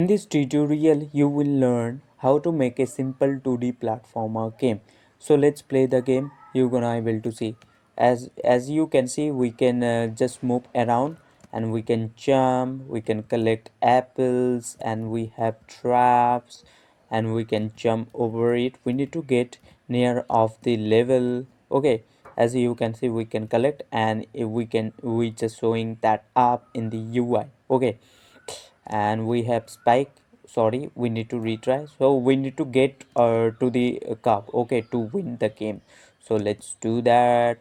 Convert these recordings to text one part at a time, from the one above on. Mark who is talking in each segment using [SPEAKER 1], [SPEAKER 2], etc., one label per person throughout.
[SPEAKER 1] In this tutorial, you will learn how to make a simple 2D platformer game. So let's play the game. You're gonna able to see. As you can see, we can just move around and we can jump. We can collect apples and we have traps and we can jump over it. We need to get near of the level. Okay, as you can see, we can collect and we just showing that up in the UI. Okay, and we have spike. Sorry, we need to retry, so we need to get to the cup, okay, to win the game. So let's do that.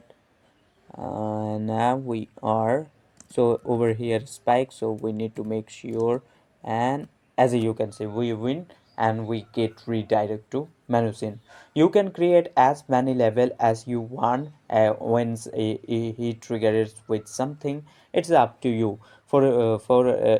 [SPEAKER 1] Now we are, so over here spike, so we need to make sure, and as you can see we win and we get redirect to menu scene. You can create as many level as you want. Once he triggers with something, it's up to you. For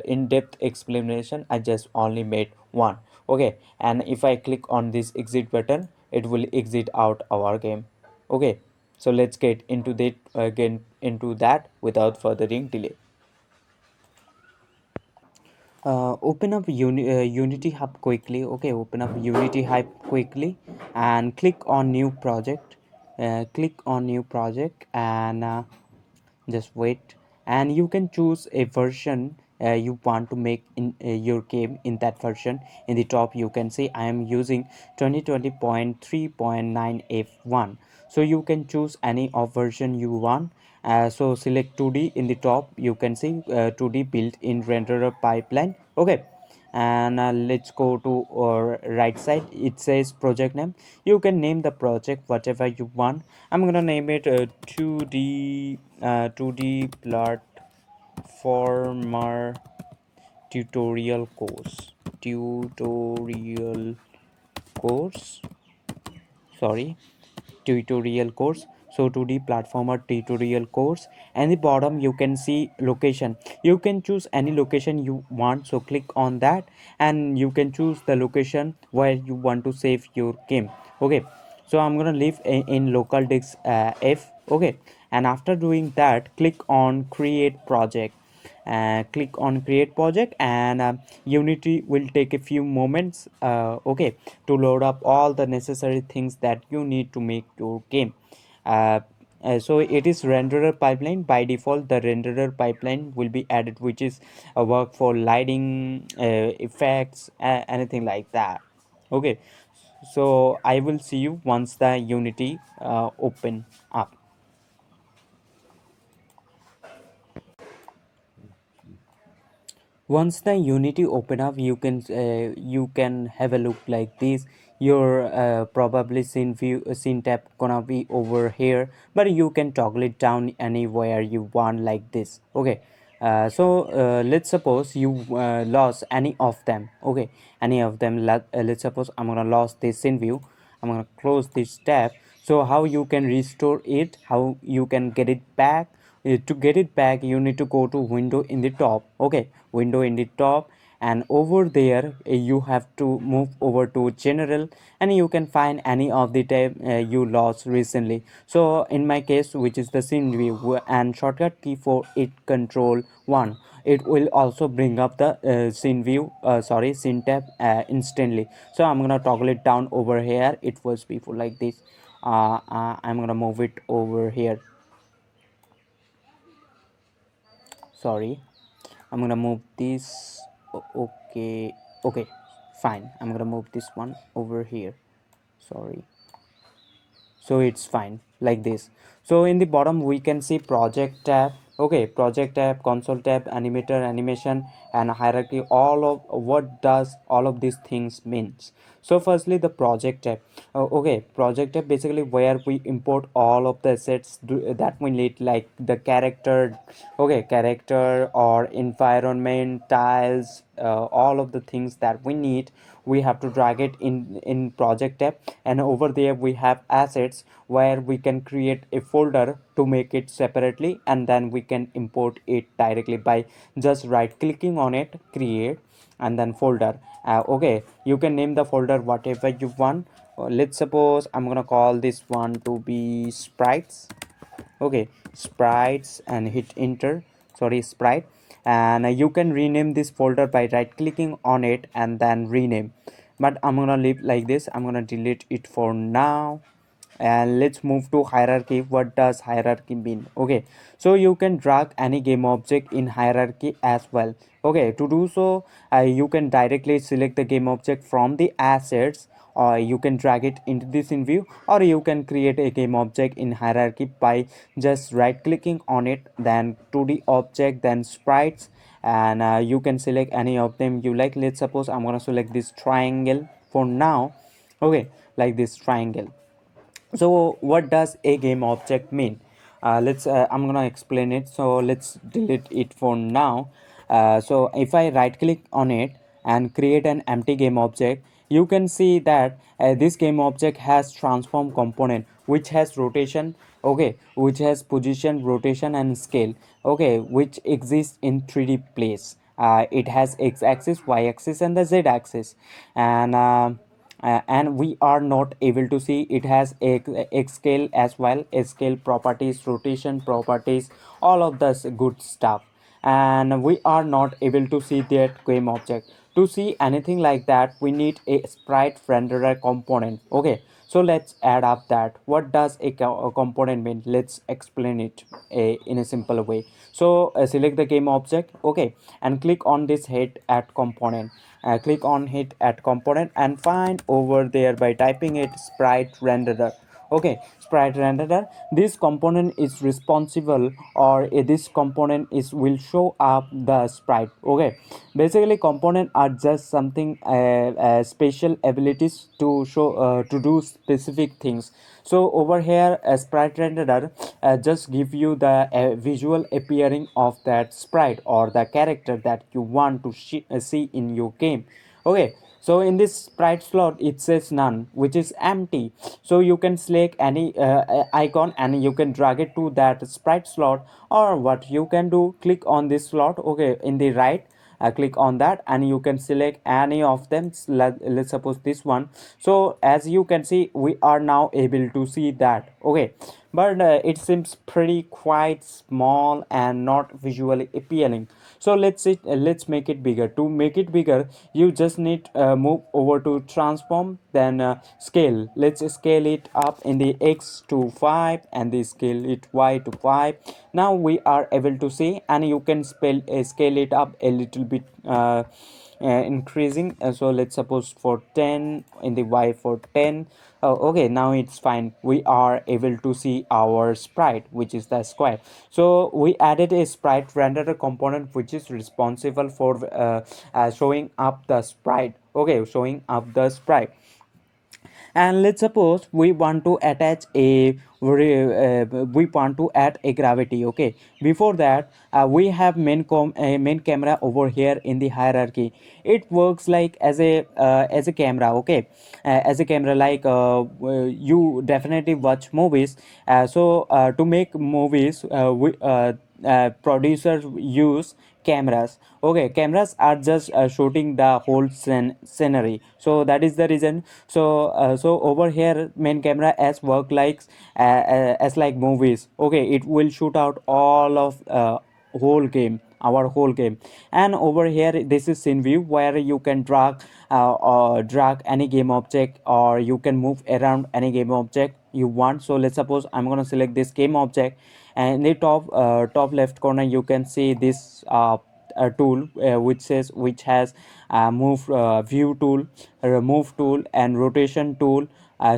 [SPEAKER 1] in-depth explanation, I just only made one. Okay, and if I click on this exit button, it will exit out our game. Okay, so let's get into that again into that without furthering delay. Open up Unity Hub quickly. Okay, open up Unity Hub quickly and click on new project. Click on new project and just wait, and you can choose a version you want to make in your game. In that version, in the top you can see I am using 2020.3.9 f1, so you can choose any of version you want. So select 2D. In the top you can see 2D built-in renderer pipeline. Okay, and let's go to our right side. It says project name. You can name the project whatever you want. I'm gonna name it 2D platformer tutorial course sorry tutorial course. So 2D platformer tutorial course, and the bottom you can see location. You can choose any location you want, so click on that and you can choose the location where you want to save your game. Okay, so I'm gonna leave in local disk F. Okay, and after doing that, click on create project. Click on create project, and Unity will take a few moments, okay, to load up all the necessary things that you need to make your game. uh, so it is renderer pipeline. By default, the renderer pipeline will be added, which is a work for lighting, effects, anything like that. Okay, so I will see you once the Unity open up. Once the Unity open up, you can have a look like this. Your probably scene tab gonna be over here, but you can toggle it down anywhere you want like this. Okay, let's suppose you lost any of them. Okay, any of them. Let's suppose I'm gonna lost this scene view. I'm gonna close this tab. So how you can restore it, how you can get it back. To get it back, you need to go to window in the top. Okay, window in the top, and over there you have to move over to general, and you can find any of the tab you lost recently. So in my case, which is the scene view, and shortcut key for it control 1, it will also bring up the scene view, scene tab instantly. So I'm gonna toggle it down over here. It was before like this. I'm gonna move it over here. Sorry, I'm gonna move this. Okay, okay, fine. I'm gonna move this one over here. Sorry, so it's fine like this. So in the bottom we can see project tab. Okay, project tab, console tab, animator, animation, and hierarchy. All of what does all of these things means. So firstly, the project tab. Okay, project tab basically where we import all of the assets that we need, like the character. Okay, character or environment, tiles, all of the things that we need, we have to drag it in project tab. And over there we have assets where we can create a folder to make it separately, and then we can import it directly by just right clicking on it, create, and then folder. Okay, you can name the folder whatever you want. Let's suppose I'm gonna call this one to be sprites. Okay, sprites, and hit enter. Sorry, sprite. and you can rename this folder by right clicking on it and then rename, but I'm gonna leave like this. I'm gonna delete it for now. And let's move to hierarchy. What does hierarchy mean? Okay, so you can drag any game object in hierarchy as well. Okay, to do so, you can directly select the game object from the assets, or you can drag it into this in view, or you can create a game object in hierarchy by just right clicking on it, then 2D object, then sprites, and you can select any of them you like. Let's suppose I'm gonna select this triangle for now. Okay, like this triangle. So what does a game object mean? Let's I'm gonna explain it, so let's delete it for now. So if I right click on it and create an empty game object, you can see that this game object has transform component which has rotation, okay, which has position, rotation and scale, okay, which exists in 3D place. It has x-axis, y-axis and the z-axis, and we are not able to see it has a scale as well, a scale properties, rotation properties, all of this good stuff. And we are not able to see that game object. To see anything like that, we need a sprite renderer component. Okay, so let's add up that. What does a component mean? Let's explain it in a simple way. So select the game object, okay, and click on this head at component. Click on hit at component and find over there by typing it sprite renderer. Okay, sprite renderer, this component is responsible, or this component is will show up the sprite. Okay, basically component are just something special abilities to show to do specific things. So over here a sprite renderer just give you the visual appearing of that sprite or the character that you want to see in your game. Okay, so in this sprite slot it says none, which is empty. So you can select any icon and you can drag it to that sprite slot, or what you can do, click on this slot, okay, in the right, click on that and you can select any of them. Let's suppose this one. So as you can see, we are now able to see that. Okay, but it seems pretty quite small and not visually appealing. So let's make it bigger. To make it bigger, you just need move over to transform, then scale. Let's scale it up in the x to 5 and the scale it y to 5. Now we are able to see, and you can scale it up a little bit, increasing. So let's suppose for 10 in the y for 10. Oh, okay, now it's fine. We are able to see our sprite, which is the square. So we added a sprite renderer component which is responsible for showing up the sprite. Okay, showing up the sprite. And let's suppose we want to attach we want to add a gravity. Okay, before that we have main camera over here in the hierarchy. It works like as a camera. Okay, as a camera, like you definitely watch movies. To make movies, producers use cameras. Okay, cameras are just shooting the whole scenery, so that is the reason. So over here main camera as work like as like movies. Okay, it will shoot out all of whole game, our whole game. And over here this is scene view, where you can drag any game object, or you can move around any game object you want. So let's suppose I'm going to select this game object, and in the top left corner you can see this tool which has move view tool, remove tool and rotation tool,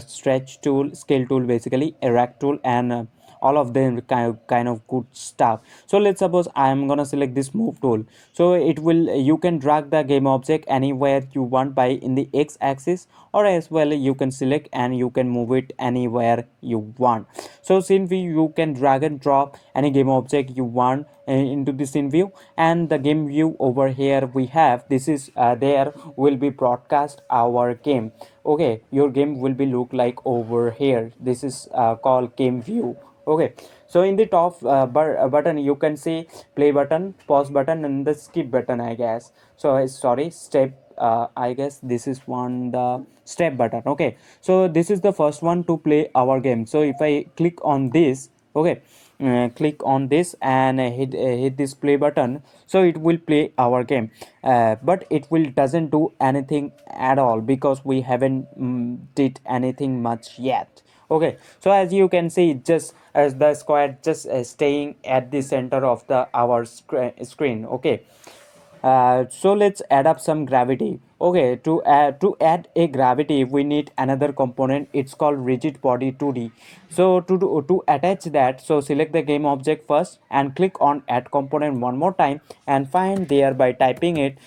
[SPEAKER 1] stretch tool, scale tool, basically erect tool, and all of them kind of good stuff. So let's suppose I'm gonna select this move tool. So it will, you can drag the game object anywhere you want by in the x axis, or as well you can select and you can move it anywhere you want. So scene view, you can drag and drop any game object you want into the scene view. And the game view over here we have, this is there will be broadcast our game. Okay, your game will be look like over here. This is called game view. Okay, so in the top button you can see play button, pause button and the skip button, I guess. So sorry, step, I guess this is one, the step button. Okay, so this is the first one to play our game. So if I click on this, okay, click on this and hit this play button, so it will play our game, but it will doesn't do anything at all because we haven't did anything much yet. Okay, so as you can see, just as the square just staying at the center of the our screen. Okay, so let's add up some gravity. Okay, to add a gravity we need another component. It's called rigid body 2D. So to attach that, so select the game object first and click on add component one more time and find there by typing it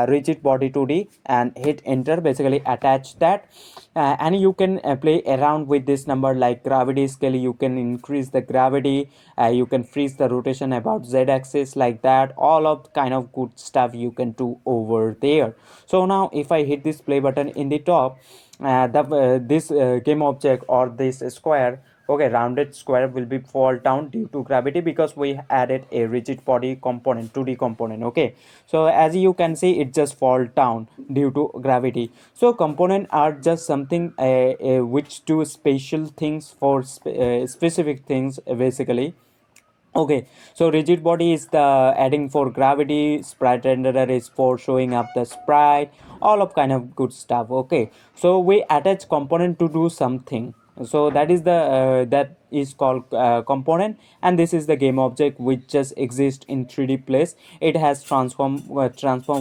[SPEAKER 1] rigid body 2D and hit enter. Basically attach that, and you can play around with this number like gravity scale. You can increase the gravity, you can freeze the rotation about z-axis like that. All of kind of good stuff you can do over there. So now if I hit this play button in the top, this game object or this square, okay, rounded square will be fall down due to gravity because we added a rigid body component, 2D component. Okay, so as you can see it just fall down due to gravity. So component are just something which do special things for specific things basically. Okay, so rigid body is the adding for gravity, sprite renderer is for showing up the sprite, all of kind of good stuff. Okay, so we attach component to do something. So that is the that is called component, and this is the game object which just exists in 3D place. It has transform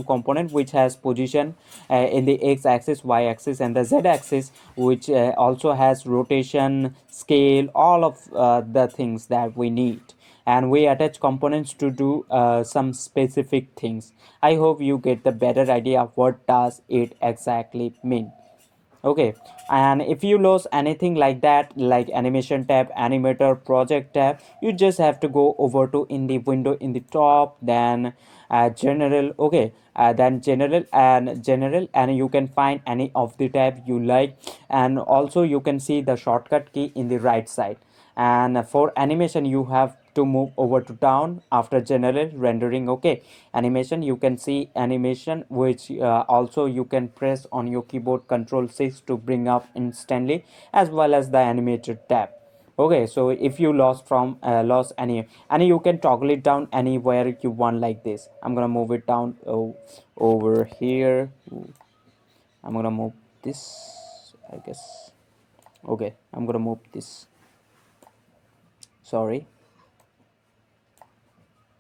[SPEAKER 1] component which has position in the x axis, y axis, and the z axis, which also has rotation, scale, all of the things that we need, and we attach components to do some specific things. I hope you get the better idea of what does it exactly mean. Okay, and if you lose anything like that, like animation tab, animator, project tab, you just have to go over to in the window in the top, then general. Okay, then general, and you can find any of the tab you like, and also you can see the shortcut key in the right side. And for animation you have to move over to down after general rendering. Okay, animation, you can see animation, which also you can press on your keyboard control 6 to bring up instantly, as well as the animated tab. Okay, so if you lost any, and you can toggle it down anywhere you want like this. I'm gonna move it down over here. I'm gonna move this, I guess. Okay, I'm gonna move this, sorry.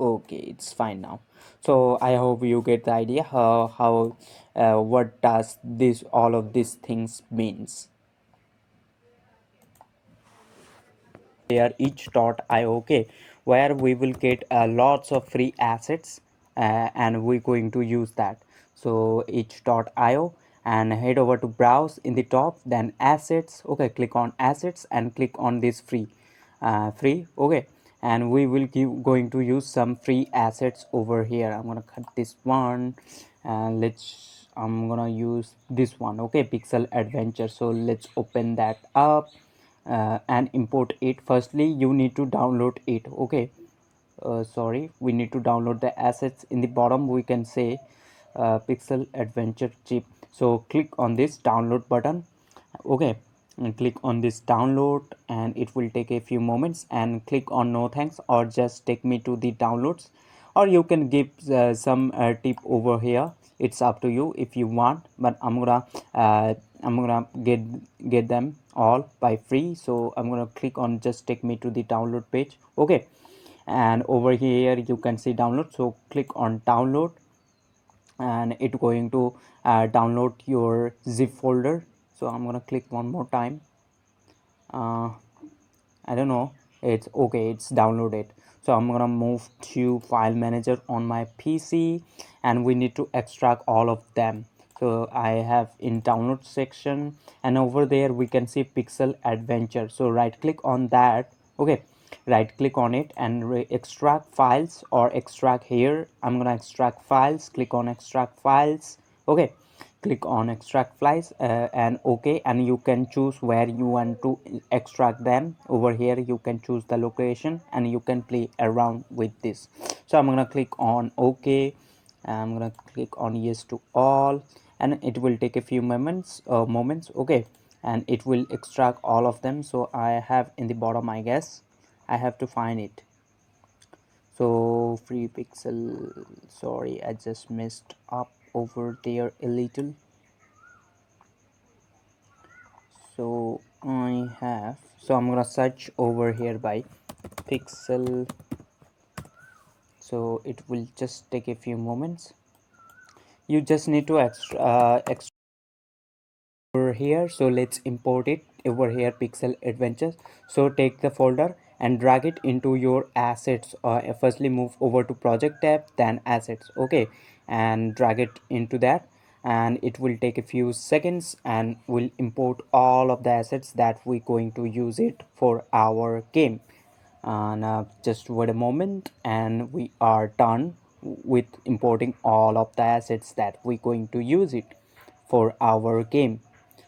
[SPEAKER 1] Okay, it's fine now. So I hope you get the idea how what does this all of these things means. Here each dot I, okay, where we will get lots of free assets, and we're going to use that. So each dot io, and head over to browse in the top, then assets. Okay, click on assets and click on this free. Okay, and we will give going to use some free assets over here. I'm gonna cut this one, and I'm gonna use this one. Okay, pixel adventure. So let's open that up and import it. Firstly you need to download it. Okay, sorry, we need to download the assets. In the bottom we can say pixel adventure chip. So click on this download button. Okay, and click on this download, and it will take a few moments, and click on no thanks, or just take me to the downloads, or you can give some tip over here. It's up to you if you want, but I'm gonna get them all by free. So I'm gonna click on just take me to the download page. Okay, and over here you can see download. So click on download, and it going to download your zip folder. So I'm gonna click one more time. uh, I don't know, it's okay, it's downloaded. So I'm gonna move to file manager on my PC, and we need to extract all of them. So I have in download section, and over there we can see pixel adventure. So right click on that. Okay, right click on it and extract files, or extract here. I'm gonna extract files. Click on extract files. Okay, click on extract files, and okay, and you can choose where you want to extract them. Over here you can choose the location, and you can play around with this. So I'm gonna click on okay, and I'm gonna click on yes to all, and it will take a few moments. Okay, and it will extract all of them. So I have in the bottom, I guess I have to find it. So free pixel, sorry, I just messed up over there a little. So I'm gonna search over here by pixel, so it will just take a few moments. You just need to extra over here, so let's import it over here, pixel adventures. So take the folder and drag it into your assets. Firstly move over to project tab, then assets, okay, and drag it into that, and it will take a few seconds and will import all of the assets that we're going to use it for our game. And just wait a moment, and we are done with importing all of the assets that we're going to use it for our game.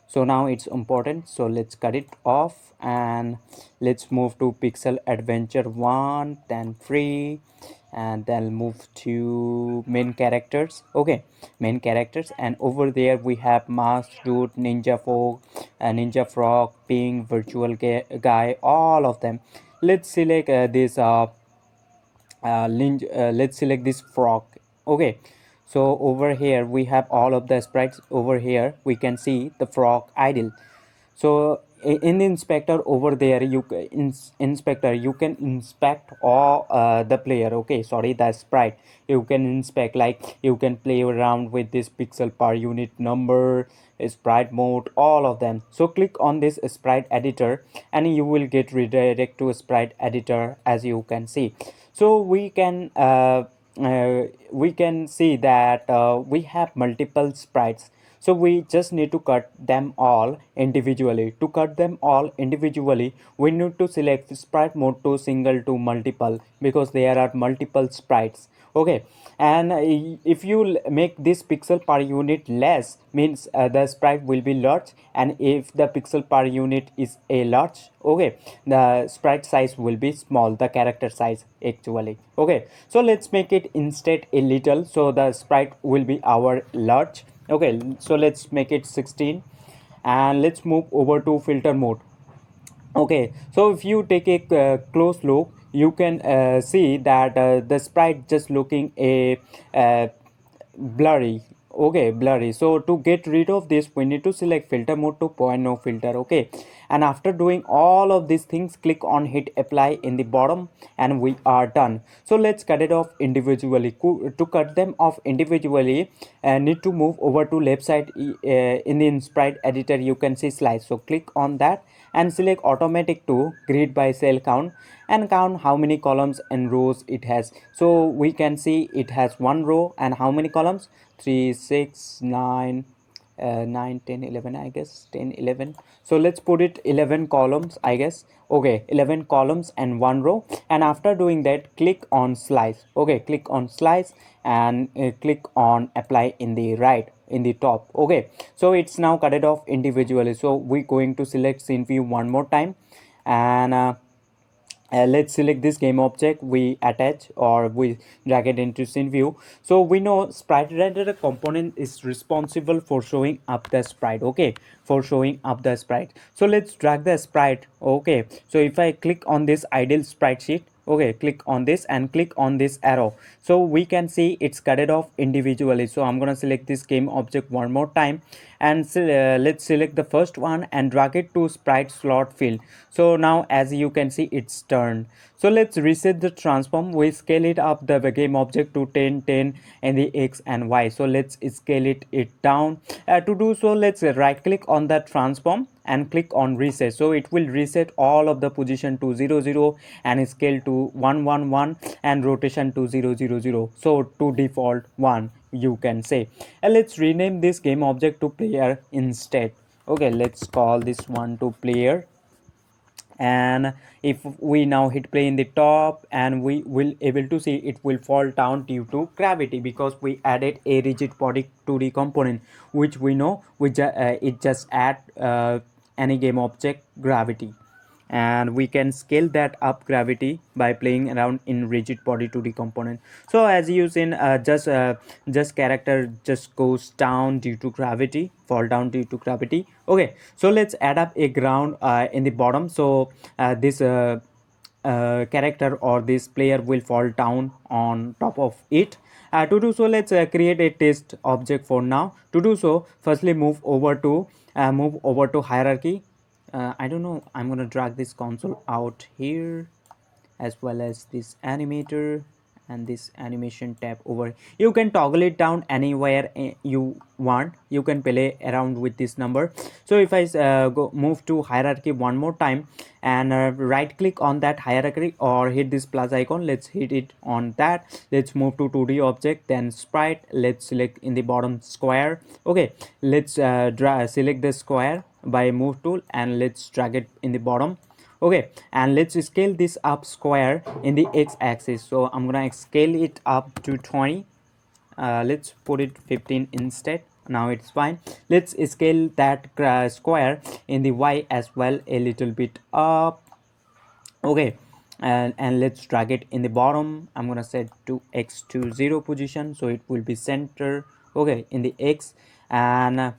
[SPEAKER 1] So now it's important, so let's cut it off and let's move to pixel adventure 1, then 3, and then move to main characters. Okay, main characters, and over there we have mask dude, ninja folk, ninja frog, ping, virtual guy, all of them. Let's select this let's select this frog. Okay, so over here we have all of the sprites. Over here we can see the frog idle. So in the inspector over there, inspector, you can inspect all the player, okay, sorry, the sprite. You can inspect, like you can play around with this pixel per unit number, sprite mode, all of them. So click on this sprite editor and you will get redirect to sprite editor, as you can see. So we can see that we have multiple sprites, so we just need to cut them all individually. To cut them all individually, we need to select sprite mode to single to multiple, because there are multiple sprites. Okay, and if you make this pixel per unit less, means the sprite will be large, and if the pixel per unit is a large, okay, the sprite size will be small, the character size actually. Okay, so let's make it instead a little, so the sprite will be our large. Okay, so let's make it 16, and let's move over to filter mode. Okay, so if you take a close look, you can see that the sprite just looking a blurry. Okay, blurry. So to get rid of this, we need to select filter mode to point no filter. Okay, and after doing all of these things, click on hit apply in the bottom, and we are done. So let's cut it off individually. To cut them off individually, need to move over to left side. In the sprite editor you can see slice, so click on that and select automatic to grid by cell count, and count how many columns and rows it has. So we can see it has one row, and how many columns? 3, 6, 9, 9, 10, 11, I guess 10, 11. So let's put it 11 columns, I guess. Okay, 11 columns and one row. And after doing that, click on slice. Okay, click on slice, and click on apply in the right, in the top. Okay, so it's now cut it off individually. So we're going to select scene view one more time, and let's select this game object, we attach or we drag it into scene view. So we know sprite renderer component is responsible for showing up the sprite. Okay, for showing up the sprite. So let's drag the sprite. Okay, so if I click on this idle sprite sheet, okay, click on this and click on this arrow, so we can see it's cut it off individually. So I'm gonna select this game object one more time, and let's select the first one and drag it to sprite slot field. So now as you can see, it's turned. So let's reset the transform. We scale it up the game object to 10, 10 and the x and y. So let's scale it down. To do so, let's right click on that transform and click on reset. So it will reset all of the position to 0, 0 and scale to 1, 1, 1 and rotation to 0, 0, 0. So to default 1, you can say. And let's rename this game object to player instead. Okay, let's call this one to player. And if we now hit play in the top, and we will able to see it will fall down due to gravity, because we added a rigid body 2D component, which we know it just add any game object gravity, and we can scale that up gravity by playing around in rigid body 2D component. So as you seen, just character just goes down due to gravity, fall down due to gravity. Okay, so let's add up a ground in the bottom. So this character or this player will fall down on top of it. To do so, let's create a test object for now. To do so, firstly move over to hierarchy. I don't know, I'm gonna drag this console out here, as well as this animator and this animation tab over. You can toggle it down anywhere you want. You can play around with this number. So if I go move to hierarchy one more time and right click on that hierarchy or hit this plus icon, let's hit it on that. Let's move to 2D object, then sprite. Let's select in the bottom square. Okay, let's select the square by move tool and let's drag it in the bottom. Okay, and let's scale this up square in the x-axis. So I'm gonna scale it up to 20. Let's put it 15 instead. Now it's fine. Let's scale that square in the y as well a little bit up. Okay, and let's drag it in the bottom. I'm gonna set to x to 0 position, so it will be center, okay, in the x. And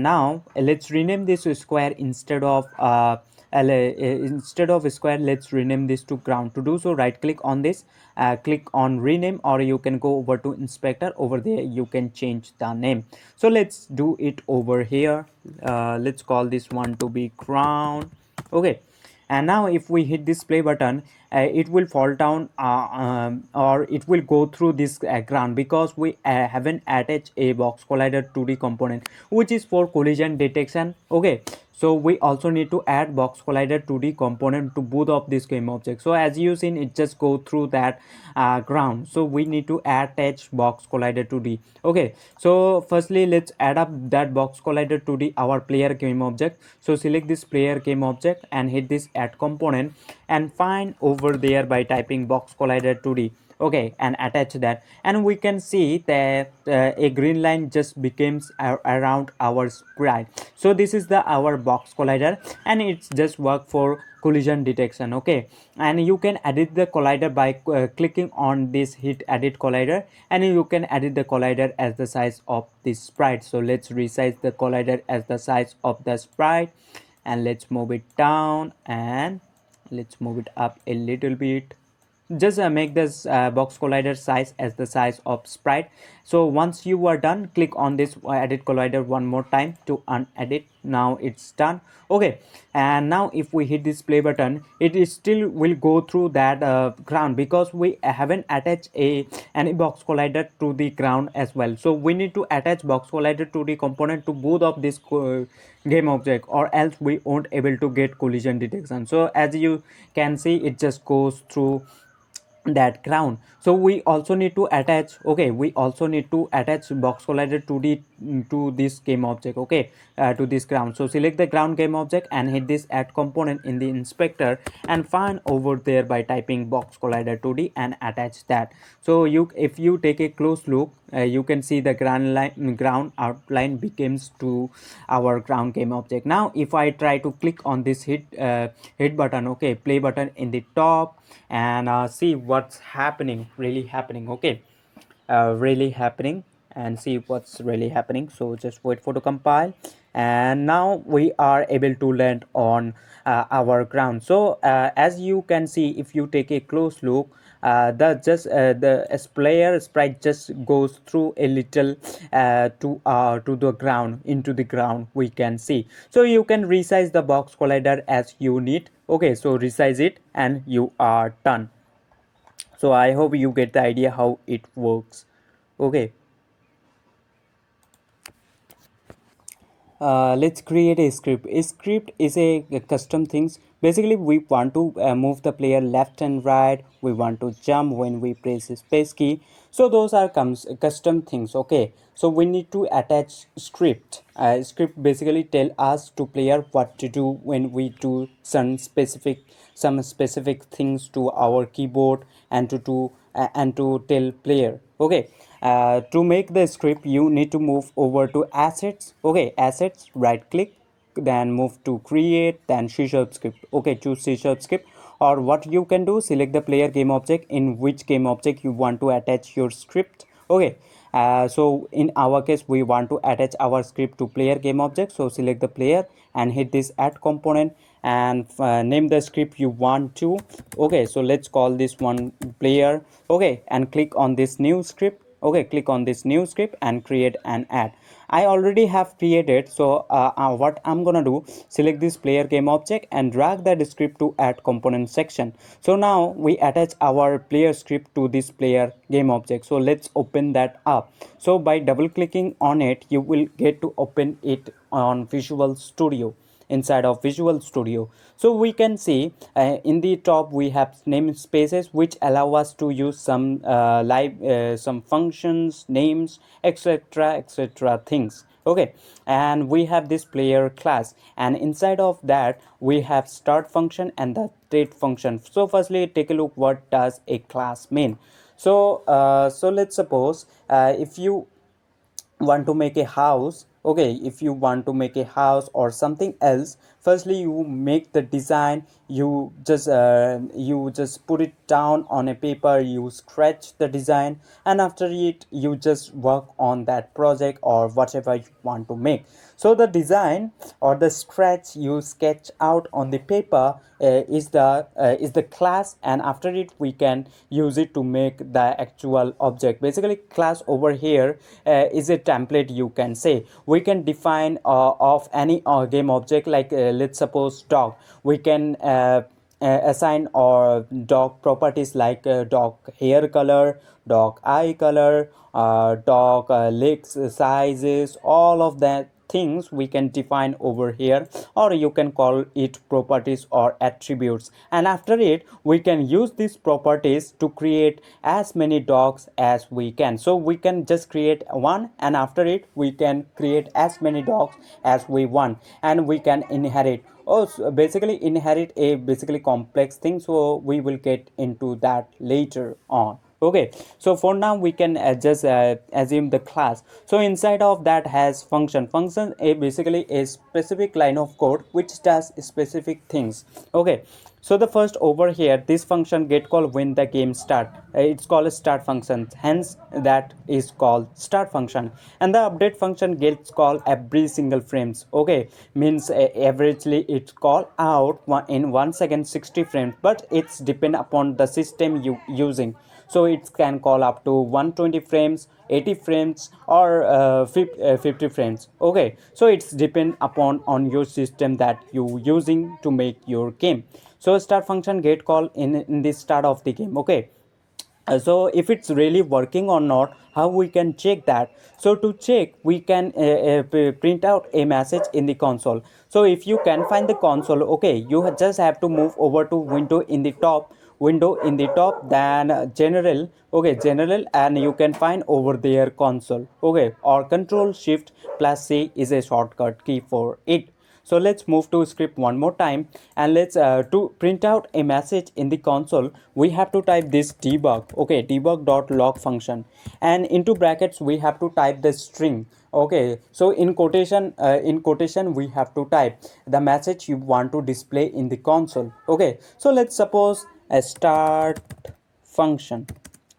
[SPEAKER 1] now let's rename this to square instead of instead of square. Let's rename this to ground. To do so, right click on this, click on rename, or you can go over to inspector. Over there you can change the name. So let's do it over here. Let's call this one to be ground. Okay, and now if we hit this play button, it will fall down, or it will go through this ground, because we haven't attached a box collider 2D component which is for collision detection. Okay, so we also need to add box collider 2D component to both of this game object. So as you seen, it just go through that ground, so we need to attach box collider 2D. Okay, so firstly let's add up that box collider 2D our player game object. So select this player game object and hit this add component and find over there by typing box collider 2D. Okay, and attach that, and we can see that a green line just becomes around our sprite. So this is the our box collider, and it's just work for collision detection. Okay, and you can edit the collider by clicking on this hit edit collider, and you can edit the collider as the size of this sprite. So let's resize the collider as the size of the sprite, and let's move it down, and let's move it up a little bit. Just make this box collider size as the size of sprite. So once you are done, click on this edit collider one more time to unedit. Now it's done. Okay, and now if we hit this play button, it is still will go through that ground, because we haven't attached any box collider to the ground as well. So we need to attach box collider to the component to both of this game object, or else we won't able to get collision detection. So as you can see, it just goes through that ground. So we also need to attach, okay, we also need to attach box collider to the to this game object. Okay, to this ground. So select the ground game object and hit this add component in the inspector and find over there by typing box collider 2D and attach that. So you, if you take a close look, you can see the ground outline becomes to our ground game object. Now if I try to click on this hit button, okay, play button in the top, and see what's happening, really happening. Okay, really happening, and see what's really happening. So just wait for to compile, and now we are able to land on our ground. So as you can see, if you take a close look, the player sprite just goes through a little to the ground, into the ground, we can see. So you can resize the box collider as you need. Okay, so resize it and you are done. So I hope you get the idea how it works. Okay, let's create a script. A script is a custom things. Basically we want to move the player left and right, we want to jump when we press the space key. So those are comes custom things. Okay, so we need to attach script. Script basically tell us to player what to do when we do some specific things to our keyboard, and to do and to tell player. Okay, to make the script you need to move over to assets. Okay, assets, right click, then move to create, then C# script. Okay, choose C# script, or what you can do, select the player game object in which game object you want to attach your script. Okay, So in our case we want to attach our script to player game object, so select the player and hit this add component and name the script you want to. Okay, so let's call this one player. Okay, and click on this new script. Okay, click on this new script and create an add. I already have created, so what I'm gonna do, select this player game object and drag that script to add component section. So now we attach our player script to this player game object. So let's open that up. So by double clicking on it, you will get to open it on Visual Studio, inside of Visual Studio. So we can see in the top we have namespaces which allow us to use some some functions, names, etc, etc things. Okay, and we have this player class, and inside of that we have start function and the state function. So firstly, take a look what does a class mean. So let's suppose if you want to make a house. Okay, if you want to make a house or something else, firstly you make the design, you just put it down on a paper, you scratch the design, and after it you just work on that project or whatever you want to make. So the design or the scratch you sketch out on the paper is the class, and after it we can use it to make the actual object. Basically class over here is a template, you can say. We can define of any game object, like let's suppose dog. We can assign or dog properties like dog hair color, dog eye color, dog legs sizes, all of that things we can define over here, or you can call it properties or attributes. And after it we can use these properties to create as many dogs as we can. So we can just create one, and after it we can create as many dogs as we want, and we can inherit. Oh, so basically inherit a basically complex thing, so we will get into that later on. Okay, so for now we can just assume the class. So inside of that has function a basically a specific line of code which does specific things. Okay, so the first over here, this function get called when the game start. It's called a start function, hence that is called start function. And the update function gets called every single frames. Okay, means averagely it's called out in 1 second 60 frames, but it's depend upon the system you using. So it can call up to 120 frames, 80 frames, or 50 frames. Okay, so it's depend upon on your system that you using to make your game. So start function get call in the start of the game. Okay, so if it's really working or not, how we can check that? So to check, we can print out a message in the console. So if you can find the console, okay, you just have to move over to window in the top, then general. Okay, general, and you can find over there console. Okay, or control shift plus C is a shortcut key for it. So let's move to script one more time, and let's to print out a message in the console we have to type this debug. Okay, debug.log function, and into brackets we have to type the string. Okay, so in quotation we have to type the message you want to display in the console. Okay, so let's suppose a start function.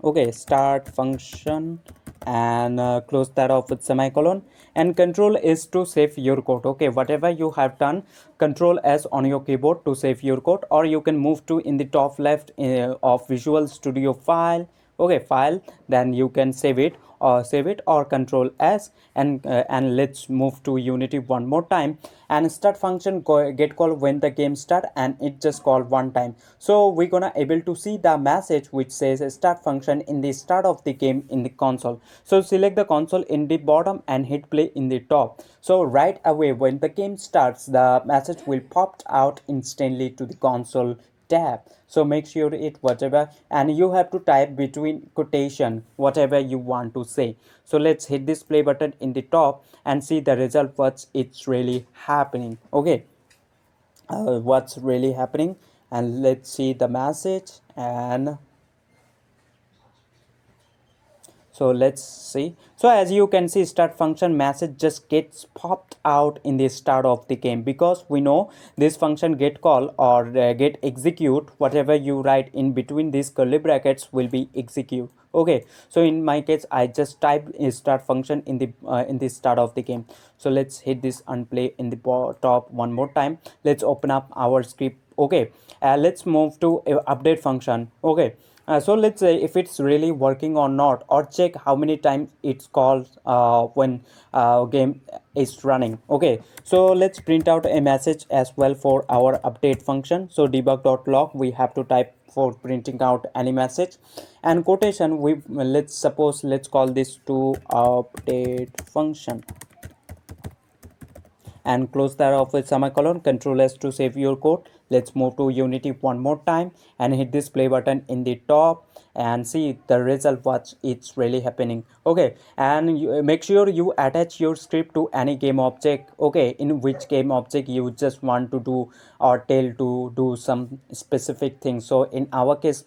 [SPEAKER 1] Okay, start function, and close that off with semicolon, and control is to save your code. Okay, whatever you have done, control S on your keyboard to save your code, or you can move to in the top left of Visual Studio file. Okay, file, then you can save it, or control S, and let's move to Unity one more time. And start function get called when the game start, and it just called one time. So we're gonna able to see the message which says start function in the start of the game in the console. So select the console in the bottom and hit play in the top. So right away when the game starts, the message will pop out instantly to the console tab. So make sure it whatever, and you have to type between quotation whatever you want to say. So let's hit this play button in the top and see the result, what's it's really happening. Okay, what's really happening, and let's see the message. And so let's see. So as you can see, start function message just gets popped out in the start of the game, because we know this function get call or get execute, whatever you write in between these curly brackets will be execute. Okay, so in my case I just type a start function in the start of the game. So let's hit this unplay in the top one more time. Let's open up our script. Okay, let's move to update function. Okay, so let's say if it's really working or not, or check how many times it's called when game is running. Okay, so let's print out a message as well for our update function. So debug.log we have to type for printing out any message, and quotation we let's call this to update function, and close that off with semicolon. Control S to save your code. Let's move to Unity one more time and hit this play button in the top and see the result what it's really happening. Okay, and make sure you attach your script to any game object. Okay, in which game object you just want to do or tell to do some specific thing. So in our case,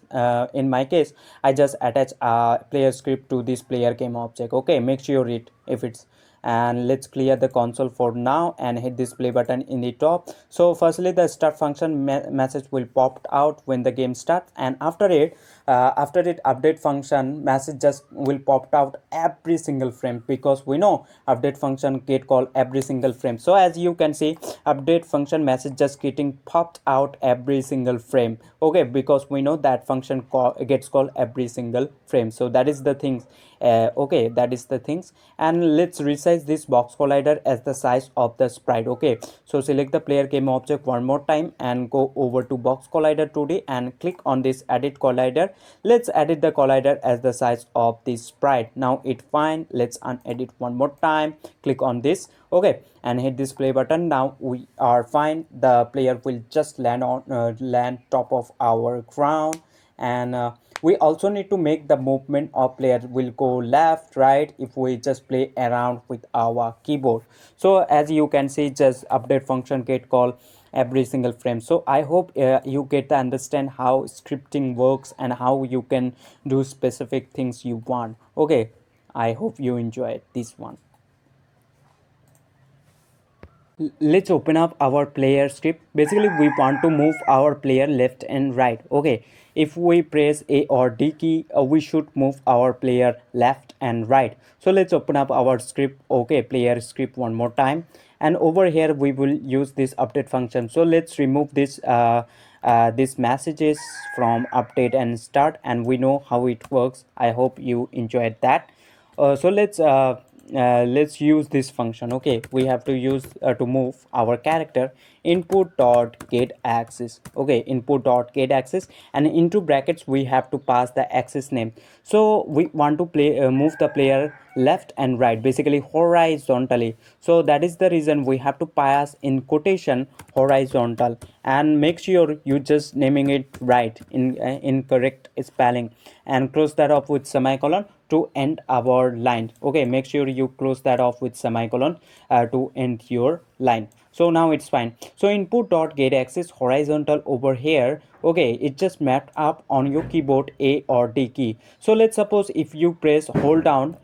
[SPEAKER 1] in my case, I just attach a player script to this player game object. Okay, make sure it if it's, and let's clear the console for now and hit this play button in the top. So firstly the start function message will pop out when the game starts, and after it update function message just will pop out every single frame, because we know update function get called every single frame. So as you can see, update function message just getting popped out every single frame. Okay, because we know that function gets called every single frame. So that is the things. Okay, that is the things. And let's resize this box collider as the size of the sprite. Okay, so select the player game object one more time and go over to box collider 2D and click on this edit collider. Let's edit the collider as the size of this sprite. Now it fine. Let's unedit one more time, click on this. Okay, and hit this play button. Now we are fine. The player will just land top of our ground, and we also need to make the movement of player will go left right if we just play around with our keyboard. So as you can see, just update function get called every single frame. So I hope you get to understand how scripting works and how you can do specific things you want. Okay, I hope you enjoyed this one. Let's open up our player script. Basically we want to move our player left and right. Okay, if we press A or D key, we should move our player left and right. So let's open up our script. Okay, player script one more time, and over here we will use this update function. So let's remove this messages from update and start, and we know how it works. I hope you enjoyed that. So let's use this function. Okay, we have to use to move our character input dot get axis. Okay, input dot get axis, and into brackets we have to pass the axis name. So we want to move the player left and right, basically horizontally. So that is the reason we have to pass in quotation horizontal, and make sure you just naming it right in correct spelling, and close that off with semicolon to end our line. Okay, make sure you close that off with semicolon to end your line. So now it's fine. So input dot get axis horizontal over here. Okay, it just mapped up on your keyboard A or D key. So let's suppose if you hold down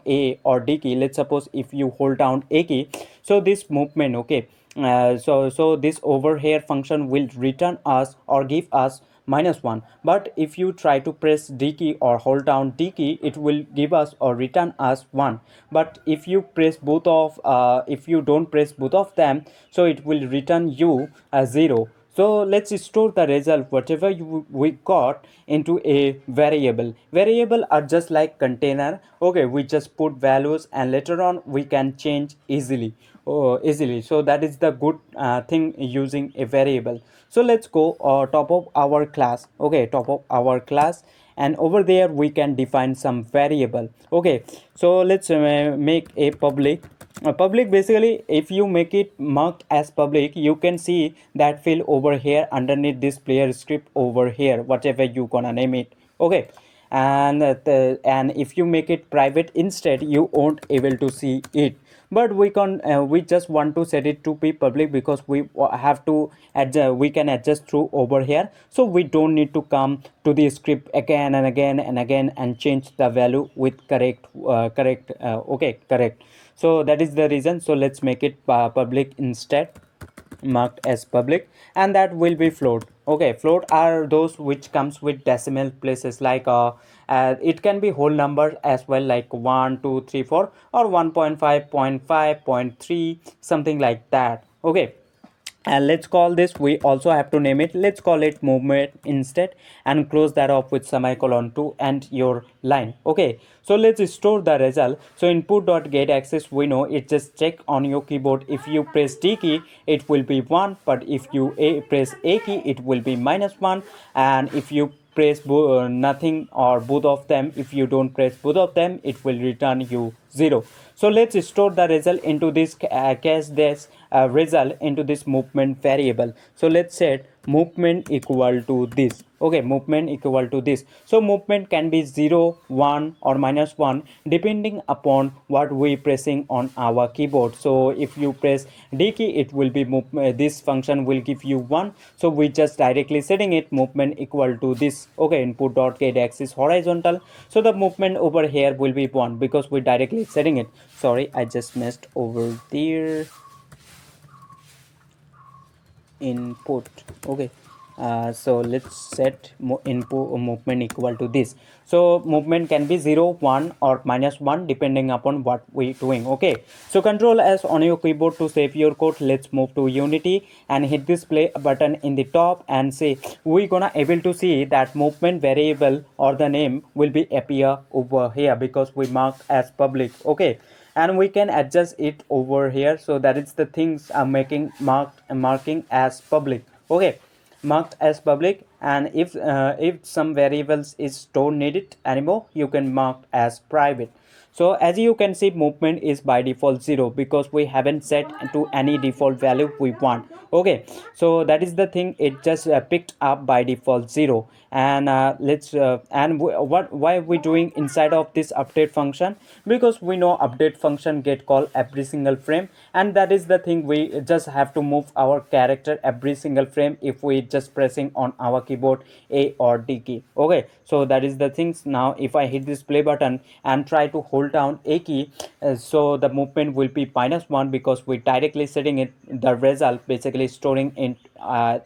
[SPEAKER 1] A or D key, let's suppose if you hold down A key, so this movement, okay, so this over here function will return us or give us -1. But if you try to press D key or hold down D key, it will give us or return us 1. But if you press if you don't press both of them, so it will return you a 0. So let's store the result whatever we got into a variable are just like container. Okay, we just put values and later on we can change easily. So that is the good thing using a variable. So let's go top of our class. Okay, top of our class, and over there we can define some variable. Okay, so let's make a public. Basically if you make it marked as public, you can see that field over here underneath this player script over here, whatever you gonna name it. Okay, and if you make it private instead, you won't able to see it. But we just want to set it to be public because we have to adjust, we can adjust through over here, so we don't need to come to the script again and again and again and change the value with correct. So that is the reason. So let's make it public instead. marked as public, and that will be float. Okay, float are those which comes with decimal places, like it can be whole number as well, like 1 2 3 4, or 1.5 0.5 0.3, something like that. Okay, and let's call this, we also have to name it, let's call it movement instead, and close that off with semicolon to end your line. Okay, so let's store the result. So input dot get access, we know it just check on your keyboard. If you press D key it will be 1, but if you press A key it will be -1, and if you press nothing or both of them, if you don't press both of them it will return you 0. So let's store the result into this cache this result into this movement variable. So let's set movement equal to this. Okay, movement equal to this. So movement can be 0 1 or -1 depending upon what we pressing on our keyboard. So if you press D key it will be this function will give you 1. So we just directly setting it movement equal to this. Okay, input dot get axis horizontal, so the movement over here will be 1 because we directly setting it. Sorry, I just messed over there. Input. Okay, so let's set input movement equal to this. So movement can be 0 1 or -1 depending upon what we doing. Okay, so control S on your keyboard to save your code. Let's move to Unity and hit this play button in the top, and say we gonna able to see that movement variable or the name will be appear over here because we marked as public. Okay, and we can adjust it over here. So that is the things are making marking as public. Okay, marked as public, and if some variables is don't need it anymore you can mark as private. So as you can see movement is by default 0 because we haven't set to any default value we want. Okay, so that is the thing, it just picked up by default 0. And let's and what why we doing inside of this update function, because we know update function get called every single frame, and that is the thing, we just have to move our character every single frame if we just pressing on our keyboard A or D key. Okay, so that is the things. Now if I hit this play button and try to hold down A key, so the movement will be -1 because we directly setting it the result, basically storing in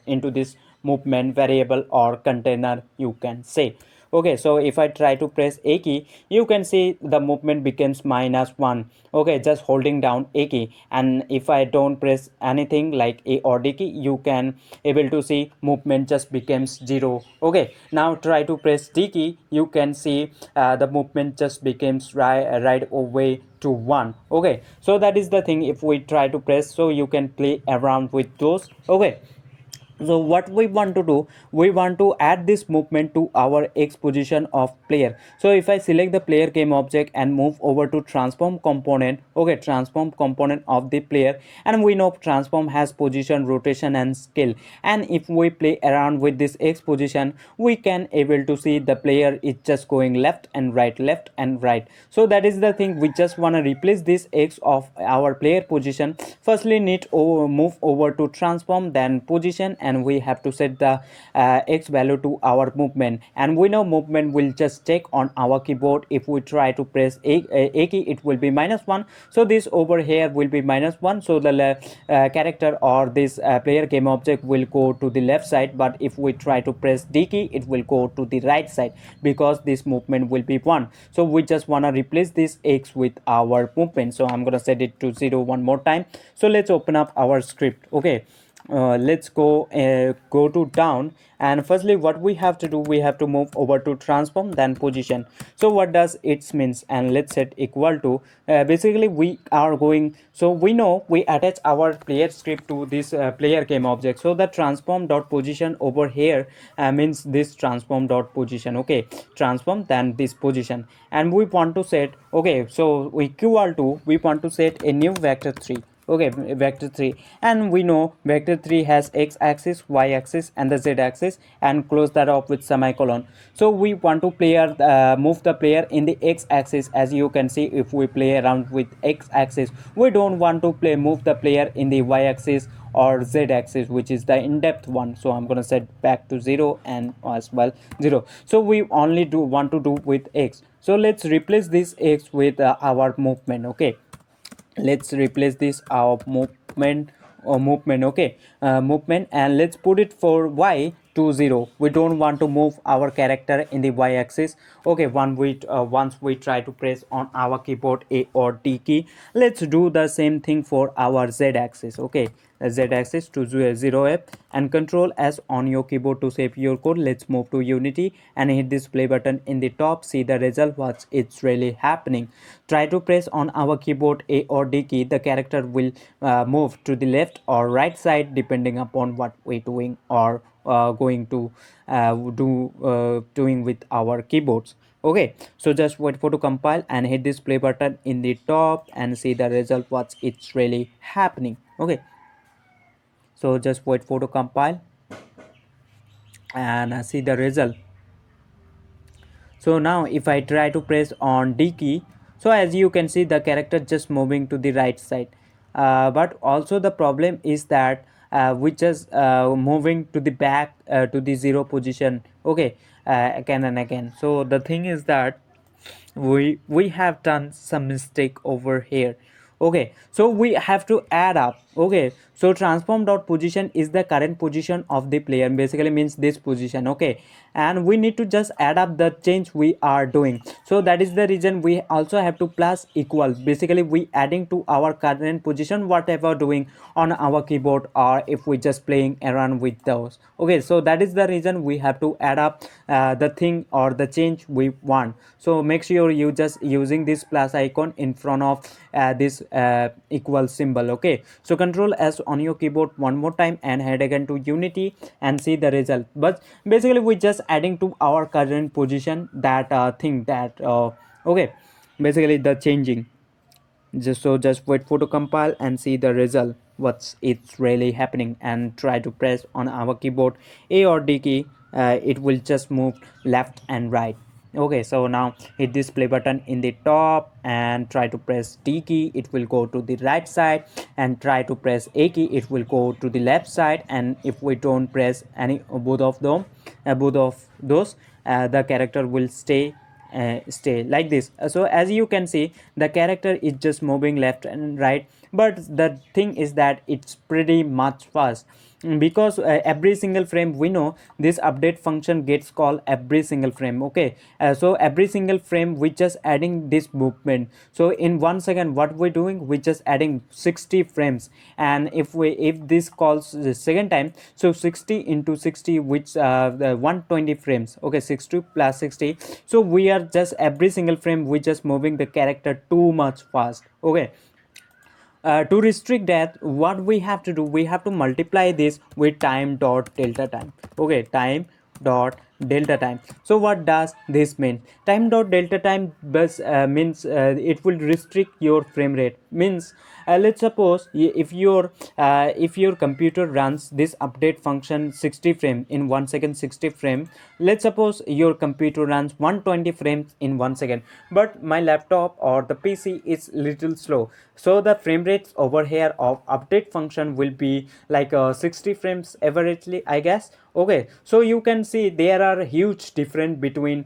[SPEAKER 1] into this movement variable or container you can say. Okay, so if I try to press A key you can see the movement becomes -1. Okay, just holding down A key, and if I don't press anything like A or D key you can able to see movement just becomes 0. Okay, now try to press D key, you can see the movement just becomes right away to 1. Okay, so that is the thing, if we try to press, so you can play around with those. Okay, so what we want to do, we want to add this movement to our X position of player. So if I select the player game object and move over to transform component. Okay, transform component of the player, and we know transform has position, rotation and scale, and if we play around with this X position we can able to see the player is just going left and right, left and right. So that is the thing, we just want to replace this X of our player position. Firstly need to move over to transform, then position, and we have to set the X value to our movement, and we know movement will just check on our keyboard. If we try to press A key it will be -1, so this over here will be -1, so the character or this player game object will go to the left side, but if we try to press D key it will go to the right side because this movement will be 1. So we just want to replace this X with our movement, so I'm gonna set it to 0 one more time. So let's open up our script. Okay, let's go to down, and firstly what we have to do, we have to move over to transform then position. So what does it means, and let's set equal to basically we are going, so we know we attach our player script to this player game object. So the transform dot position over here means this transform dot position. Okay, transform then this position, and we want to set, okay, so we equal to, we want to set a new vector 3. Okay, vector 3, and we know vector 3 has X axis, Y axis and the Z axis, and close that off with semicolon. So we want to player move the player in the X axis. As you can see, if we play around with X axis, we don't want to move the player in the Y axis or Z axis, which is the in-depth one. So I'm gonna set back to 0 and as well 0. So we only want to do with X. So let's replace this X with our movement. Okay, let's replace this our movement or movement. Okay, movement, and let's put it for y to 0. We don't want to move our character in the y axis. Okay, once we try to press on our keyboard a or d key, let's do the same thing for our z axis. Okay, z axis to 0f, and control s on your keyboard to save your code. Let's move to unity and hit this play button in the top. See the result, what's it's really happening. Try to press on our keyboard a or d key, the character will move to the left or right side depending upon what we're doing or going to doing with our keyboards. Okay, so just wait for to compile and hit this play button in the top and see the result, what's it's really happening. Okay, so just wait for to compile and see the result. So now if I try to press on D key, so as you can see the character just moving to the right side, but also the problem is that we just moving to the back to the 0 position. Okay, again and again. So the thing is that we have done some mistake over here. Okay, so we have to add up. Okay, so transform dot position is the current position of the player, basically means this position. Okay, and we need to just add up the change we are doing. So that is the reason we also have to plus equal, basically we adding to our current position whatever doing on our keyboard, or if we just playing around with those. Okay, so that is the reason we have to add up the thing or the change we want. So make sure you just using this plus icon in front of this equal symbol. Okay, so control s on your keyboard one more time and head again to unity and see the result. But basically we just adding to our current position that thing that okay, basically the changing. Just wait for to compile and see the result, what's it's really happening, and try to press on our keyboard a or d key, it will just move left and right. Okay, so now hit this play button in the top and try to press d key, it will go to the right side, and try to press a key, it will go to the left side. And if we don't press any both of them, both of those, the character will stay like this. So as you can see the character is just moving left and right, but the thing is that it's pretty much fast. Because every single frame, we know this update function gets called every single frame. Okay, so every single frame we just adding this movement. So in 1 second what we're doing, we just adding 60 frames. And if this calls the second time, so 60 into 60, which the 120 frames. Okay, 60 plus 60, so we are just every single frame we just moving the character too much fast. Okay, to restrict that, what we have to do, we have to multiply this with time dot delta time. Okay, time dot delta time. So what does this mean? Time dot delta time means it will restrict your frame rate. Means let's suppose if your computer runs this update function 60 frame in 1 second, 60 frame. Let's suppose your computer runs 120 frames in 1 second, but my laptop or the PC is little slow, so the frame rates over here of update function will be like 60 frames averagely, I guess. Okay, so you can see there are huge difference between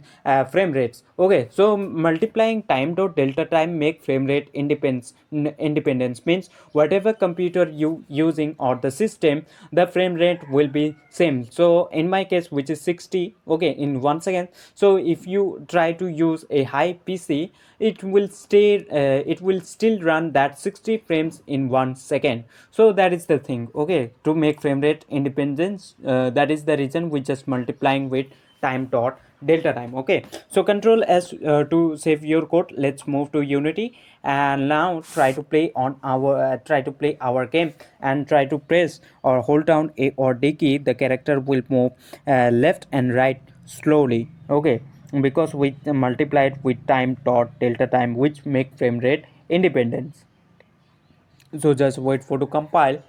[SPEAKER 1] frame rates. Okay, so multiplying time dot delta time make frame rate independence means whatever computer you using or the system, the frame rate will be same. So in my case, which is 60, okay, in 1 second. So if you try to use a high PC, it will still run that 60 frames in 1 second. So that is the thing. Okay, to make frame rate independence, that is the reason we just multiplying with time dot delta time. Okay, so control s to save your code. Let's move to unity and now try to play on our game, and try to press or hold down a or d key, the character will move left and right slowly. Okay, because we multiplied with time dot delta time, which make frame rate independence. So just wait for to compile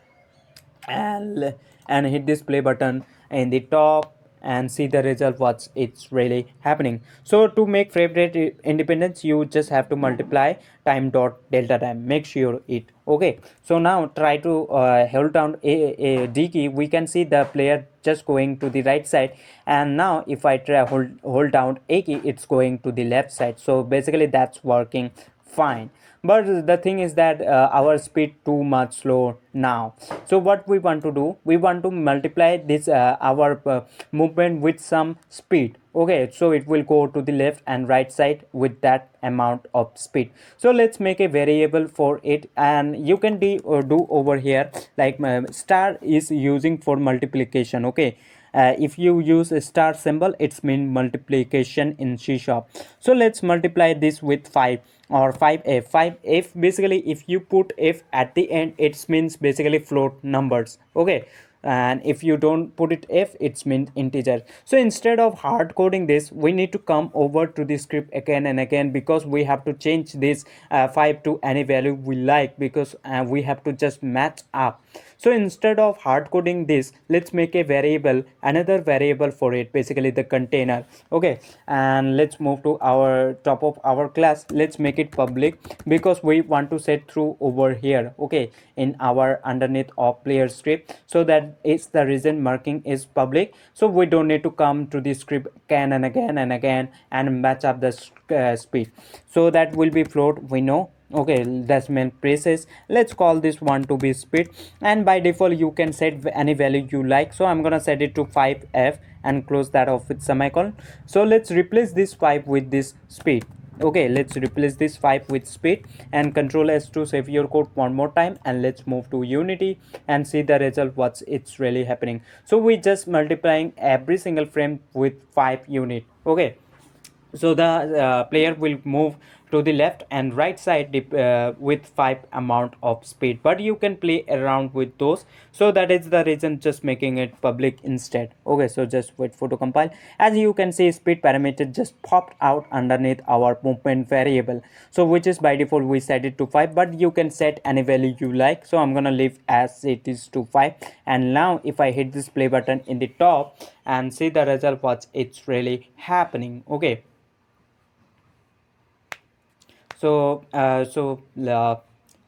[SPEAKER 1] and hit this play button in the top and see the result, what's it's really happening. So to make frame rate independence, you just have to multiply time dot delta time, make sure it. Okay, so now try to hold down a d key, we can see the player just going to the right side. And now if I try hold down a key, it's going to the left side. So basically that's working fine. But the thing is that our speed too much slow now. So what we want to do, we want to multiply this our movement with some speed. Okay, so it will go to the left and right side with that amount of speed. So let's make a variable for it, and you can do over here like star is using for multiplication. Okay, if you use a star symbol, it's mean multiplication in C sharp. So let's multiply this with 5 or 5f. 5f basically, if you put f at the end, it means basically float numbers. Okay, and if you don't put it f, it's meant integer. So instead of hard coding this, we need to come over to the script again and again, because we have to change this 5 to any value we like, because we have to just match up. So instead of hard coding this, let's make a variable, another variable for it, basically the container. Okay, and let's move to our top of our class. Let's make it public, because we want to set through over here. Okay, in our underneath of player script, so that is the reason marking is public. So we don't need to come to the script again and again and again and match up the speed. So that will be float, we know. Okay, that's meant braces. Let's call this one to be speed, and by default you can set any value you like. So I'm gonna set it to 5f and close that off with semicolon. So let's replace this 5 with this speed. Okay, let's replace this 5 with speed, and control s to save your code one more time, and let's move to Unity and see the result, what's it's really happening. So we just multiplying every single frame with 5 unit. Okay, so the player will move to the left and right side with 5 amount of speed, but you can play around with those. So that is the reason just making it public instead. Okay, so just wait for to compile. As you can see, speed parameter just popped out underneath our movement variable, so which is by default we set it to 5, but you can set any value you like. So I'm gonna leave as it is to 5, and now if I hit this play button in the top and see the result, what it's really happening. Okay, so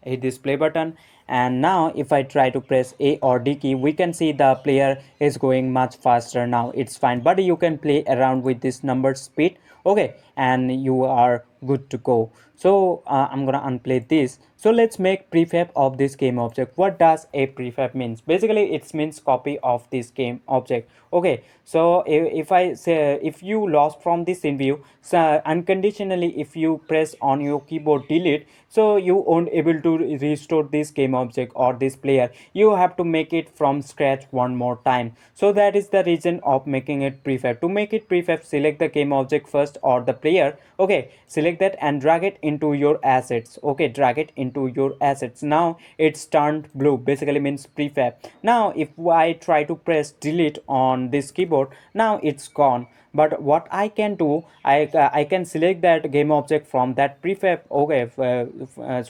[SPEAKER 1] hit this play button, and now if I try to press A or D key, we can see the player is going much faster. Now it's fine, but you can play around with this number speed. Okay, and you are good to go. So I'm gonna unplay this. So let's make prefab of this game object. What does a prefab means? Basically it means copy of this game object. Okay, so if I say, if you lost from this in view, so unconditionally if you press on your keyboard delete, so you won't able to restore this game object or this player. You have to make it from scratch one more time. So that is the reason of making it prefab. To make it prefab, select the game object first or the player. Okay, select that and drag it into your assets. Okay, drag it into your assets. Now it's turned blue, basically means prefab. Now if I try to press delete on this keyboard, now it's gone. But what I can do, I can select that game object from that prefab. Okay,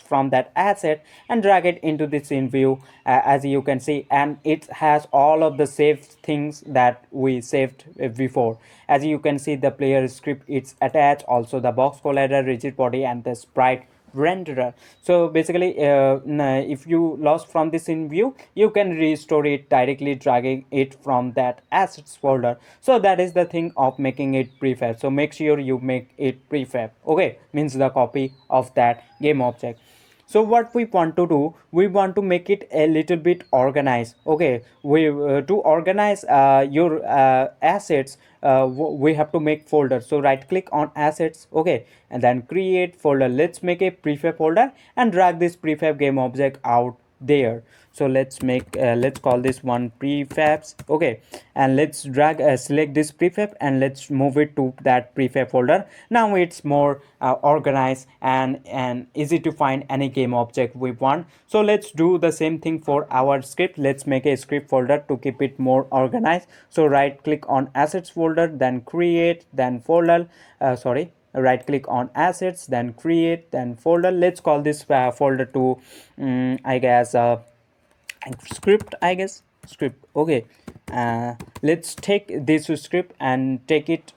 [SPEAKER 1] from that asset, and drag it into the scene view, as you can see, and it has all of the saved things that we saved before. As you can see, the player script, it's attached, also the box collider, rigid body, and the sprite renderer. So basically if you lost from this in view, you can restore it directly dragging it from that assets folder. So that is the thing of making it prefab. So make sure you make it prefab. Okay, means the copy of that game object. So what we want to do, we want to make it a little bit organized. Okay, we to organize your assets, we have to make folder. So right click on assets. Okay, and then create folder. Let's make a prefab folder and drag this prefab game object out there. So let's call this one prefabs. Okay, and let's drag select this prefab and let's move it to that prefab folder. Now it's more organized and easy to find any game object we want. So let's do the same thing for our script. Let's make a script folder to keep it more organized. So right click on assets folder, then create, then folder, right click on assets, then create, then folder. Let's call this folder to I guess script, I guess script. Okay, let's take this script and take it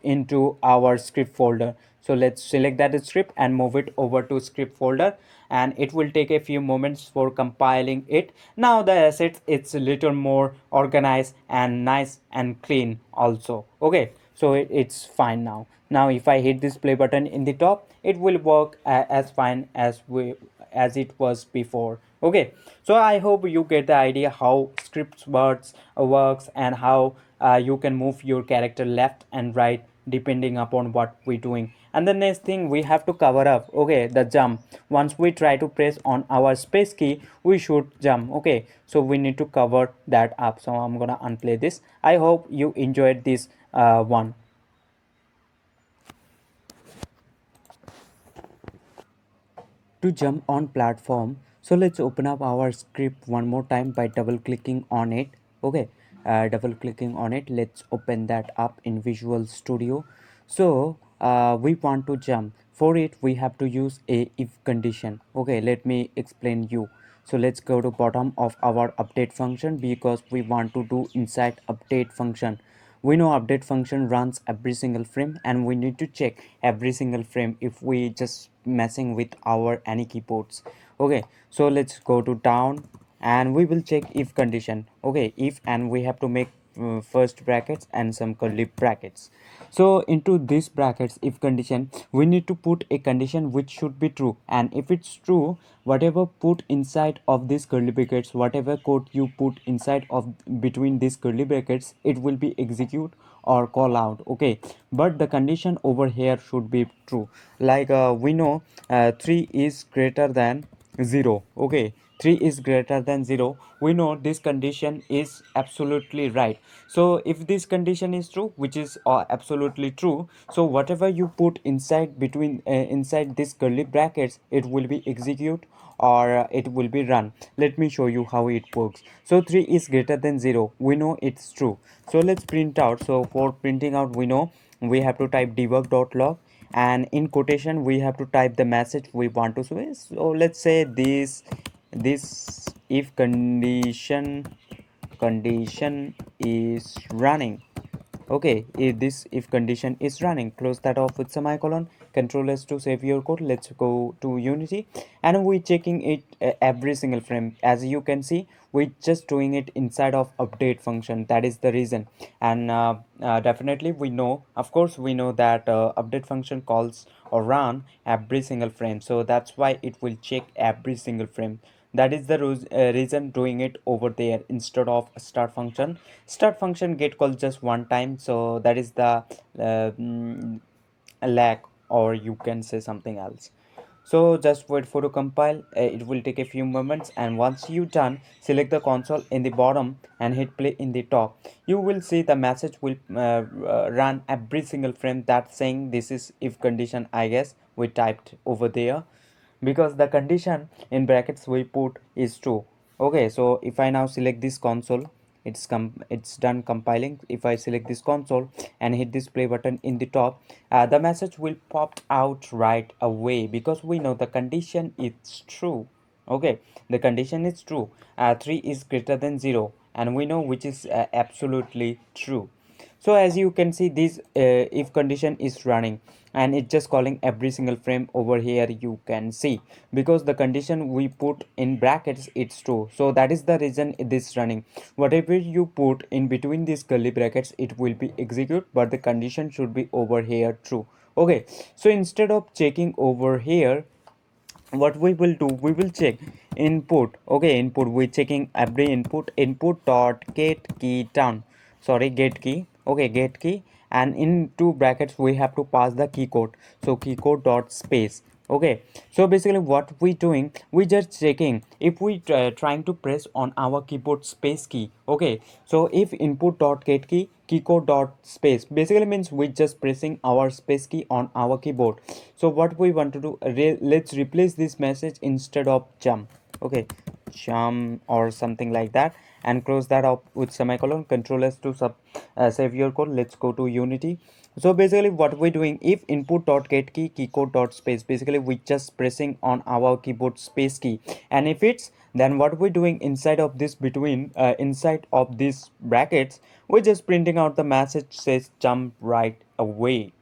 [SPEAKER 1] into our script folder. So let's select that script and move it over to script folder, and it will take a few moments for compiling it. Now the assets, it's a little more organized and nice and clean also. Okay, so it's fine now. Now if I hit this play button in the top, it will work as fine as it was before. Okay, so I hope you get the idea how scripts works, and how you can move your character left and right depending upon what we're doing. And the next thing we have to cover up, okay, the jump. Once we try to press on our space key, we should jump. Okay, so we need to cover that up. So I'm gonna unplay this. I hope you enjoyed this one. To jump on platform, so let's open up our script one more time by double clicking on it. Okay, double clicking on it, let's open that up in Visual Studio. So we want to jump. For it we have to use a if condition. Okay, let me explain you. So let's go to bottom of our update function, because we want to do inside update function. We know update function runs every single frame, and we need to check every single frame if we just messing with our any keyboards. Okay, so let's go to down, and we will check if condition. Okay, if, and we have to make first brackets and some curly brackets. So into this brackets if condition, we need to put a condition which should be true, and if it's true, whatever put inside of these curly brackets, whatever code you put inside of between these curly brackets, it will be execute or call out. Okay, but the condition over here should be true. Like we know 3 is greater than 0. Okay, 3 is greater than 0, we know this condition is absolutely right. So if this condition is true, which is absolutely true, so whatever you put inside between inside this curly brackets, it will be execute or it will be run. Let me show you how it works. So 3 is greater than 0, we know it's true. So let's print out. So for printing out, we know we have to type debug.log, and in quotation we have to type the message we want to switch. So let's say this if condition is running. Okay, if this if condition is running, close that off with semicolon, control S to save your code. Let's go to Unity, and we checking it every single frame. As you can see, we just doing it inside of update function. That is the reason. And definitely we know, of course we know that update function calls or run every single frame, so that's why it will check every single frame. That is the reason doing it over there instead of start function get called just one time. So that is the lack, or you can say something else. So just wait for to compile. It will take a few moments, and once you done, select the console in the bottom and hit play in the top. You will see the message will run every single frame that's saying this is if condition, I guess we typed over there, because the condition in brackets we put is true. Okay, so if I now select this console, it's done compiling. If I select this console and hit this play button in the top, the message will pop out right away, because we know the condition is true. Okay, the condition is true. 3 is greater than 0, and we know which is absolutely true. So as you can see, this if condition is running, and it's just calling every single frame over here. You can see, because the condition we put in brackets, it's true, so that is the reason it is running. Whatever you put in between these curly brackets, it will be execute, but the condition should be over here true. Okay, so instead of checking over here, what we will do, we will check input. Okay, input, we checking every input dot get key down, sorry, get key. Okay, get key, and in two brackets we have to pass the key code. So key code dot space. Okay, so basically what we doing, we just checking if we trying to press on our keyboard space key. Okay, so if input dot get key keycode dot space basically means we just pressing our space key on our keyboard. So what we want to do, let's replace this message instead of jump. Okay, jump or something like that, and close that up with semicolon, control S to save your code. Let's go to Unity. So basically what we're doing, if input dot get key keycode dot space, basically we just pressing on our keyboard space key, and if it's, then what we're doing inside of this between inside of these brackets, we're just printing out the message says jump right away.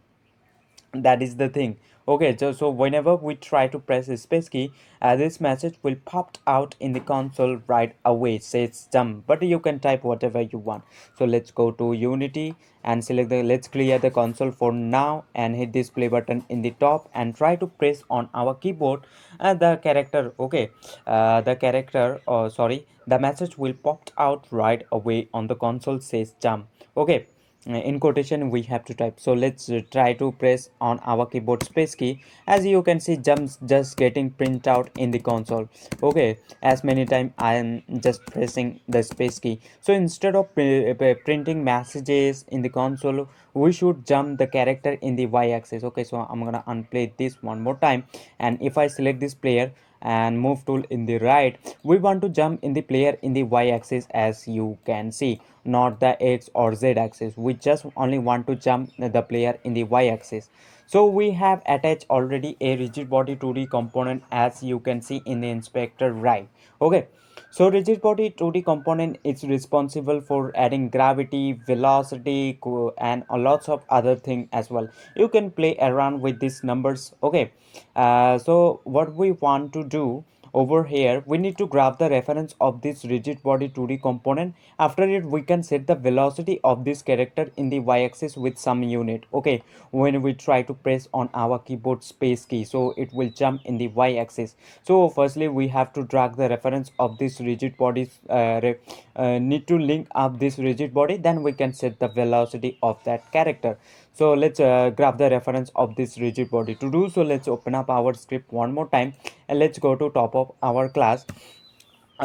[SPEAKER 1] That is the thing. Okay, so whenever we try to press the space key, this message will pop out in the console right away, says jump, but you can type whatever you want. So let's go to Unity and select the, let's clear the console for now and hit this play button in the top and try to press on our keyboard the character. Okay, the character, sorry, the message will pop out right away on the console, says jump. Okay, in quotation we have to type. So let's try to press on our keyboard space key. As you can see, jumps just getting print out in the console. Okay, as many time I am just pressing the space key. So instead of printing messages in the console, we should jump the character in the y-axis. Okay, so I'm gonna unplay this one more time, and if I select this player and move tool in the right, we want to jump in the player in the y-axis, as you can see, not the x or z axis. We just only want to jump the player in the y-axis. So we have attached already a rigid body 2D component, as you can see in the inspector right. Okay, so rigid body 2D component is responsible for adding gravity, velocity, and a lots of other things as well. You can play around with these numbers. Okay, so what we want to do over here, we need to grab the reference of this rigid body 2D component. After it, we can set the velocity of this character in the y-axis with some unit. Okay, when we try to press on our keyboard space key, so it will jump in the y-axis. So firstly we have to drag the reference of this rigid body, need to link up this rigid body, then we can set the velocity of that character. So let's grab the reference of this rigid body. To do so, let's open up our script one more time and let's go to top of our class.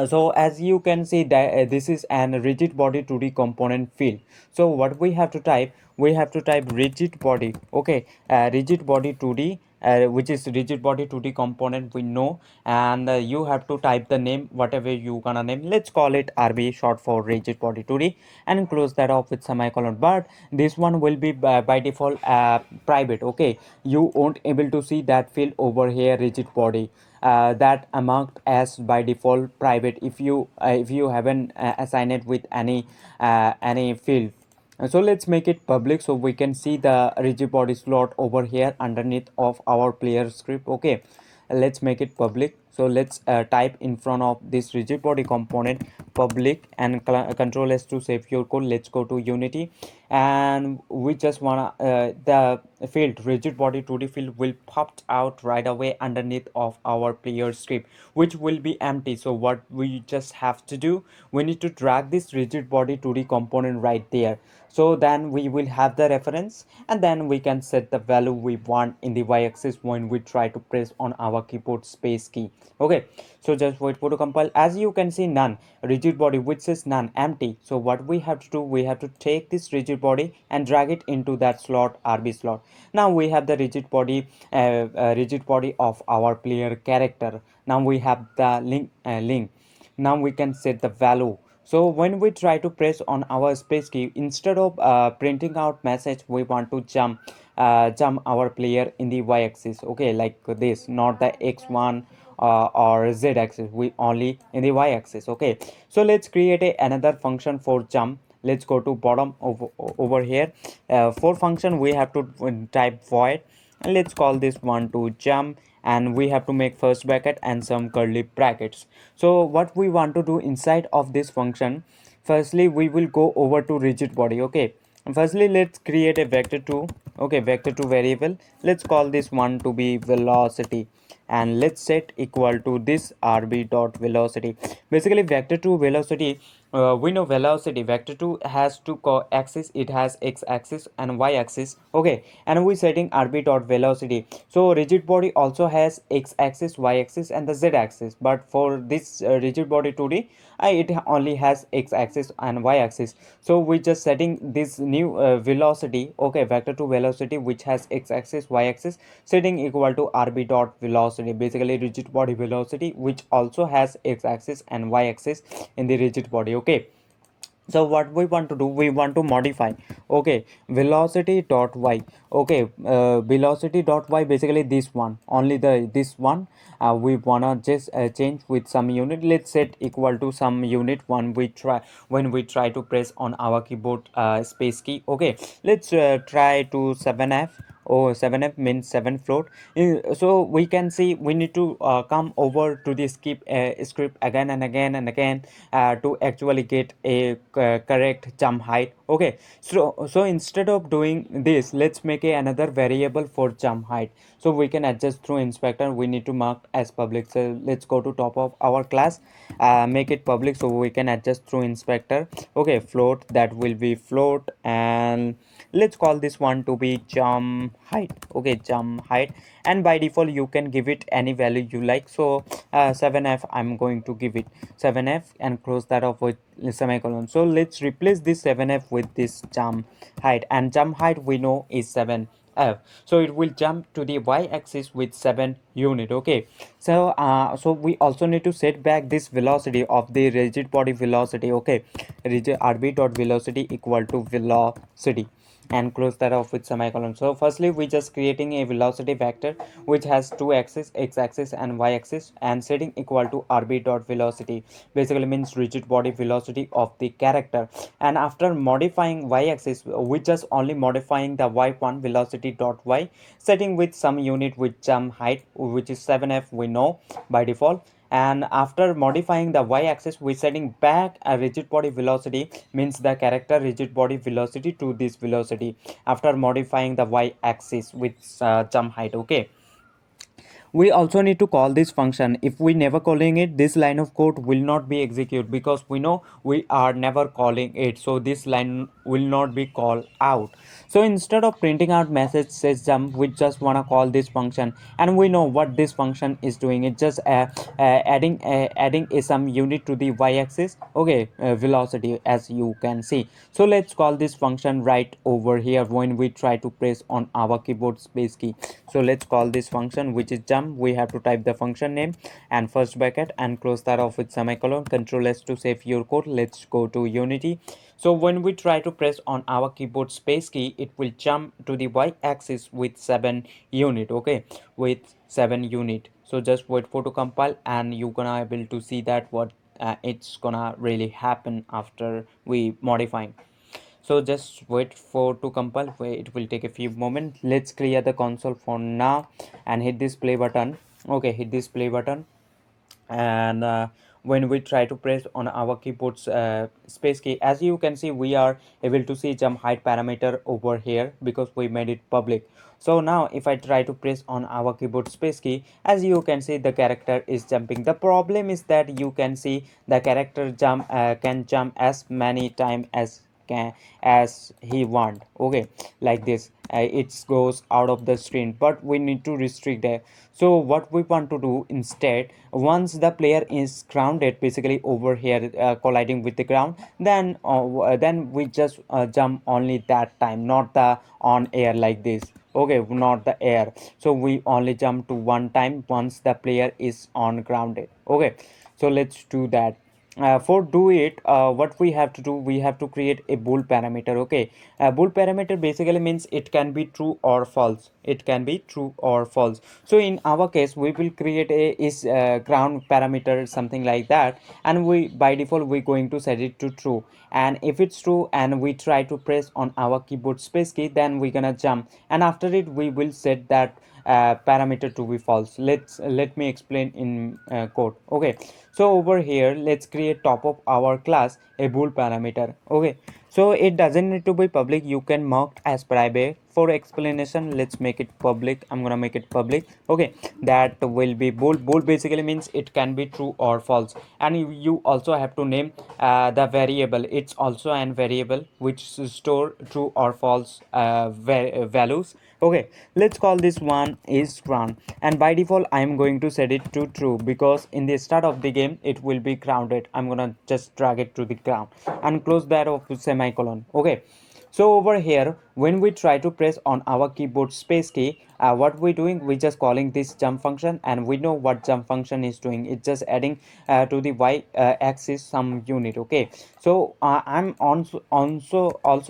[SPEAKER 1] So as you can see that this is an rigid body 2D component field. So what we have to type, we have to type rigid body. Okay, rigid body 2D, which is rigid body 2D component we know, and you have to type the name whatever you gonna name. Let's call it RB, short for rigid body 2D, and close that off with semicolon. But this one will be by default private. Okay, you won't able to see that field over here, rigid body, that marked as by default private if you haven't assigned it with any field. So let's make it public so we can see the rigid body slot over here underneath of our player script. Okay, let's make it public. So let's type in front of this rigid body component public and control S to save your code. Let's go to Unity, and we just wanna the field rigid body 2D field will pop out right away underneath of our player script, which will be empty. So what we just have to do, we need to drag this rigid body 2D component right there. So then we will have the reference, and then we can set the value we want in the y-axis when we try to press on our keyboard space key. Okay, so just wait for to compile. As you can see, none rigid body, which says none, empty. So what we have to do, we have to take this rigid body and drag it into that slot, RB slot. Now we have the rigid body of our player character. Now we have the link. Now we can set the value. So when we try to press on our space key, instead of printing out message, we want to jump our player in the y-axis. Okay, like this, not the x1 or z-axis, we only in the y-axis. Okay, so let's create another function for jump. Let's go to bottom over here. For function we have to type void, and let's call this one to jump, and we have to make first bracket and some curly brackets. So what we want to do inside of this function, firstly we will go over to rigid body. Okay, firstly let's create a vector2. Okay, vector2 variable, let's call this one to be velocity, and let's set equal to this rb dot velocity. Basically vector2 velocity, we know velocity vector2 has two axis, it has x-axis and y-axis. Okay, and we setting rb dot velocity. So rigid body also has x-axis, y-axis and the z-axis, but for this rigid body 2D, it only has x-axis and y-axis. So we just setting this new velocity. Okay, vector2 velocity which has x-axis, y-axis, setting equal to rb dot velocity, basically rigid body velocity which also has x-axis and y-axis in the rigid body. Okay, so what we want to do, we want to modify. Okay, velocity dot y. Okay, velocity dot y, basically this one, only the this one, we wanna just change with some unit. Let's set equal to some unit one we try when we try to press on our keyboard space key. Okay, let's try to 7f. Oh, 7f means 7 float. So we can see we need to come over to the skip script again and again and again to actually get a correct jump height. Okay, so instead of doing this, let's make another variable for jump height. So we can adjust through inspector. We need to mark as public. So let's go to top of our class, make it public so we can adjust through inspector. Okay, float, that will be float, and let's call this one to be jump height. Okay, jump height, and by default you can give it any value you like. So 7f, I'm going to give it 7f and close that off with semicolon. So let's replace this 7f with this jump height, and jump height we know is 7f, so it will jump to the y-axis with 7 unit. Okay, so we also need to set back this velocity of the rigid body velocity. Okay, rigid rb dot velocity equal to velocity, and close that off with semicolon. So firstly we just creating a velocity vector which has two axes, x-axis and y-axis, and setting equal to rb dot velocity basically means rigid body velocity of the character. And after modifying y-axis, we just only modifying the y1 velocity dot y, setting with some unit with jump height which is 7f we know by default. And after modifying the y-axis, we setting back a rigid body velocity means the character rigid body velocity to this velocity after modifying the y-axis with jump height. Okay, we also need to call this function. If we never calling it, this line of code will not be executed because we know we are never calling it, so this line will not be called out. So instead of printing out message says jump, we just want to call this function, and we know what this function is doing. It just adding some unit to the y-axis. Okay, velocity as you can see. So let's call this function right over here when we try to press on our keyboard space key. So let's call this function which is jump. We have to type the function name and first bracket and close that off with semicolon. Control S to save your code. Let's go to Unity. So when we try to press on our keyboard space key, it will jump to the y-axis with 7 unit. Okay, with 7 unit. So just wait for to compile and you're gonna able to see that what it's gonna really happen after we modifying. So just wait for to compile. It will take a few moments. Let's clear the console for now and hit this play button. Okay, hit this play button, and when we try to press on our keyboard's space key, as you can see we are able to see jump height parameter over here because we made it public. So now if I try to press on our keyboard space key, as you can see the character is jumping. The problem is that you can see the character jump can jump as many time as he want. Okay, like this it goes out of the screen, but we need to restrict it. So what we want to do instead, once the player is grounded basically over here colliding with the ground, then we just jump only that time, not the on air like this. Okay, not the air. So we only jump to one time once the player is on grounded. Okay, so let's do that. For do it, what we have to do, we have to create a bool parameter. Okay, a bool parameter basically means it can be true or false. It can be true or false. So in our case we will create a is ground parameter, something like that, and we by default we're going to set it to true. And if it's true and we try to press on our keyboard space key, then we're gonna jump, and after it we will set that parameter to be false. Let me explain in code. Okay, so over here let's create top of our class a bool parameter. Okay, so it doesn't need to be public, you can mark as private. For explanation, let's make it public. I'm gonna make it public. Okay, that will be bool. Bool basically means it can be true or false, and you also have to name the variable. It's also an variable which store true or false values. Okay, let's call this one is ground, and by default I'm going to set it to true because in the start of the game it will be grounded. I'm gonna just drag it to the ground and close that off with semicolon. Okay, so over here when we try to press on our keyboard space key, what we're doing, we just calling this jump function, and we know what jump function is doing. It's just adding to the y axis some unit. Okay, so I'm also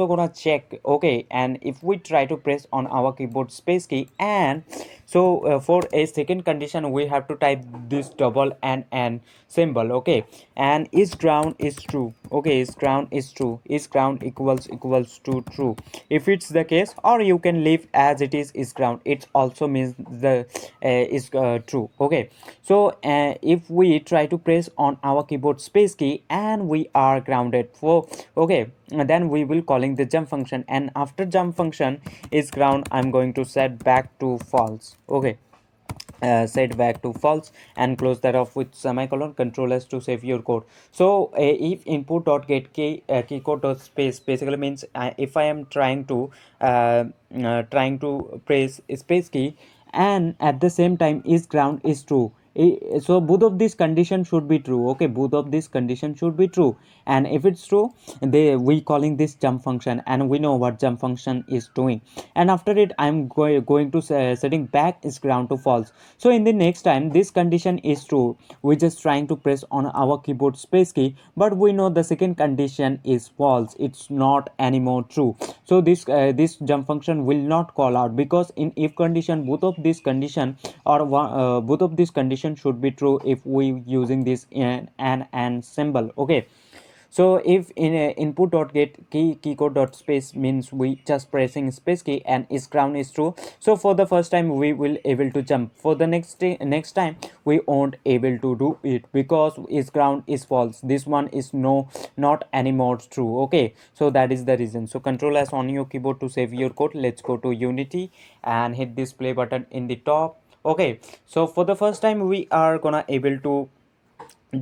[SPEAKER 1] gonna check. Okay, and if we try to press on our keyboard space key, and so for a second condition we have to type this double and symbol. Okay, and is ground is true. Okay, is ground is true, is ground equals to true. If it's the case, or you can leave as it is ground, it also means the is true. Okay, so if we try to press on our keyboard space key and we are grounded for, okay, then we will calling the jump function, and after jump function is ground, I'm going to set back to false. Okay, set back to false and close that off with semicolon, control s to save your code. So if input dot get key code dot space basically means if I am trying to press space key and at the same time is ground is true, so both of these conditions should be true. Okay, both of these conditions should be true, and if it's true, we calling this jump function, and we know what jump function is doing. And after it, I'm going to setting back is ground to false. So in the next time this condition is true, we just trying to press on our keyboard space key, but we know the second condition is false, it's not anymore true. So this jump function will not call out, because in if condition both of these condition or both of these conditions should be true if we using this and symbol. Okay, so if in input dot get key code dot space means we just pressing space key and is ground is true, so for the first time we will able to jump. For the next time we won't able to do it because is ground is false, this one is no not anymore true. Okay, so that is the reason. So control s on your keyboard to save your code. Let's go to Unity and hit this play button in the top. Okay, so for the first time we are gonna able to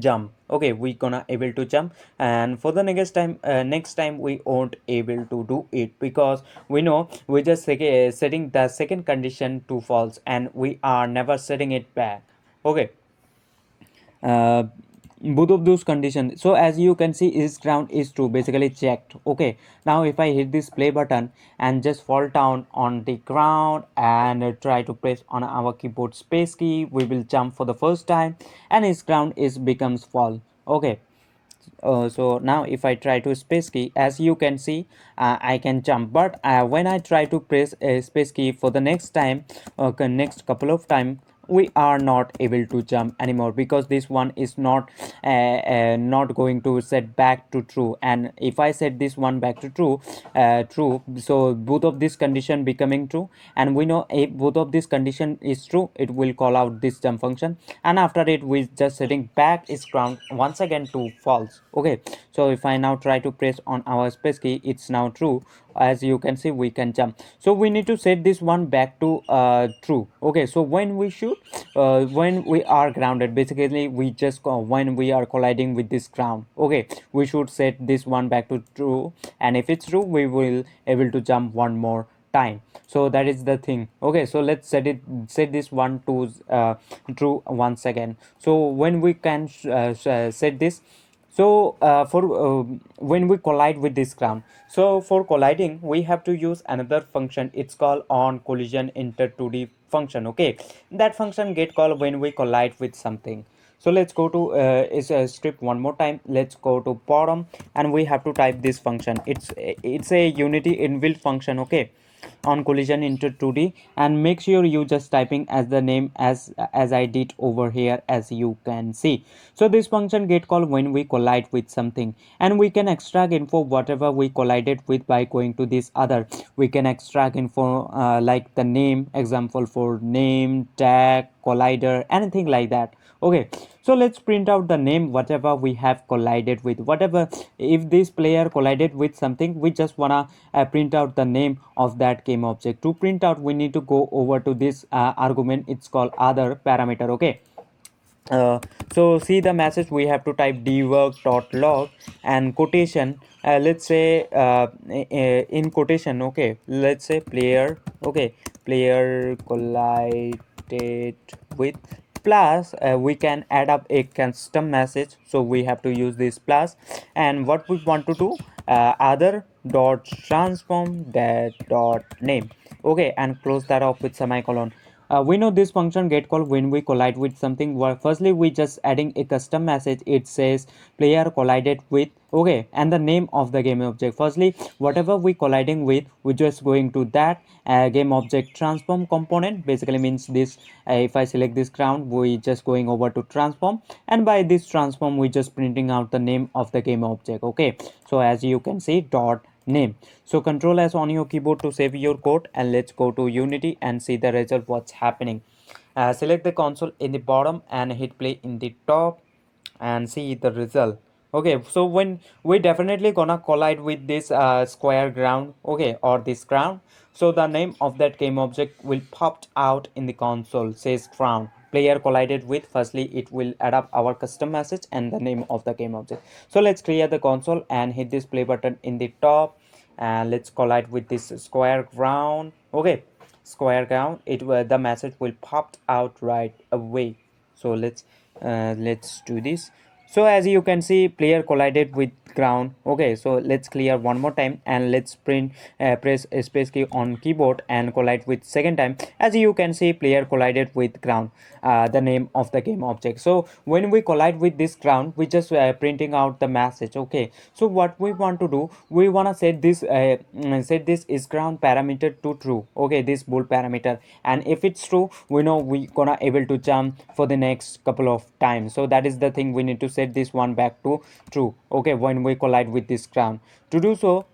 [SPEAKER 1] jump. Okay, we gonna able to jump, and for the next time we won't able to do it because we know we just setting the second condition to false and we are never setting it back. Okay, uh, both of those conditions, so as you can see is ground is true basically checked. Okay, now if I hit this play button and just fall down on the ground and try to press on our keyboard space key, we will jump for the first time and is ground is becomes fall. Okay, so now if I try to space key, as you can see I can jump, but when I try to press a space key for the next time, okay, next couple of time, we are not able to jump anymore because this one is not going to set back to true. And if I set this one back to true, so both of this condition becoming true, and we know if both of this condition is true, it will call out this jump function, and after it we just setting back is ground once again to false. Okay, so if I now try to press on our space key, it's now true. As you can see we can jump, so we need to set this one back to true. Okay, so when we should when we are grounded, basically we just when we are colliding with this ground, okay, we should set this one back to true, and if it's true we will able to jump one more time. So that is the thing. Okay, so let's set this one to true once again. So when we can set this, so for when we collide with this ground, so for colliding we have to use another function, it's called on collision inter 2D function. Okay, that function get called when we collide with something. So let's go to is a script one more time. Let's go to bottom and we have to type this function. It's a Unity inbuilt function. Okay, on collision into 2D, and make sure you just typing as the name as I did over here, as you can see. So this function get called when we collide with something, and we can extract info whatever we collided with by going to this other. We can extract info like the name, example for name, tag, collider, anything like that. Okay, so let's print out the name whatever we have collided with. Whatever, if this player collided with something, we just wanna print out the name of that game object. To print out we need to go over to this argument, it's called other parameter. Okay, uh, so see the message, we have to type debug.log and quotation, let's say in quotation. Okay, let's say player, okay, player collided with plus, we can add up a custom message, so we have to use this plus, and what we want to do, other dot transform that dot name. Okay, and close that off with semicolon. We know this function get called when we collide with something. Well, firstly we just adding a custom message, it says player collided with, okay, and the name of the game object. Firstly whatever we colliding with, we just going to that game object transform component, basically means this, if I select this ground, we just going over to transform, and by this transform we just printing out the name of the game object. Okay, so as you can see dot name. So control S on your keyboard to save your code, and let's go to Unity and see the result what's happening. Select the console in the bottom and hit play in the top and see the result. Okay, so when we definitely gonna collide with this square ground, okay, or this ground, so the name of that game object will popped out in the console says ground player collided with. Firstly it will add up our custom message and the name of the game object. So let's clear the console and hit this play button in the top, and let's collide with this square ground. Okay, square ground, it will, the message will pop out right away. So let's do this. So as you can see player collided with ground. Okay, so let's clear one more time and let's press space key on keyboard and collide with second time. As you can see player collided with ground, the name of the game object. So when we collide with this ground we just printing out the message. Okay, so what we want to do, we want to set this is ground parameter to true. Okay, this bool parameter, and if it's true we know we gonna able to jump for the next couple of times. So that is the thing, we need to set this one back to true. Okay, when we collide with this ground, to do so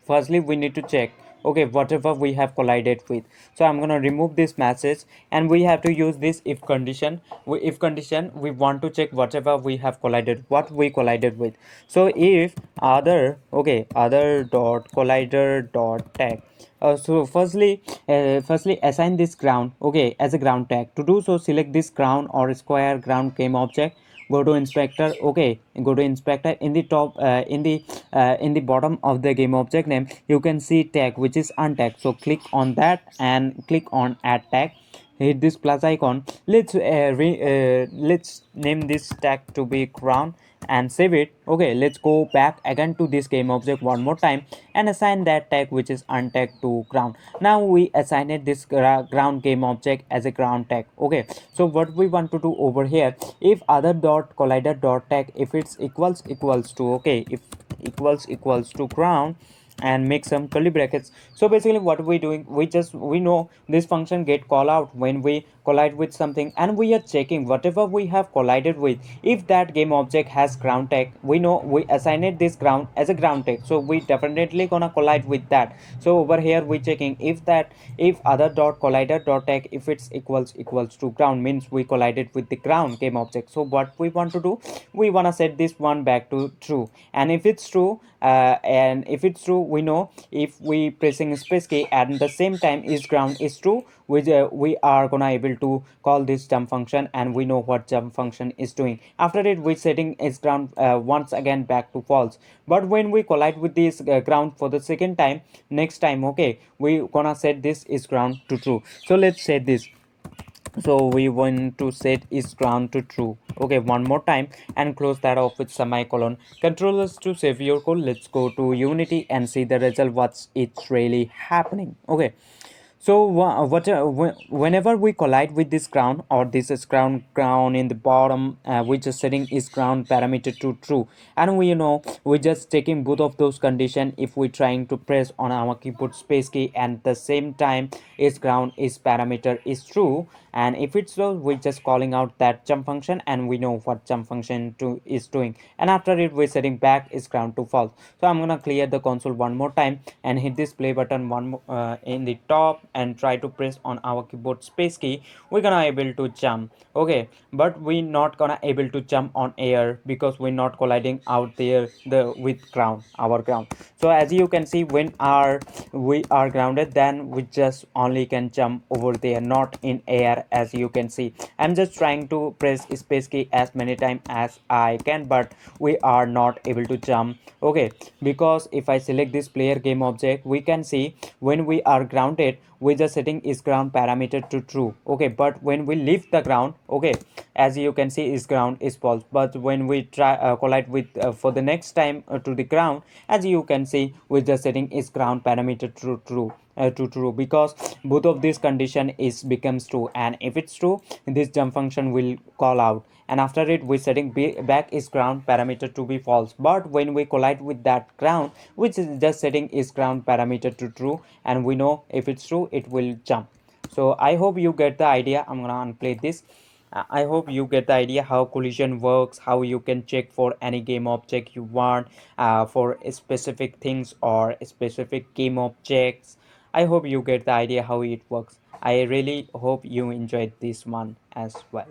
[SPEAKER 1] firstly we need to check, okay, whatever we have collided with. So I'm gonna remove this message and we have to use this if condition. If condition, we want to check whatever we have collided, what we collided with. So if other, okay, other dot collider dot tag. So firstly assign this ground, okay, as a ground tag. To do so select this ground or square ground game object, go to inspector. Okay, go to inspector. In the top in the bottom of the game object name you can see tag which is untagged. So click on that and click on add tag, hit this plus icon. Let's name this tag to be ground and save it. Okay, let's go back again to this game object one more time and assign that tag which is untagged to ground. Now we assigned this ground game object as a ground tag. Okay, so what we want to do over here, if other dot collider dot tag, if it's equals to, okay, if equals to ground, and make some curly brackets. So basically what we doing, we know this function get call out when we collide with something, and we are checking whatever we have collided with. If that game object has ground tag, we know we assigned this ground as a ground tag, so we definitely gonna collide with that. So over here we checking if other dot collider dot tag, if it's equals to ground, means we collided with the ground game object. So what we want to do, we want to set this one back to true. And if it's true, we know if we pressing space key at the same time is ground is true, we are gonna able to call this jump function, and we know what jump function is doing. After it we setting is ground once again back to false. But when we collide with this ground for the second time, next time, okay, we gonna set this is ground to true. So let's set this. So we want to set is ground to true. Okay, one more time and close that off with semicolon. Controllers to save your code. Let's go to Unity and see the result, what's it's really happening. Okay, so whenever we collide with this ground, or this is ground in the bottom, we just setting is ground parameter to true. And we know we just taking both of those condition. If we trying to press on our keyboard space key and the same time is ground is parameter is true, and if it's so we just calling out that jump function, and we know what jump function to is doing. And after it we're setting back is ground to false. So I'm gonna clear the console one more time and hit this play button in the top and try to press on our keyboard space key. We're gonna able to jump. Okay, but we not gonna able to jump on air because we're not colliding out there the with ground, our ground. So as you can see, when we are grounded, then we just only can jump over there, not in air. As you can see, I'm just trying to press space key as many times as I can, but we are not able to jump. Okay, because if I select this player game object, we can see when we are grounded we just setting is ground parameter to true. Okay, but when we leave the ground, okay, as you can see is ground is false. But when we try collide with for the next time to the ground, as you can see we just setting is ground parameter to true, because both of these condition is becomes true. And if it's true, this jump function will call out, and after it we setting back is ground parameter to be false. But when we collide with that ground, which is just setting is ground parameter to true, and we know if it's true it will jump. So I hope you get the idea. I'm gonna unplay this. I hope you get the idea how collision works, how you can check for any game object you want, for specific things or specific game objects. I hope you get the idea how it works. I really hope you enjoyed this one as well.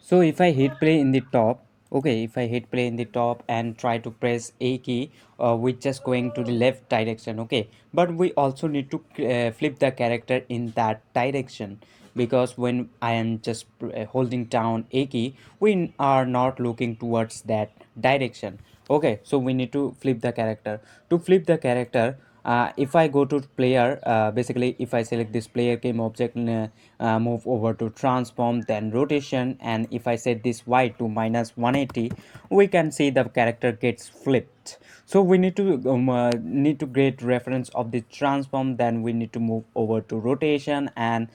[SPEAKER 1] So if I hit play in the top, okay, if I hit play in the top and try to press A key, we're just going to the left direction, okay. But we also need to flip the character in that direction, because when I am just holding down A key, we are not looking towards that direction. Okay, so we need to flip the character. To flip the character, if I go to player, basically if I select this player game object, move over to transform, then rotation, and if I set this y to minus 180, we can see the character gets flipped. So we need to get reference of the transform, then we need to move over to rotation and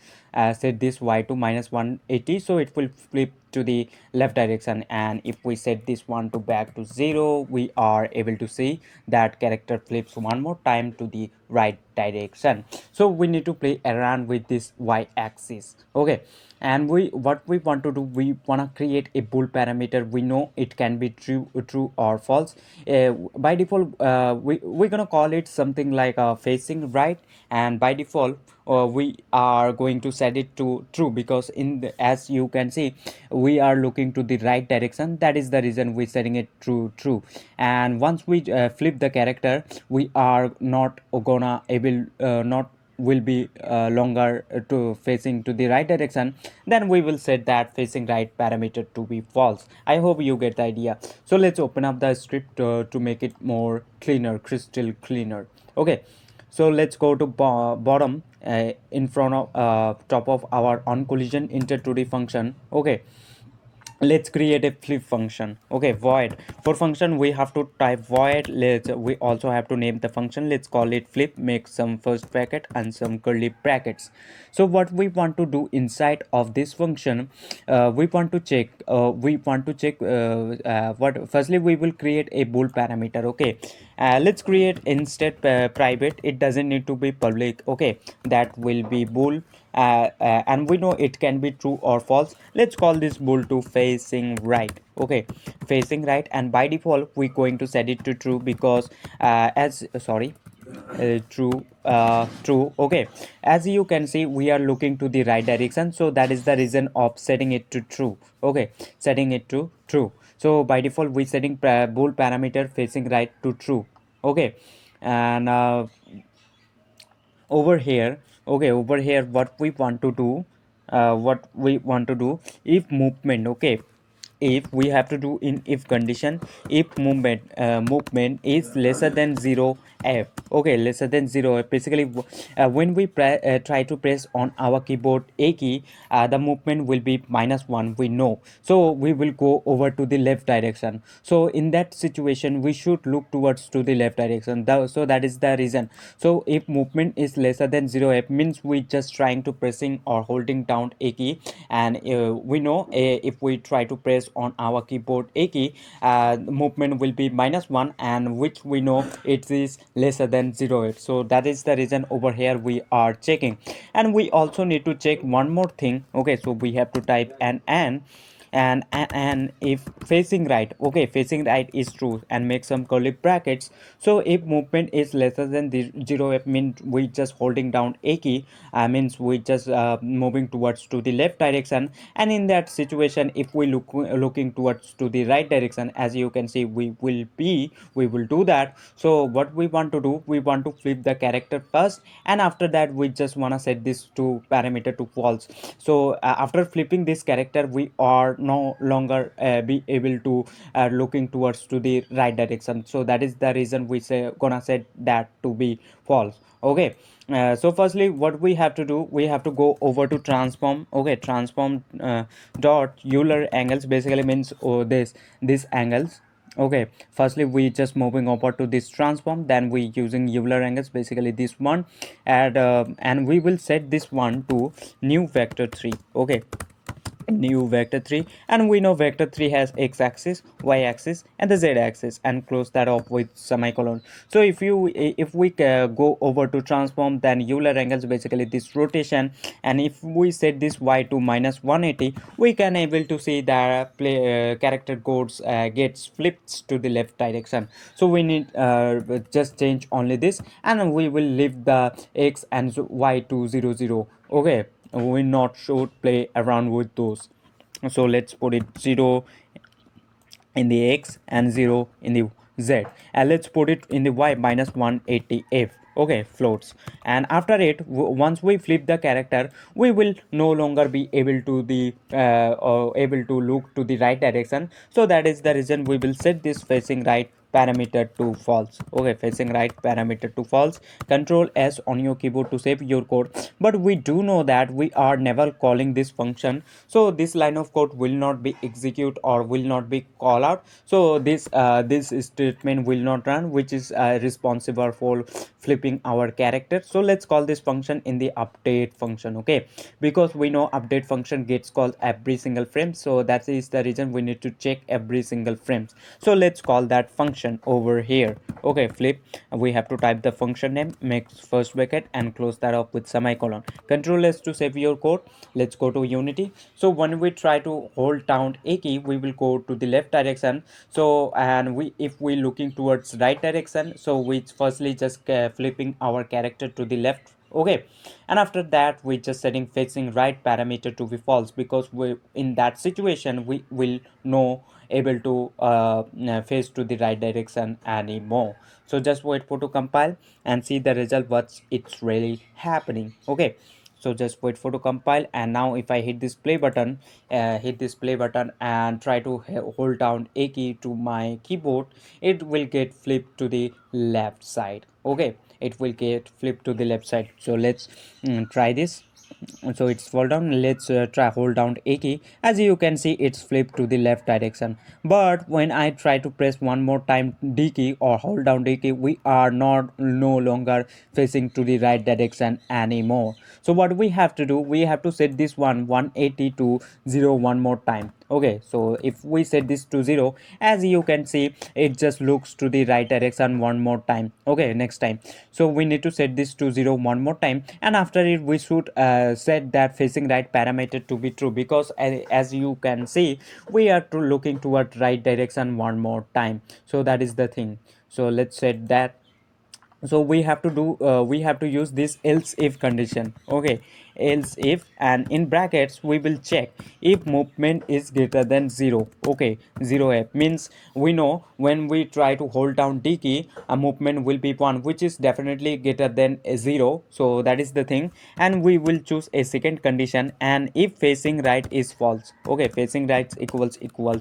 [SPEAKER 1] set this y to minus 180, so it will flip to the left direction. And if we set this one to back to 0, we are able to see that character flips one more time to the right direction. So we need to play around with this y axis, okay. And what we want to do, we want to create a bool parameter. We know it can be true or false. By default, we're gonna call it something like facing right, and by default we are going to set it to true, because as you can see, we are looking to the right direction. That is the reason we're setting it true. And once we flip the character, we are not gonna able not will be longer to facing to the right direction. Then we will set that facing right parameter to be false. I hope you get the idea. So let's open up the script to make it more cleaner, crystal cleaner. Okay, so let's go to bottom, in front of top of our on collision inter 2D function. Okay, let's create a flip function. Okay, void. For function we have to type void. We also have to name the function. Let's call it flip, make some first bracket and some curly brackets. So what we want to do inside of this function, we want to check what firstly we will create a bool parameter. Okay, let's create instead private. It doesn't need to be public, okay. That will be bool, and we know it can be true or false. Let's call this bool to facing right. Okay, facing right, and by default we're going to set it to true, because as sorry true. Okay, as you can see, we are looking to the right direction, so that is the reason of setting it to true. Okay, setting it to true. So by default we setting bool parameter facing right to true. Okay, and over here, okay, over here what we want to do, if movement, okay, if we have to do in if condition, if movement is lesser than 0 f, okay, lesser than 0 f, basically when we try to press on our keyboard a key, the movement will be -1, we know. So we will go over to the left direction. So in that situation we should look towards to the left direction. So that is the reason. So if movement is lesser than 0 f, means we just trying to pressing or holding down a key, and we know if we try to press on our keyboard a key, movement will be -1, and which we know it is lesser than 0 f. So that is the reason over here we are checking. And we also need to check one more thing. Okay, so we have to type and if facing right, okay, facing right is true, and make some curly brackets. So if movement is lesser than the 0 f, means we just holding down a key, means we just moving towards to the left direction. And in that situation, if we looking towards to the right direction, as you can see, we will do that. So what we want to do, we want to flip the character first, and after that we just want to set this to parameter to false. So after flipping this character, we are no longer be able to looking towards to the right direction. So that is the reason we say gonna set that to be false. Okay, so firstly what we have to do, we have to go over to transform. Okay, transform dot Euler angles basically means this angles. Okay, firstly we just moving over to this transform, then we using Euler angles, basically this one, and we will set this one to new vector 3. Okay, new vector 3, and we know vector 3 has x-axis, y-axis, and the z-axis, and close that off with semicolon. So if we go over to transform, then Euler angles basically this rotation, and if we set this y to minus 180, we can able to see that character codes gets flipped to the left direction. So we need just change only this, and we will leave the x and y to 0 0. Okay, we not should play around with those. So let's put it 0 in the x and 0 in the z, and let's put it in the y minus 180f. Okay, floats. And after it, once we flip the character, we will no longer be able to the able to look to the right direction. So that is the reason we will set this facing right parameter to false. Okay, facing right parameter to false. Control S on your keyboard to save your code. But we do know that we are never calling this function, so this line of code will not be execute or will not be call out. So this statement will not run, which is responsible for flipping our character. So let's call this function in the update function. Okay, because we know update function gets called every single frame, so that is the reason we need to check every single frame. So let's call that function over here. Okay, flip, we have to type the function name, make first bracket, and close that off with semicolon. Control S to save your code. Let's go to Unity. So when we try to hold down a key, we will go to the left direction. So and we if we looking towards right direction, so we firstly just flipping our character to the left. Okay, and after that we just setting facing right parameter to be false, because we in that situation we will no able to face to the right direction anymore. So just wait for to compile and see the result what's it's really happening. Okay, so just wait for to compile, and now if I hit this play button, and try to hold down a key to my keyboard, it will get flipped to the left side. Okay, it will get flipped to the left side. So let's try this. So it's fall down. Let's try hold down a key. As you can see, it's flipped to the left direction. But when I try to press one more time D key or hold down D key, we are not no longer facing to the right direction anymore. So what we have to do, we have to set this 180 to 0 one more time. Okay, so if we set this to 0, as you can see, it just looks to the right direction one more time. Okay, next time. So we need to set this to 0 one more time, and after it we should set that facing right parameter to be true, because as you can see, we are to looking toward right direction one more time. So that is the thing. So let's set that. So we have to do we have to use this else if condition. Okay, else if, and in brackets we will check if movement is greater than 0. Okay, 0f means we know when we try to hold down D key, a movement will be 1, which is definitely greater than a 0. So that is the thing, and we will choose a second condition, and if facing right is false. Okay, facing right equals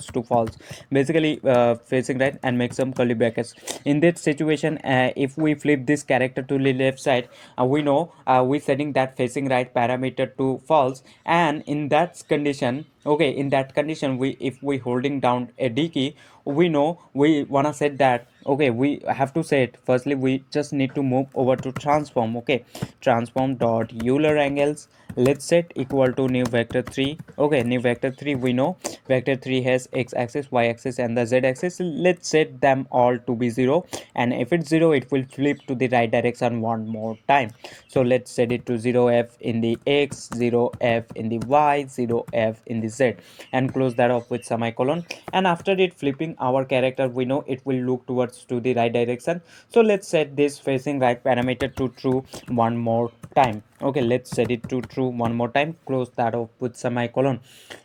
[SPEAKER 1] to false, basically facing right, and make some curly brackets. In that situation, if we flip this character to the left side, we know we setting that facing right parameter to false, and in that condition, okay, in that condition, we if we holding down a D key, we know we wanna set that. Okay, we have to set firstly, we just need to move over to transform. Okay, transform dot Euler angles, let's set equal to new vector 3. Okay, new vector 3, we know vector 3 has x-axis, y-axis, and the z-axis. Let's set them all to be 0, and if it's 0, it will flip to the right direction one more time. So let's set it to 0f in the x, 0f in the y, 0f in the z, and close that off with semicolon. And after it flipping our character, we know it will look towards to the right direction. So let's set this facing right parameter to true one more time. Okay, let's set it to true one more time, close that off with semicolon.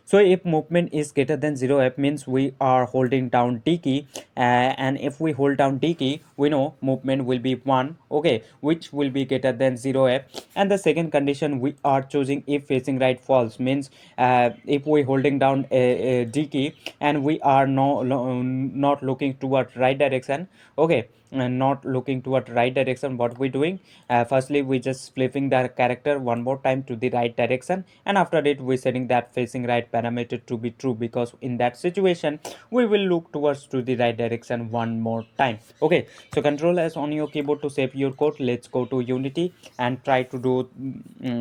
[SPEAKER 1] So if movement is greater than 0f means we are holding down D key, and if we hold down D key, we know movement will be 1. Okay, which will be greater than 0f. And the second condition we are choosing if facing right false means if we holding down a D key and we are not looking toward right direction. Okay, and not looking toward right direction, what we doing, firstly we just flipping the character one more time to the right direction, and after it we setting that facing right parameter to be true, because in that situation we will look towards to the right direction one more time. Okay, so control S on your keyboard to save your code. Let's go to Unity and try to do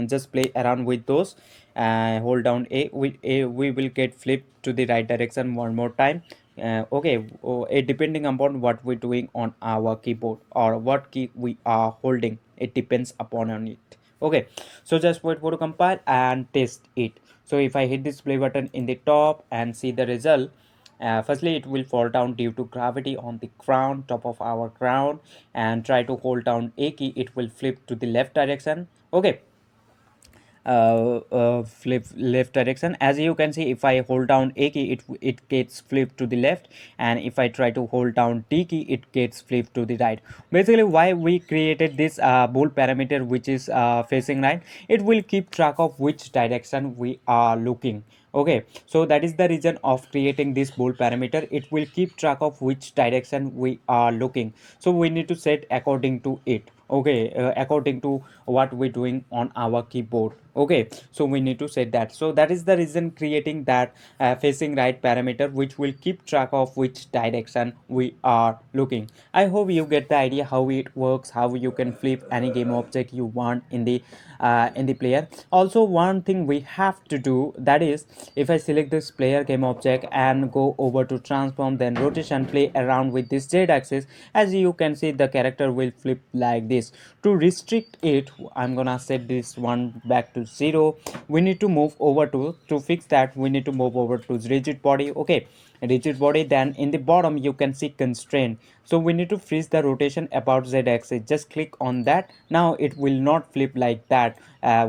[SPEAKER 1] just play around with those. hold down A, we will get flipped to the right direction one more time. Okay, depending upon what we're doing on our keyboard or what key we are holding, it depends upon on it. Okay, so just wait for to compile and test it. So if I hit this play button in the top and see the result, firstly it will fall down due to gravity on the crown, top of our crown, and try to hold down A key, it will flip to the left direction. Okay, flip left direction. As you can see, if I hold down A key, it gets flipped to the left, and if I try to hold down D key, it gets flipped to the right. Basically, why we created this bool parameter which is facing right, it will keep track of which direction we are looking. Okay, so that is the reason of creating this bool parameter. It will keep track of which direction we are looking, so we need to set according to it. Okay, according to what we're doing on our keyboard. Okay, so we need to set that. So that is the reason creating that facing right parameter, which will keep track of which direction we are looking. I hope you get the idea how it works, how you can flip any game object you want in the player. Also, one thing we have to do, that is, if I select this player game object and go over to transform, then rotation, play around with this z axis, as you can see the character will flip like this. To restrict it, I'm gonna set this one back to 0. We need to move over to fix that, we need to move over to rigid body. Okay, rigid body, then in the bottom you can see constraint, so we need to freeze the rotation about z axis. Just click on that. Now it will not flip like that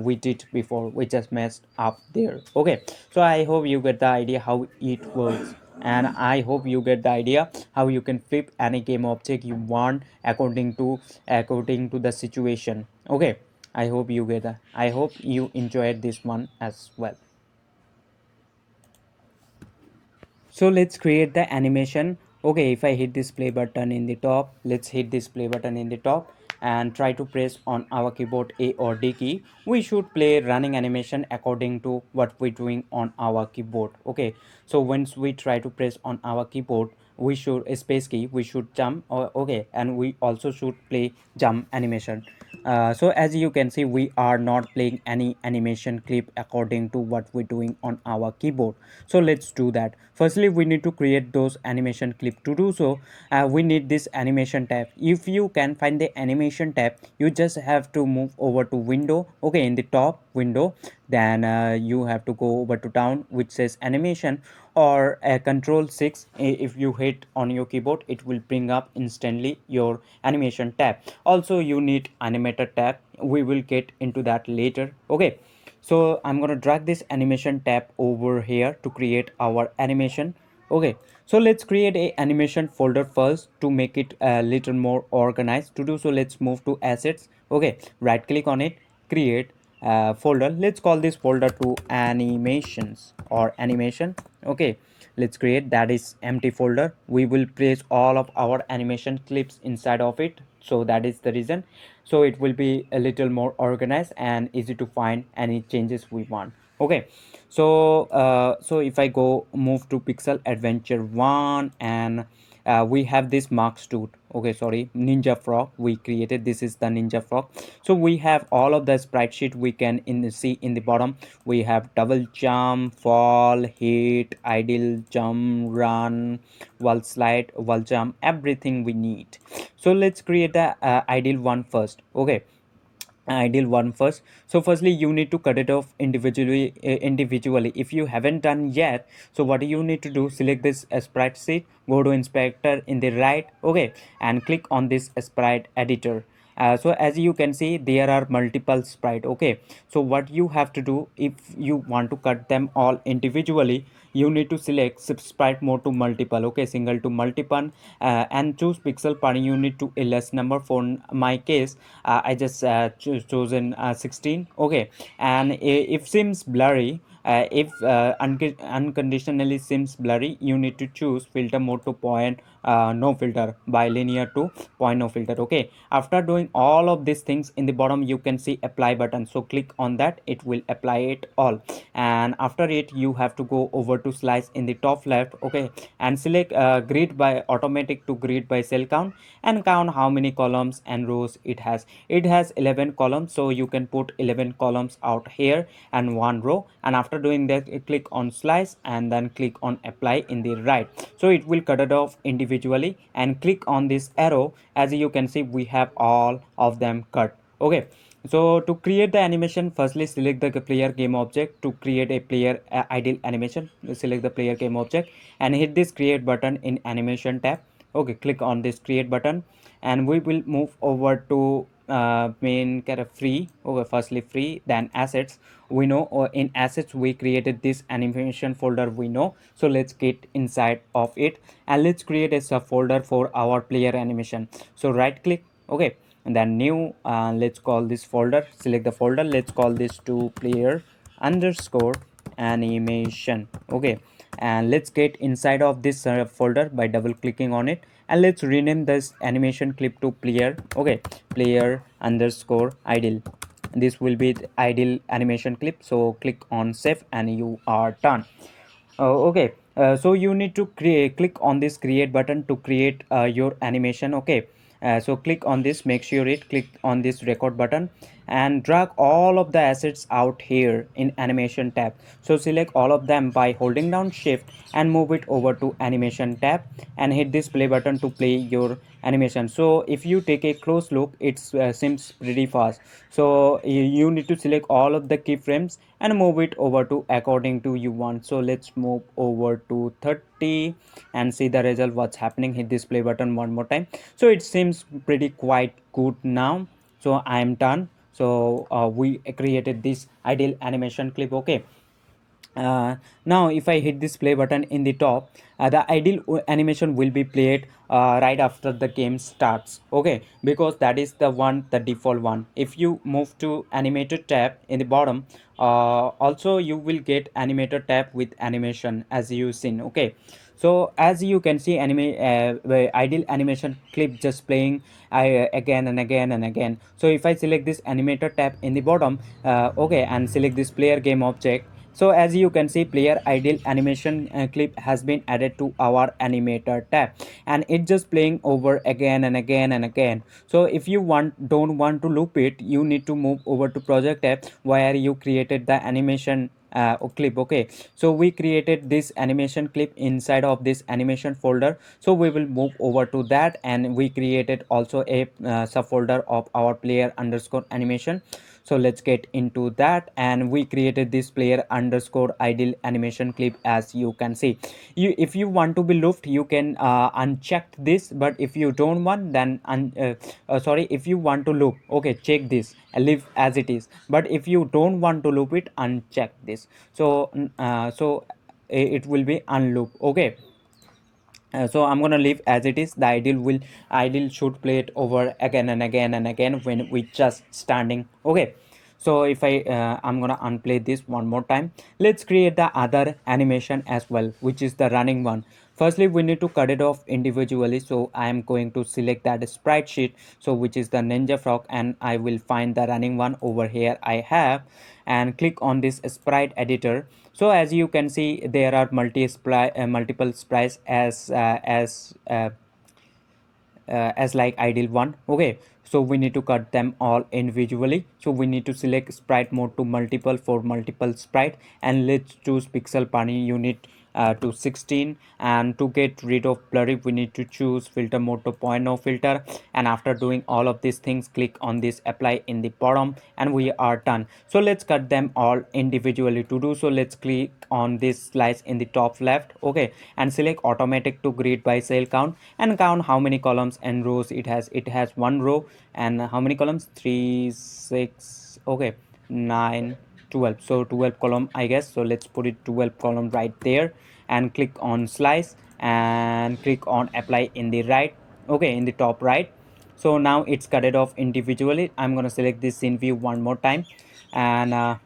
[SPEAKER 1] we did before, we just messed up there. Okay, so I hope you get the idea how it works, and I hope you get the idea how you can flip any game object you want according to the situation. Okay, I hope you get that. I hope you enjoyed this one as well. So let's create the animation. Okay, if I hit this play button in the top, let's hit this play button in the top and try to press on our keyboard A or D key. We should play running animation according to what we're doing on our keyboard. Okay, so once we try to press on our keyboard, we should a space key, we should jump. Okay, and we also should play jump animation. So as you can see, we are not playing any animation clip according to what we're doing on our keyboard. So let's do that. Firstly, we need to create those animation clip. To do so, we need this animation tab. If you can find the animation tab, you just have to move over to window. Okay, in the top window, then you have to go over to down which says animation, or control 6. If you hit on your keyboard, it will bring up instantly your animation tab. Also you need animator tab, we will get into that later. Okay, so I'm gonna drag this animation tab over here to create our animation. Okay, so let's create a animation folder first to make it a little more organized. To do so, let's move to assets. Okay, right click on it, create folder. Let's call this folder to animations or animation. Okay, let's create that is empty folder. We will place all of our animation clips inside of it, so that is the reason. So it will be a little more organized and easy to find any changes we want. Okay, so so if I go move to pixel adventure 1, and we have this marks tool. Okay, sorry, ninja frog we created, this is the ninja frog. So we have all of the sprite sheet we can see in the bottom. We have double jump, fall, hit, idle, jump, run, wall slide, wall jump, everything we need. So let's create the ideal one first. Okay, ideal one first. So firstly you need to cut it off individually if you haven't done yet. So what you need to do, select this sprite sheet, go to inspector in the right. Okay, and click on this sprite editor. So as you can see, there are multiple sprite. Okay, so what you have to do, if you want to cut them all individually, you need to select sprite mode to multiple. Okay, single to multiple, and choose pixel party unit to a less number. For my case, I just chosen 16. Okay, and if seems blurry, If unconditionally seems blurry, you need to choose filter mode to point no filter, by linear to point no filter. Okay, after doing all of these things, in the bottom you can see apply button, so click on that, it will apply it all. And after it, you have to go over to slice in the top left. Okay, and select grid by automatic to grid by cell count, and count how many columns and rows it has. It has 11 columns, so you can put 11 columns out here and one row. And after doing that, you click on slice and then click on apply in the right, so it will cut it off individually. And click on this arrow, as you can see we have all of them cut. Okay, so to create the animation, firstly select the player game object. To create a player ideal animation, select the player game object and hit this create button in animation tab. Okay, click on this create button, and we will move over to main character free. Okay, firstly free, then assets. We know, or in assets we created this animation folder, we know. So let's get inside of it, and let's create a subfolder for our player animation. So right click. Okay, and then new, let's call this folder, select the folder, let's call this to player underscore animation. Okay, and let's get inside of this folder by double clicking on it, and let's rename this animation clip to player. Okay, player underscore ideal, this will be the ideal animation clip. So click on save and you are done. Okay, so you need to create, click on this create button to create your animation. Okay, so click on this, make sure it click on this record button, and drag all of the assets out here in animation tab. So select all of them by holding down shift and move it over to animation tab, and hit this play button to play your animation. So if you take a close look, it seems pretty fast. So you need to select all of the keyframes and move it over to according to you want. So let's move over to 30 and see the result, what's happening. Hit this play button one more time. So it seems pretty quite good now. So I am done. So we created this ideal animation clip. Okay, now if I hit this play button in the top, the ideal animation will be played right after the game starts. Okay, because that is the one, the default one. If you move to animator tab in the bottom, also you will get animator tab with animation as you seen. Okay, so as you can see, ideal animation clip just playing again and again and again. So if I select this animator tab in the bottom, okay, and select this player game object, so as you can see, player ideal animation clip has been added to our animator tab, and it just playing over again and again and again. So if you don't want to loop it, you need to move over to project tab where you created the animation clip. Okay, so we created this animation clip inside of this animation folder, so we will move over to that, and we created also a subfolder of our player underscore animation. So let's get into that, and we created this player underscore ideal animation clip. As you can see, you, if you want to be looped, you can uncheck this, but if you don't want, then sorry, if you want to loop, okay, check this, leave as it is. But if you don't want to loop it, uncheck this. So it will be unloop. Okay, so I'm gonna leave as it is. The ideal should play it over again and again and again when we just standing. Okay, so if I'm gonna unplay this one more time. Let's create the other animation as well, which is the running one. Firstly, we need to cut it off individually, so I am going to select that sprite sheet, so which is the ninja frog, and I will find the running one over here I have, and click on this sprite editor. So as you can see, there are multiple sprites as like ideal one. Okay, so we need to cut them all individually. So we need to select sprite mode to multiple for multiple sprite, and let's choose pixel parity unit to 16. And to get rid of blurry, we need to choose filter mode to point no filter. And after doing all of these things, click on this apply in the bottom, and we are done. So let's cut them all individually. To do so, let's click on this slice in the top left. Okay, and select automatic to grid by cell count, and count how many columns and rows it has. It has one row, and how many columns? 3, 6, okay, 9, 12. So 12 column, I guess. So let's put it 12 column right there, and click on slice and click on apply in the right. Okay, in the top right. So now it's cut it off individually. I'm gonna select this scene view one more time, and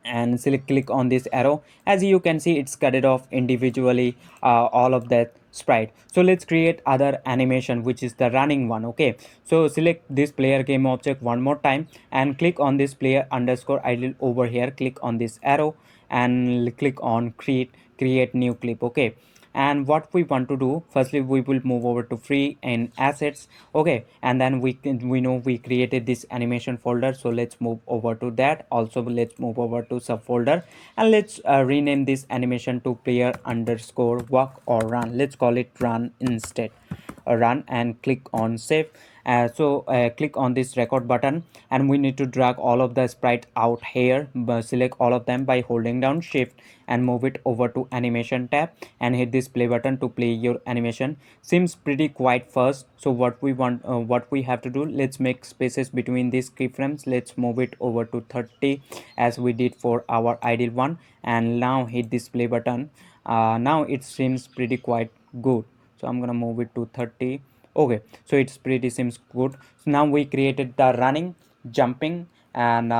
[SPEAKER 1] and select click on this arrow. As you can see, it's cut it off individually, all of that sprite. So let's create other animation, which is the running one. Okay, so select this player game object one more time and click on this player underscore idle over here, click on this arrow and click on create new clip. Okay, and what we want to do, firstly we will move over to free and assets. Okay, and then we know we created this animation folder, so let's move over to that. Also let's move over to subfolder and let's rename this animation to player underscore walk or run. Let's call it run instead. Run and click on save. Click on this record button and we need to drag all of the sprite out here. Select all of them by holding down shift and move it over to animation tab and hit this play button to play your animation. Seems pretty quiet first, so what we have to do, let's make spaces between these keyframes. Let's move it over to 30 as we did for our ideal one, and now hit this play button. Now it seems pretty quite good, so I'm gonna move it to 30. Okay, so it's pretty seems good. So now we created the running, jumping and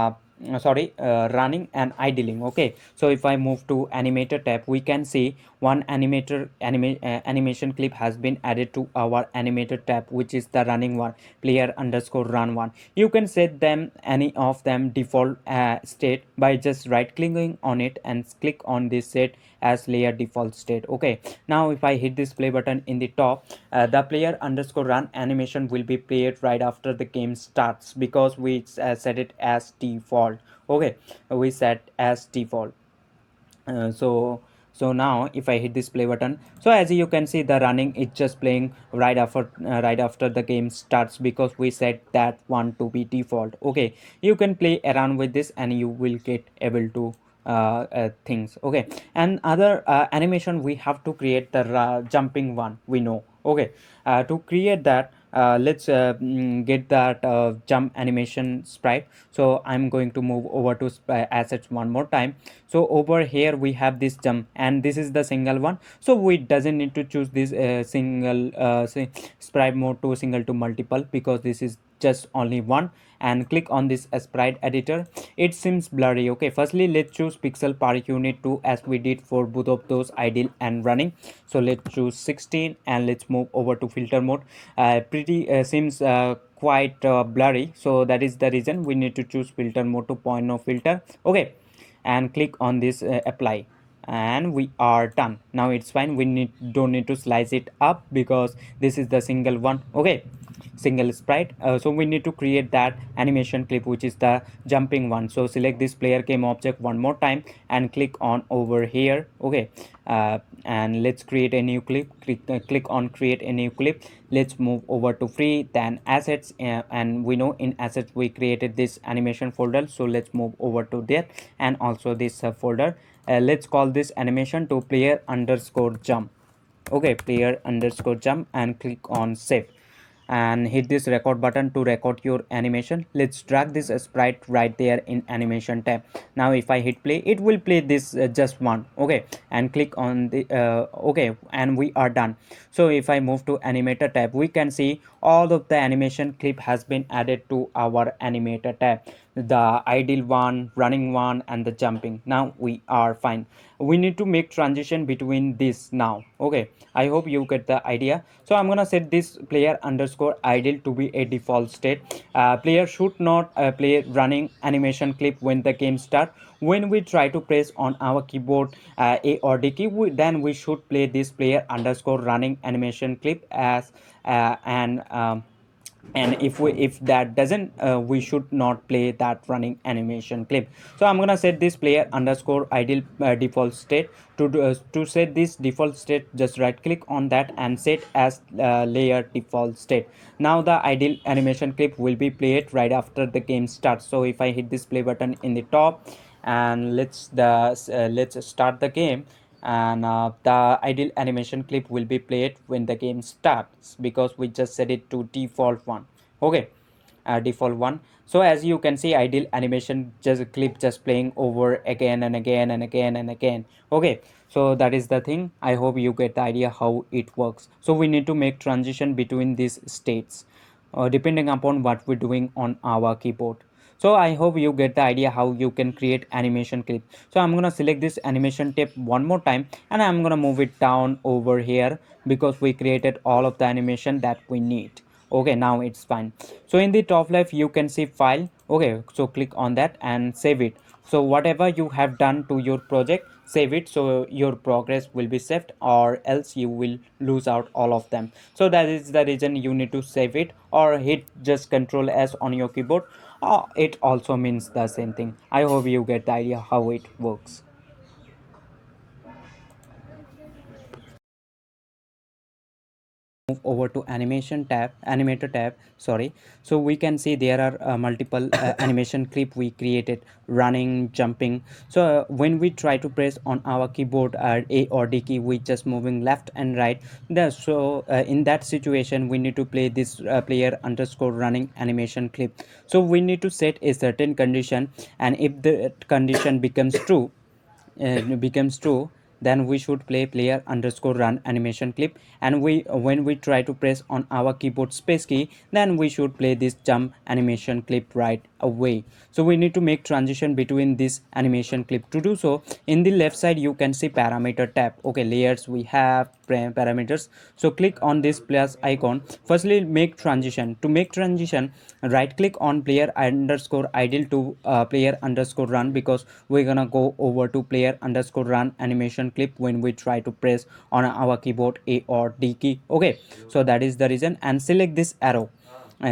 [SPEAKER 1] running and idling. Okay, so if I move to animator tab, we can see one animation clip has been added to our animator tab, which is the running one, player underscore run one. You can set them any of them default state by just right clicking on it and click on this set as layer default state. Okay, now if I hit this play button in the top, the player underscore run animation will be played right after the game starts because we set it as default. Okay, we set as default. So now if I hit this play button, so as you can see the running is just playing right after the game starts because we set that one to be default. Okay, you can play around with this and you will get able to things. Okay, and other animation we have to create the jumping one, we know. Okay, to create that, get that jump animation sprite. So I'm going to move over to assets one more time. So over here we have this jump and this is the single one, so we doesn't need to choose this single sprite mode to single to multiple because this is just only one. And click on this sprite editor. It seems blurry. Okay, firstly let's choose pixel per unit 2 as we did for both of those ideal and running. So let's choose 16 and let's move over to filter mode. Pretty seems quite blurry, so that is the reason we need to choose filter mode to point no filter. Okay, and click on this apply and we are done. Now it's fine, we don't need to slice it up because this is the single one. Okay, single sprite. So we need to create that animation clip, which is the jumping one. So select this player game object one more time and click on over here. Okay, and let's create a new clip. Click on create a new clip. Let's move over to free, then assets, and we know in assets we created this animation folder, so let's move over to that and also this folder. Let's call this animation to player underscore jump. Okay, player underscore jump and click on save and hit this record button to record your animation. Let's drag this sprite right there in animation tab. Now if I hit play, it will play this just one. Okay, and click on the okay, and we are done. So if I move to animator tab, we can see all of the animation clip has been added to our animator tab, the ideal one, running one and the jumping. Now we are fine. We need to make transition between this now. Okay, I hope you get the idea. So I'm gonna set this player underscore ideal to be a default state. Player should not play running animation clip when the game start. When we try to press on our keyboard a or d key, then we should play this player underscore running animation clip as and if that doesn't we should not play that running animation clip. So I'm gonna set this player underscore ideal default state. To set this default state, just right click on that and set as layer default state. Now the ideal animation clip will be played right after the game starts. So if I hit this play button in the top and let's start the game, and the ideal animation clip will be played when the game starts because we just set it to default one. Okay, default one. So as you can see, ideal animation just clip just playing over again and again and again and again. Okay, so that is the thing. I hope you get the idea how it works. So we need to make transition between these states depending upon what we're doing on our keyboard. So I hope you get the idea how you can create animation clip. So I'm gonna select this animation tip one more time, and I'm gonna move it down over here because we created all of the animation that we need. Okay, now it's fine. So in the top left you can see file. Okay, so click on that and save it. So whatever you have done to your project, save it, so your progress will be saved, or else you will lose out all of them. So that is the reason you need to save it, or hit just Ctrl S on your keyboard. It also means the same thing. I hope you get the idea how it works. Move over to animator tab, sorry. So we can see there are multiple animation clip we created, running, jumping. So when we try to press on our keyboard A or D key, we just moving left and right there. So in that situation we need to play this player underscore running animation clip. So we need to set a certain condition, and if the condition becomes true, then we should play player underscore run animation clip. And we when we try to press on our keyboard space key, then we should play this jump animation clip right away. So we need to make transition between this animation clip. To do so, in the left side you can see parameter tab. Okay, layers, we have parameters. So click on this plus icon. Firstly, make transition. To make transition, right click on player underscore idle to player underscore run, because we're gonna go over to player underscore run animation clip when we try to press on our keyboard A or D key. Okay, so that is the reason. And select this arrow.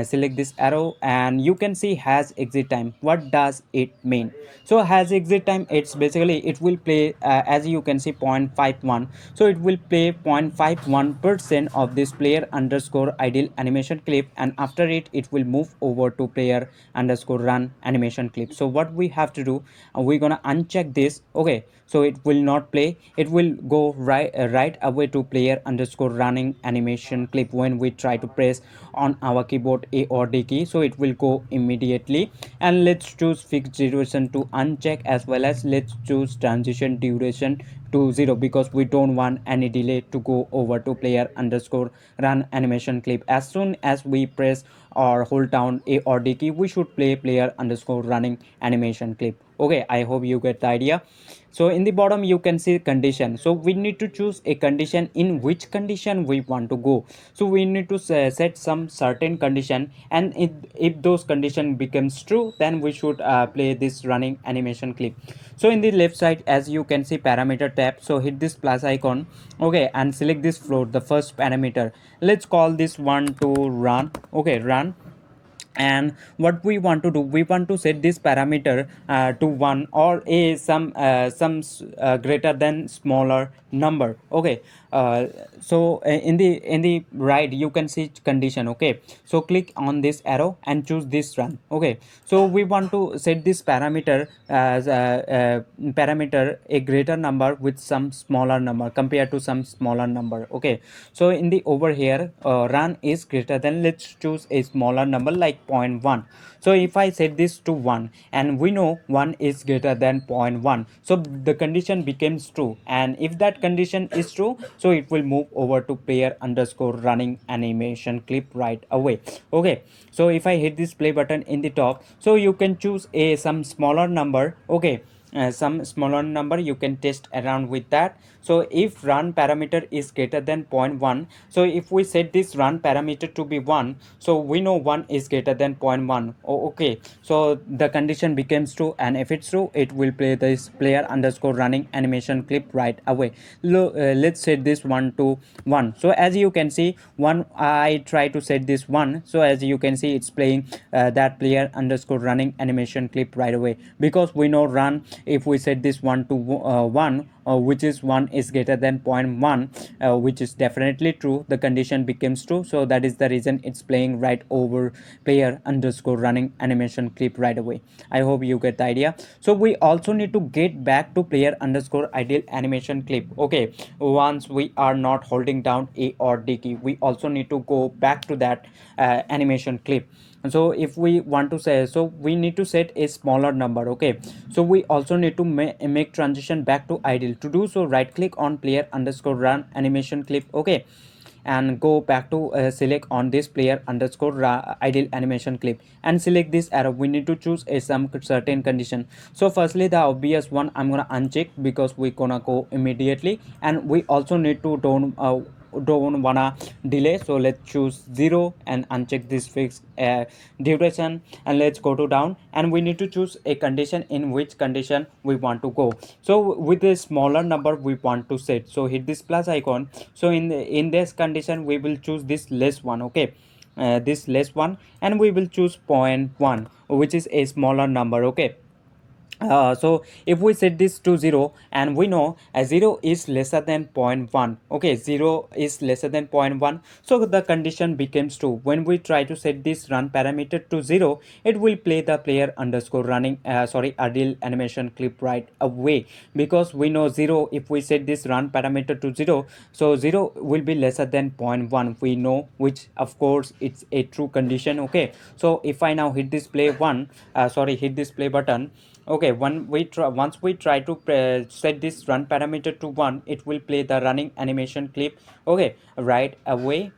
[SPEAKER 1] Select this arrow and you can see has exit time. What does it mean? So has exit time, it's basically it will play as you can see 0.51. So it will play 0.51% of this player underscore idle animation clip, and after it will move over to player underscore run animation clip. So what we have to do, we're gonna uncheck this. Okay, so it will not play, it will go right away to player underscore running animation clip when we try to press on our keyboard A or D key. So it will go immediately. And let's choose fixed duration to uncheck, as well as let's choose transition duration to 0, because we don't want any delay to go over to player underscore run animation clip. As soon as we press or hold down A or D key, we should play player underscore running animation clip. Okay, I hope you get the idea. So in the bottom you can see condition. So we need to choose a condition, in which condition we want to go. So we need to set some certain condition, and if those condition becomes true, then we should play this running animation clip. So in the left side, as you can see parameter tab, so hit this plus icon. Okay, and select this float, the first parameter. Let's call this one to run. Okay, run. And what we want to do, we want to set this parameter to 1, or a some greater than smaller number. Okay, in the right you can see condition. Okay, so click on this arrow and choose this run. Okay, so we want to set this parameter as parameter a greater number with some smaller number compared to some smaller number. Okay, so in the over here run is greater than, let's choose a smaller number like zero point 0.1. So if I set this to 1, and we know 1 is greater than zero point 0.1, so the condition becomes true. And if that condition is true, so it will move over to player underscore running animation clip right away. Okay, so if I hit this play button in the top, so you can choose a some smaller number. Okay, some smaller number, you can test around with that. So if run parameter is greater than zero point 0.1, so if we set this run parameter to be 1, so we know 1 is greater than 0.1. Oh, okay, so the condition becomes true, and if it's true, it will play this player underscore running animation clip right away. Let's set this one to 1. So as you can see, one I try to set this 1, so as you can see it's playing that player underscore running animation clip right away, because we know run, if we set this 1 to 1, which is 1 is greater than zero point 0.1, which is definitely true, the condition becomes true. So that is the reason it's playing right over player underscore running animation clip right away. I hope you get the idea. So we also need to get back to player underscore idle animation clip. Okay, once we are not holding down A or D key, we also need to go back to that animation clip. So if we want to say, so we need to set a smaller number. Okay, so we also need to make transition back to idle. To do so, right click on player underscore run animation clip. Okay, and go back to select on this player underscore ideal animation clip and select this arrow. We need to choose a some certain condition. So firstly the obvious one I'm gonna uncheck because we gonna go immediately, and we also need to don't wanna delay, so let's choose 0 and uncheck this fixed duration, and let's go to down, and we need to choose a condition in which condition we want to go. So with a smaller number we want to set, so hit this plus icon. So in this condition we will choose this less one, okay, this less one, and we will choose point 0.1, which is a smaller number, okay. So if we set this to 0, and we know 0 is lesser than zero point 0.1, okay, 0 is lesser than zero point 0.1, so the condition becomes true. When we try to set this run parameter to 0, it will play the player underscore running ideal animation clip right away, because we know 0, if we set this run parameter to 0, so 0 will be lesser than zero point 0.1, we know, which of course it's a true condition, okay. So if I now hit this play hit this play button, okay, once we try to set this run parameter to 1, it will play the running animation clip, okay, right away.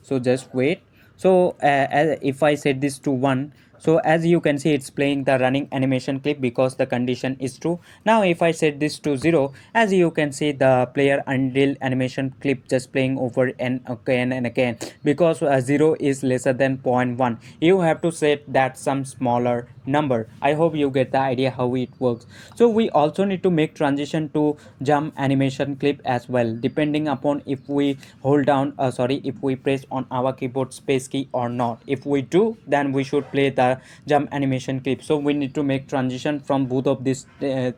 [SPEAKER 1] So just wait. So if I set this to 1, so as you can see it's playing the running animation clip because the condition is true. Now if I set this to 0, as you can see the player until animation clip just playing over and again and again, because 0 is lesser than zero point 0.1. You have to set that some smaller number. I hope you get the idea how it works. So we also need to make transition to jump animation clip as well, depending upon if we hold down if we press on our keyboard space key or not. If we do, then we should play the jump animation clip. So we need to make transition from both of these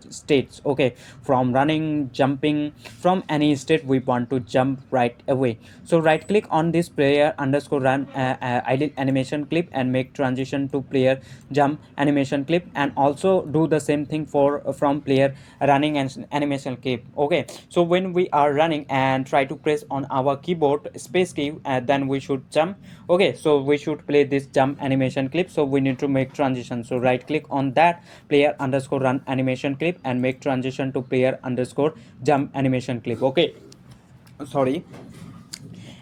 [SPEAKER 1] states, okay, from running, jumping, from any state we want to jump right away. So right click on this player underscore run idle animation clip and make transition to player jump animation clip, and also do the same thing for from player running and animation clip, okay. So when we are running and try to press on our keyboard space key, then we should jump, okay. So we should play this jump animation clip, so we need to make transition. So right click on that player underscore run animation clip and make transition to player underscore jump animation clip, okay, sorry.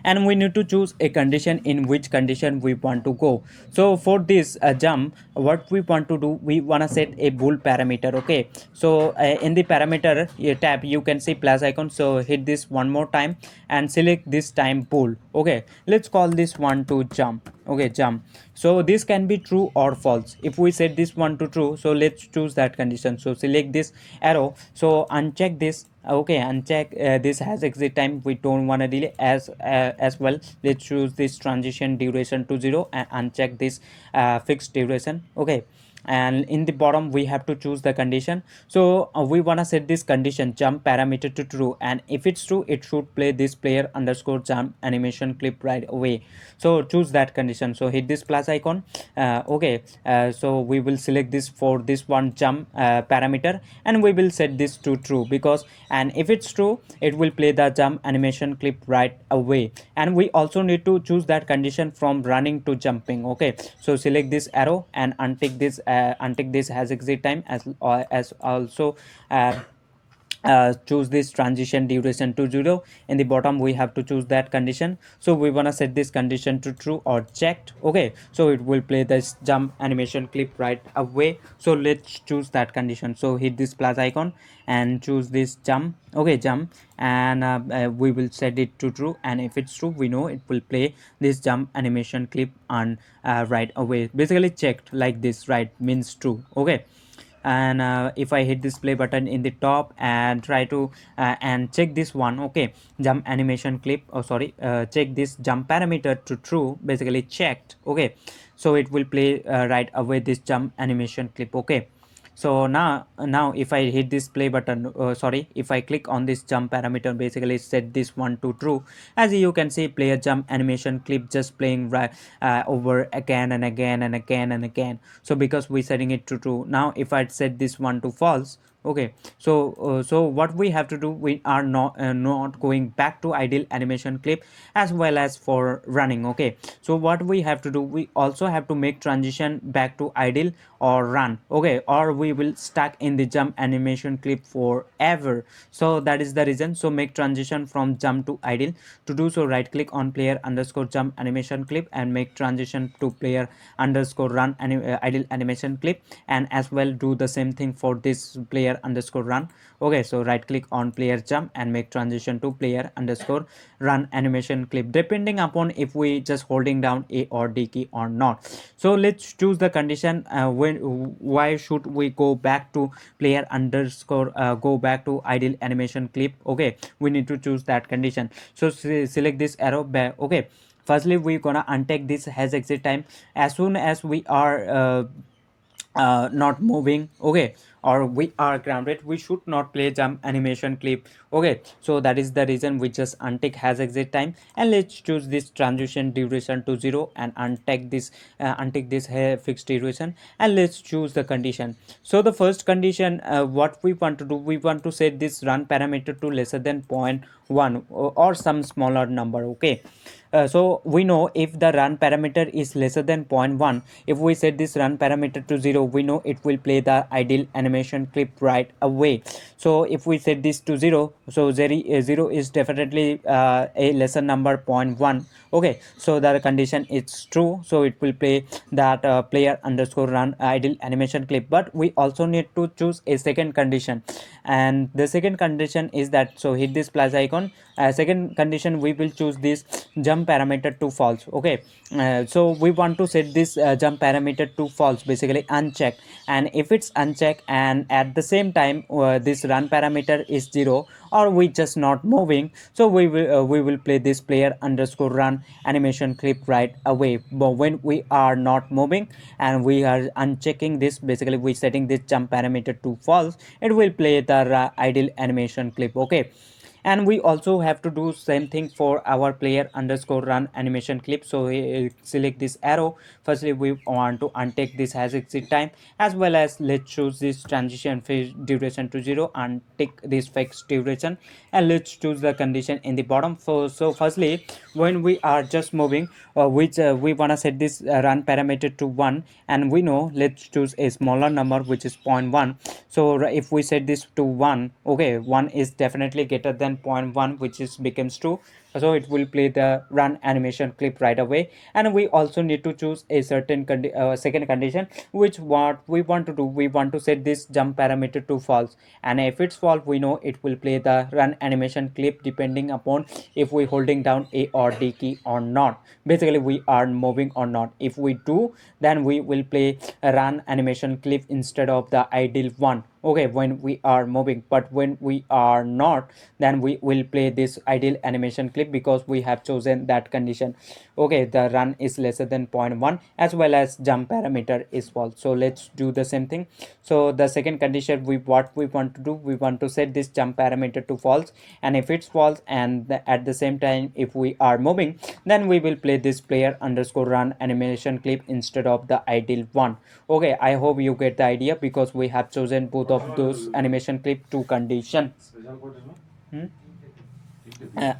[SPEAKER 1] And we need to choose a condition in which condition we want to go. So for this jump, what we want to do, we want to set a bool parameter, okay. So in the parameter tab you can see plus icon, so hit this one more time and select this time bool, okay. Let's call this one to jump, okay, jump. So this can be true or false. If we set this one to true, so let's choose that condition. So select this arrow, so uncheck this, okay, uncheck this has exit time, we don't want to delay as well. Let's choose this transition duration to 0 and uncheck this fixed duration, okay. And in the bottom we have to choose the condition. So we want to set this condition jump parameter to true, and if it's true it should play this player underscore jump animation clip right away. So choose that condition, so hit this plus icon, okay. So we will select this for this one jump parameter, and we will set this to true, because and if it's true it will play the jump animation clip right away. And we also need to choose that condition from running to jumping, okay. So select this arrow and untick this has exit time as also choose this transition duration to 0. In the bottom we have to choose that condition, so we want to set this condition to true or checked, okay. So it will play this jump animation clip right away. So let's choose that condition, so hit this plus icon and choose this jump, okay, jump. And we will set it to true, and if it's true we know it will play this jump animation clip on right away. Basically checked like this, right, means true, okay. And if I hit this play button in the top and try to and check this one, okay, jump animation clip, check this jump parameter to true, basically checked, okay. So it will play right away this jump animation clip, okay. So now if I hit this play button, if I click on this jump parameter, basically set this one to true, as you can see player jump animation clip just playing right over again and again and again and again. So because we setting it to true, now if I set this one to false, Okay, so what we have to do, we are not going back to idle animation clip as well as for running. Okay, so what we have to do, we also have to make transition back to idle or run. Okay, or we will stuck in the jump animation clip forever. So that is the reason. So make transition from jump to idle. To do so, right click on player underscore jump animation clip and make transition to player underscore run idle animation clip, and as well do the same thing for this player underscore run. Okay, so right click on player jump and make transition to player underscore run animation clip, depending upon if we just holding down A or D key or not. So let's choose the condition. When why should we go back to player underscore go back to idle animation clip? Okay, we need to choose that condition. So select this arrow back. Okay, firstly we're gonna untick this has exit time. As soon as we are not moving, okay, or we are grounded, we should not play jump animation clip. Okay, so that is the reason we just untick has exit time, and let's choose this transition duration to 0 and untick this fixed duration, and let's choose the condition. So the first condition, what we want to do, we want to set this run parameter to lesser than 0.1 or some smaller number. Okay, so we know if the run parameter is lesser than zero point 0.1, if we set this run parameter to 0, we know it will play the idle animation clip right away. So if we set this to 0, so 0 is definitely a lesser number zero point 0.1. Okay, so the condition is true, so it will play that player underscore run idle animation clip. But we also need to choose a second condition, and the second condition is that, so hit this plus icon. Second condition, we will choose this jump parameter to false. Okay, so we want to set this jump parameter to false, basically unchecked. And if it's unchecked and at the same time this run parameter is 0, or we just not moving, so we will play this player underscore run animation clip right away. But when we are not moving and we are unchecking this, basically we setting this jump parameter to false, it will play the idle animation clip. Okay, and we also have to do same thing for our player underscore run animation clip. So select this arrow. Firstly we want to untake this has exit time, as well as let's choose this transition phase duration to 0 and take this fixed duration, and let's choose the condition in the bottom. So firstly, when we are just moving, which we want to set this run parameter to 1, and we know let's choose a smaller number which is zero point 0.1. So if we set this to 1, okay, 1 is definitely greater than zero point 0.1, which is becomes true, so it will play the run animation clip right away. And we also need to choose a certain second condition, which what we want to do, we want to set this jump parameter to false, and if it's false, we know it will play the run animation clip depending upon if we holding down A or D key or not, basically we are moving or not. If we do, then we will play a run animation clip instead of the idle one. Okay, when we are moving, but when we are not, then we will play this idle animation clip because we have chosen that condition. Okay, the run is lesser than zero point 0.1 as well as jump parameter is false. So let's do the same thing. So the second condition, what we want to do, we want to set this jump parameter to false, and if it's false and at the same time if we are moving, then we will play this player underscore run animation clip instead of the idle one. Okay, I hope you get the idea, because we have chosen both of those animation clip to condition. Hmm?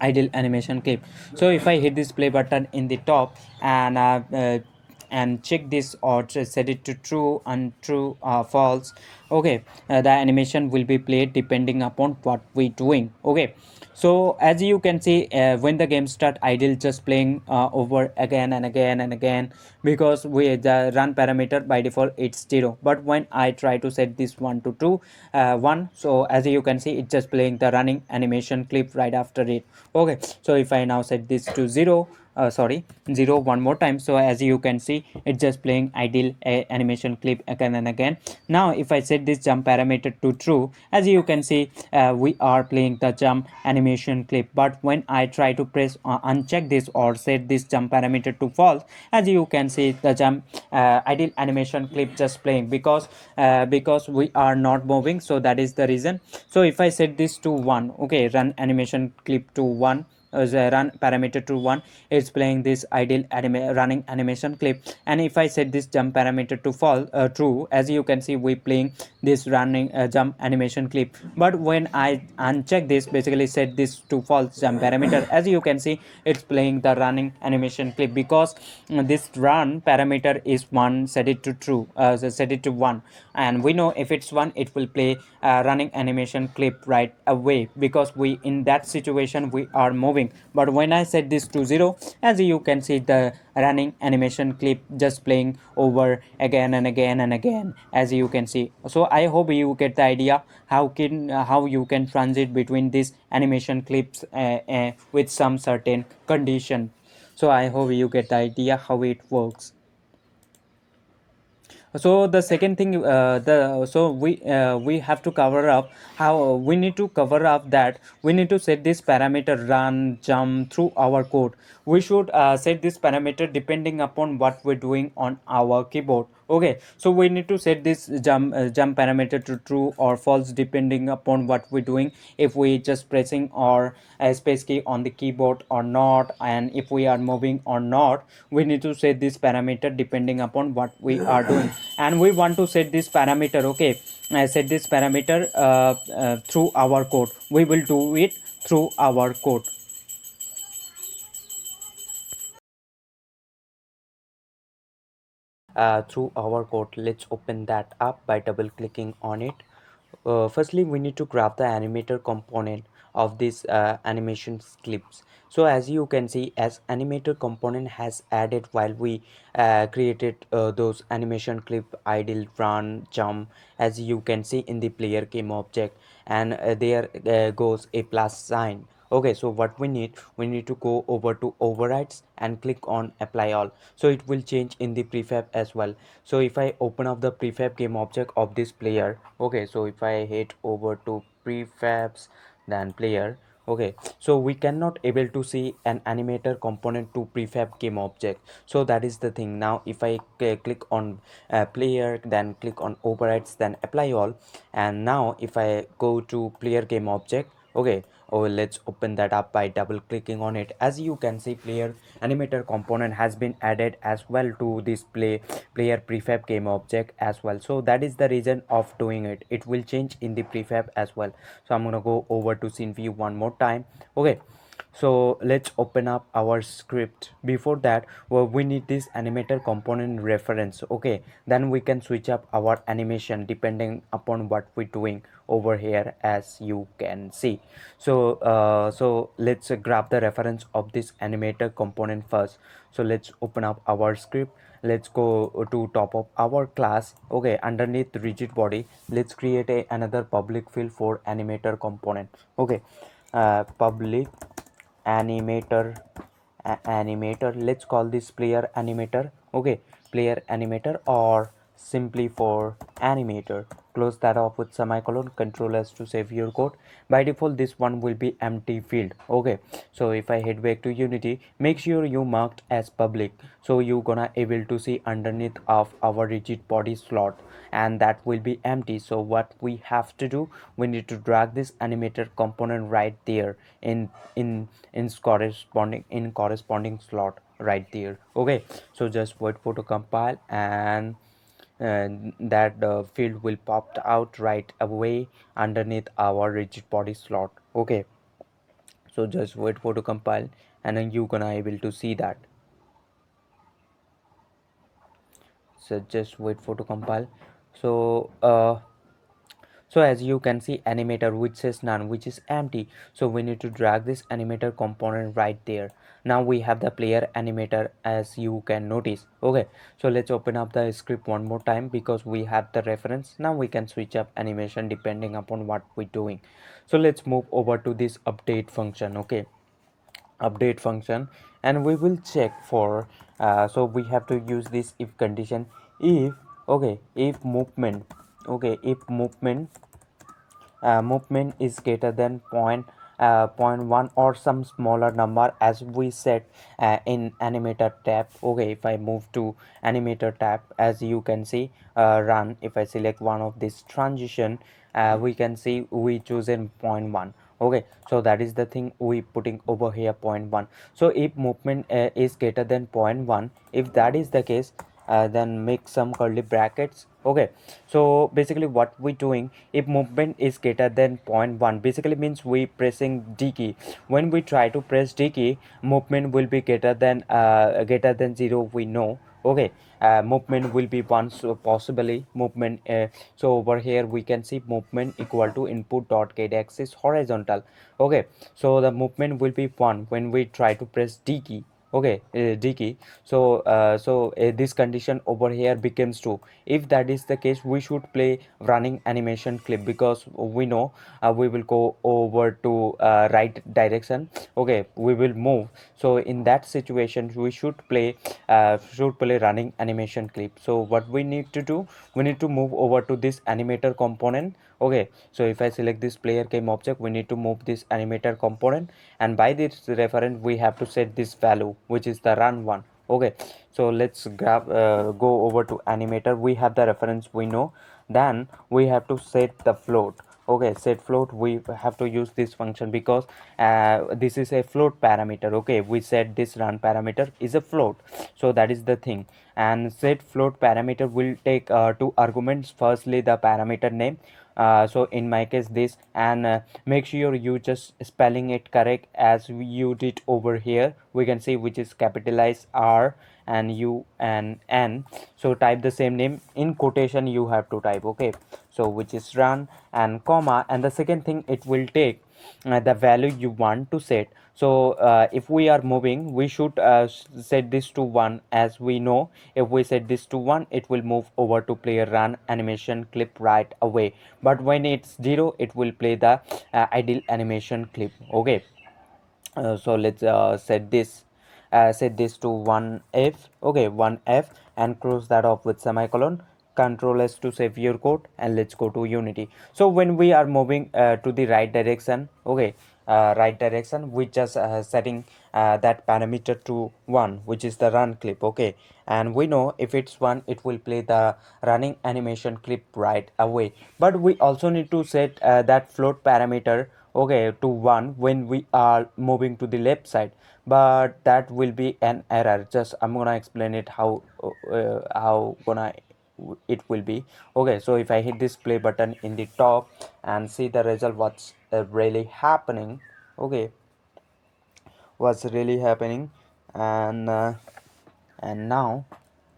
[SPEAKER 1] Idle animation clip. So if I hit this play button in the top and check this or set it to true, untrue, false, okay, the animation will be played depending upon what we doing. Okay, so as you can see, when the game start idle just playing over again and again and again, because we the run parameter by default it's 0. But when I try to set this 1 to 2 1, so as you can see it's just playing the running animation clip right after it. Okay, so if I now set this to 0, sorry, 0 one more time, so as you can see it's just playing idle animation clip again and again. Now if I set this jump parameter to true, as you can see we are playing the jump animation clip. But when I try to press uncheck this or set this jump parameter to false, as you can see the jump idle animation clip just playing, because we are not moving, so that is the reason. So if I set this to 1, okay, run animation clip to 1, the run parameter to 1, it's playing this ideal running animation clip. And if I set this jump parameter to true, as you can see we playing this running jump animation clip. But when I uncheck this, basically set this to false jump parameter, as you can see it's playing the running animation clip, because this run parameter is 1, set it to true, so set it to 1, and we know if it's 1 it will play running animation clip right away, because we in that situation we are moving. But when I set this to 0, as you can see the running animation clip just playing over again and again and again, as you can see. So I hope you get the idea how you can transit between these animation clips with some certain condition. So I hope you get the idea how it works. So the second thing, the so we have to cover up how we need to cover up that we need to set this parameter run jump through our code. We should set this parameter depending upon what we're doing on our keyboard. Okay, so we need to set this jump parameter to true or false depending upon what we're doing, if we just pressing or space key on the keyboard or not, and if we are moving or not. We need to set this parameter depending upon what we are doing, and we want to set this parameter. Okay, set this parameter through our code. We will do it through our code. Through our code, let's open that up by double clicking on it. Firstly, we need to grab the animator component of this animation clips. So as you can see, as animator component has added while we created those animation clip idle run jump, as you can see in the player game object, and there goes a plus sign. Okay, so what we need to go over to overrides and click on apply all, so it will change in the prefab as well. So if I open up the prefab game object of this player, okay, so if I head over to prefabs, then player, okay, so we cannot able to see an animator component to prefab game object. So that is the thing. Now if I click on player, then click on overrides, then apply all, and now if I go to player game object, okay, oh, let's open that up by double clicking on it. As you can see, player animator component has been added as well to this player prefab game object as well. So that is the reason of doing it. It will change in the prefab as well. So I'm gonna go over to scene view one more time. Okay, so let's open up our script. Before that, well, we need this animator component reference. Okay, then we can switch up our animation depending upon what we're doing over here, as you can see. So so let's grab the reference of this animator component first. So let's open up our script. Let's go to top of our class. Okay, underneath rigid body, let's create another public field for animator component. Okay, public animator, animator, let's call this player animator. Okay, player animator, or simply for animator. Close that off with semicolon, control s to save your code. By default this one will be empty field. Okay, so if I head back to Unity, make sure you marked as public, so you gonna able to see underneath of our rigid body slot, and that will be empty. So what we have to do, we need to drag this animator component right there in corresponding slot right there. Okay, so just wait for to compile, and that field will pop out right away underneath our rigid body slot. Okay, so just wait for to compile, and then you gonna able to see that. So just wait for to compile. So so as you can see animator which says none, which is empty, so we need to drag this animator component right there. Now we have the player animator, as you can notice. Okay, so let's open up the script one more time, because we have the reference. Now we can switch up animation depending upon what we're doing. So let's move over to this update function. Okay, update function, and we will check for so we have to use this if condition. If, okay, if movement, okay, if movement is greater than point 1 or some smaller number, as we set in animator tab. Okay, if I move to animator tab, as you can see, run, if I select one of this transition, we can see we chosen point 1. Okay, so that is the thing we putting over here, point 1. So if movement is greater than point 1, if that is the case, then make some curly brackets. Okay, so basically what we doing, if movement is greater than point 1, basically means we pressing D key. When we try to press D key, movement will be greater than 0, we know. Okay, movement will be 1, so possibly movement so over here we can see movement equal to input dot get axis horizontal. Okay, so the movement will be 1 when we try to press D key. Okay, D key. So this condition over here becomes true. If that is the case, we should play running animation clip, because we know we will go over to right direction. Okay, we will move. So in that situation we should play running animation clip. So what we need to do, we need to move over to this animator component. Okay, so if I select this player game object, we need to move this animator component, and by this reference we have to set this value, which is the run one. Okay, so let's go over to animator. We have the reference, we know. Then we have to set the float. Okay, set float, we have to use this function because this is a float parameter. Okay, we said this run parameter is a float, so that is the thing. And set float parameter will take two arguments. Firstly the parameter name, so in my case this, and make sure you just spelling it correct as you did over here. We can see which is capitalized R and U and N. So type the same name in quotation, you have to type. Okay, so which is run and comma, and the second thing, it will take the value you want to set. So if we are moving, we should set this to 1, as we know. If we set this to 1, it will move over to player run animation clip right away, but when it's 0, it will play the idle animation clip. Okay, so let's set this to 1f. Okay, 1f, and close that off with semicolon. Control S to save your code, and let's go to Unity. So when we are moving to the right direction, okay, right direction, we just setting that parameter to 1, which is the run clip. Okay, and we know if it's 1, it will play the running animation clip right away. But we also need to set that float parameter, okay, to 1 when we are moving to the left side, but that will be an error. Just I'm gonna explain it how gonna it will be. Okay, so if I hit this play button in the top and see the result, what's really happening. Okay, what's really happening. And now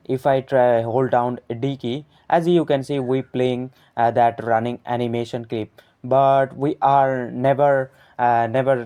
[SPEAKER 1] if I try hold down D key, as you can see, we playing that running animation clip, but we are never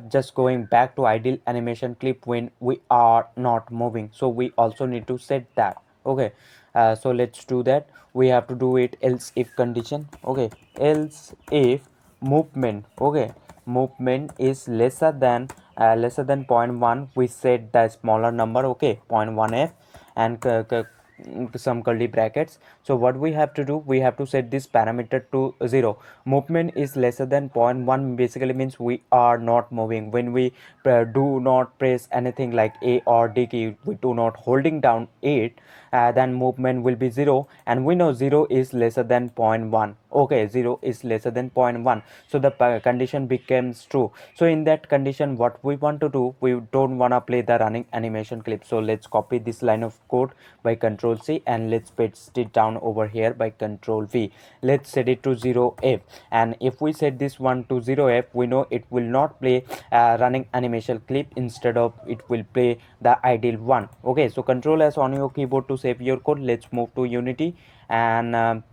[SPEAKER 1] just going back to idle animation clip when we are not moving. So we also need to set that. Okay, so let's do that. We have to do it else if condition. Okay, else if movement, okay, movement is lesser than point 0.1, we set the smaller number. Okay, 0.1f, and some curly brackets. So what we have to do, we have to set this parameter to 0. Movement is lesser than point 0.1 basically means we are not moving. When we do not press anything like A or D key, we do not holding down it, then movement will be 0, and we know 0 is lesser than point 0.1. Okay, 0 is lesser than point 0.1, so the condition becomes true. So in that condition, what we want to do, we don't want to play the running animation clip. So let's copy this line of code by Control C, and let's paste it down over here by Control V. Let's set it to 0f, and if we set this one to 0f, we know it will not play running animation clip. Instead of, it will play the ideal one. Okay, so Control S on your keyboard to save your code. Let's move to Unity and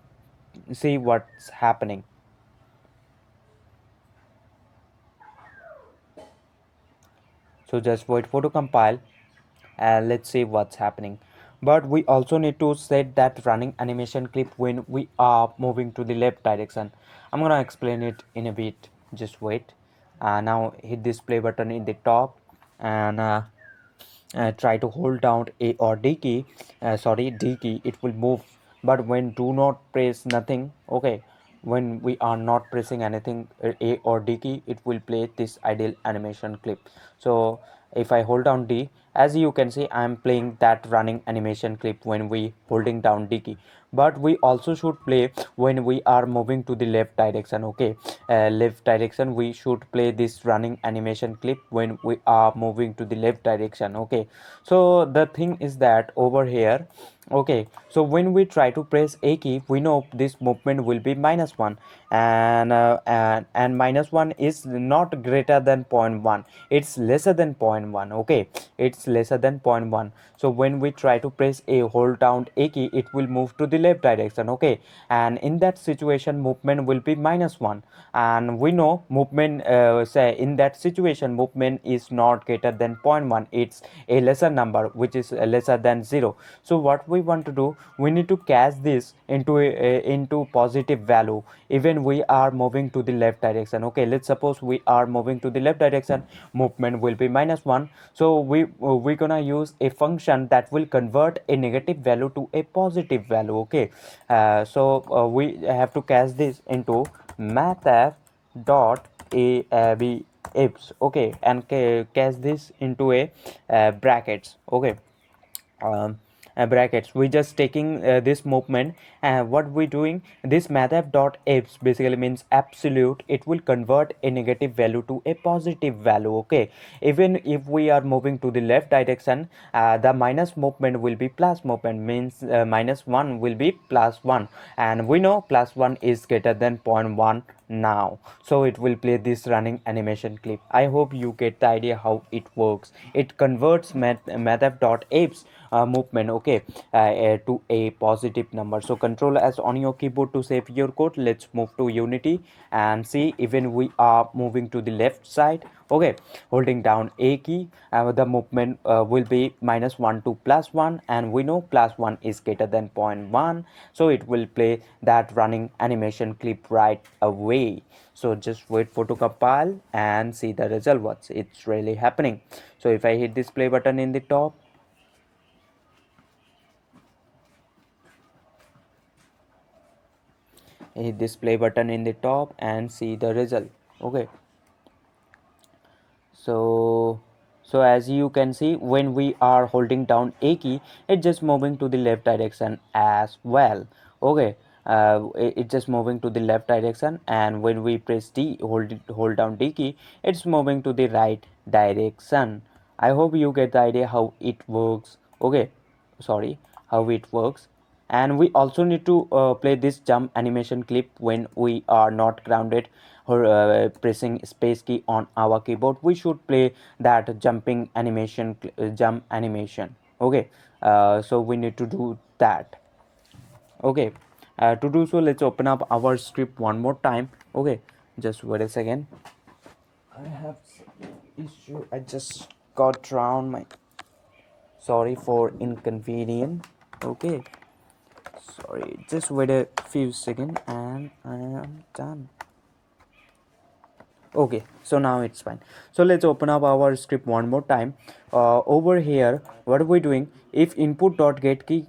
[SPEAKER 1] see what's happening. So just wait for to compile, and let's see what's happening. But we also need to set that running animation clip when we are moving to the left direction. I'm gonna explain it in a bit, just wait. Now hit this play button in the top, and try to hold down A or D key, D key, it will move. But when do not press nothing, okay, when we are not pressing anything, A or D key, it will play this idle animation clip. So if I hold down D, as you can see, I'm playing that running animation clip when we holding down D key, but we also should play when we are moving to the left direction. Okay, left direction, we should play this running animation clip when we are moving to the left direction. Okay, so the thing is that over here, okay, so when we try to press a key, we know this movement will be -1, and -1 is not greater than zero point 0.1, it's lesser than zero point 0.1. Okay, it's lesser than zero point 0.1. So when we try to press a hold down a key, it will move to the left direction. Okay, and in that situation movement will be -1, and we know movement, say in that situation movement is not greater than zero point 0.1, it's a lesser number which is lesser than 0. So what we want to do, we need to cast this into into positive value even we are moving to the left direction. Okay, let's suppose we are moving to the left direction, movement will be -1. So we're gonna use a function that will convert a negative value to a positive value. Okay, we have to cast this into mathf dot a b ifs. Okay, and cast this into a brackets. Okay, um, brackets, we just taking this movement, and what we doing, this mathf dot ifs basically means absolute, it will convert a negative value to a positive value. Okay, even if we are moving to the left direction, the minus movement will be plus movement, means -1 will be +1, and we know +1 is greater than zero point 0.1 now, so it will play this running animation clip. I hope you get the idea how it works. It converts mathf.apes movement, okay, to a positive number. So control s on your keyboard to save your code. Let's move to Unity and see, even we are moving to the left side. Okay, holding down a key, the movement will be -1 to +1, and we know +1 is greater than zero point 0.1, so it will play that running animation clip right away. So just wait for to compile and see the result, what's it's really happening. So if I hit this play button in the top, hit this play button in the top and see the result. Okay, so as you can see, when we are holding down a key, it's just moving to the left direction as well. Okay, it's just moving to the left direction, and when we press D, hold down D key, it's moving to the right direction. I hope you get the idea how it works. Okay, sorry, how it works. And we also need to play this jump animation clip when we are not grounded or pressing space key on our keyboard. We should play that jumping animation, jump animation. Okay, so we need to do that. Okay, to do so, let's open up our script one more time. Okay, just wait a second, I have issue, I just got drowned my, sorry for inconvenience. Okay, sorry, just wait a few seconds and I am done. Okay, so now it's fine. So let's open up our script one more time. Over here, what are we doing? If input dot get key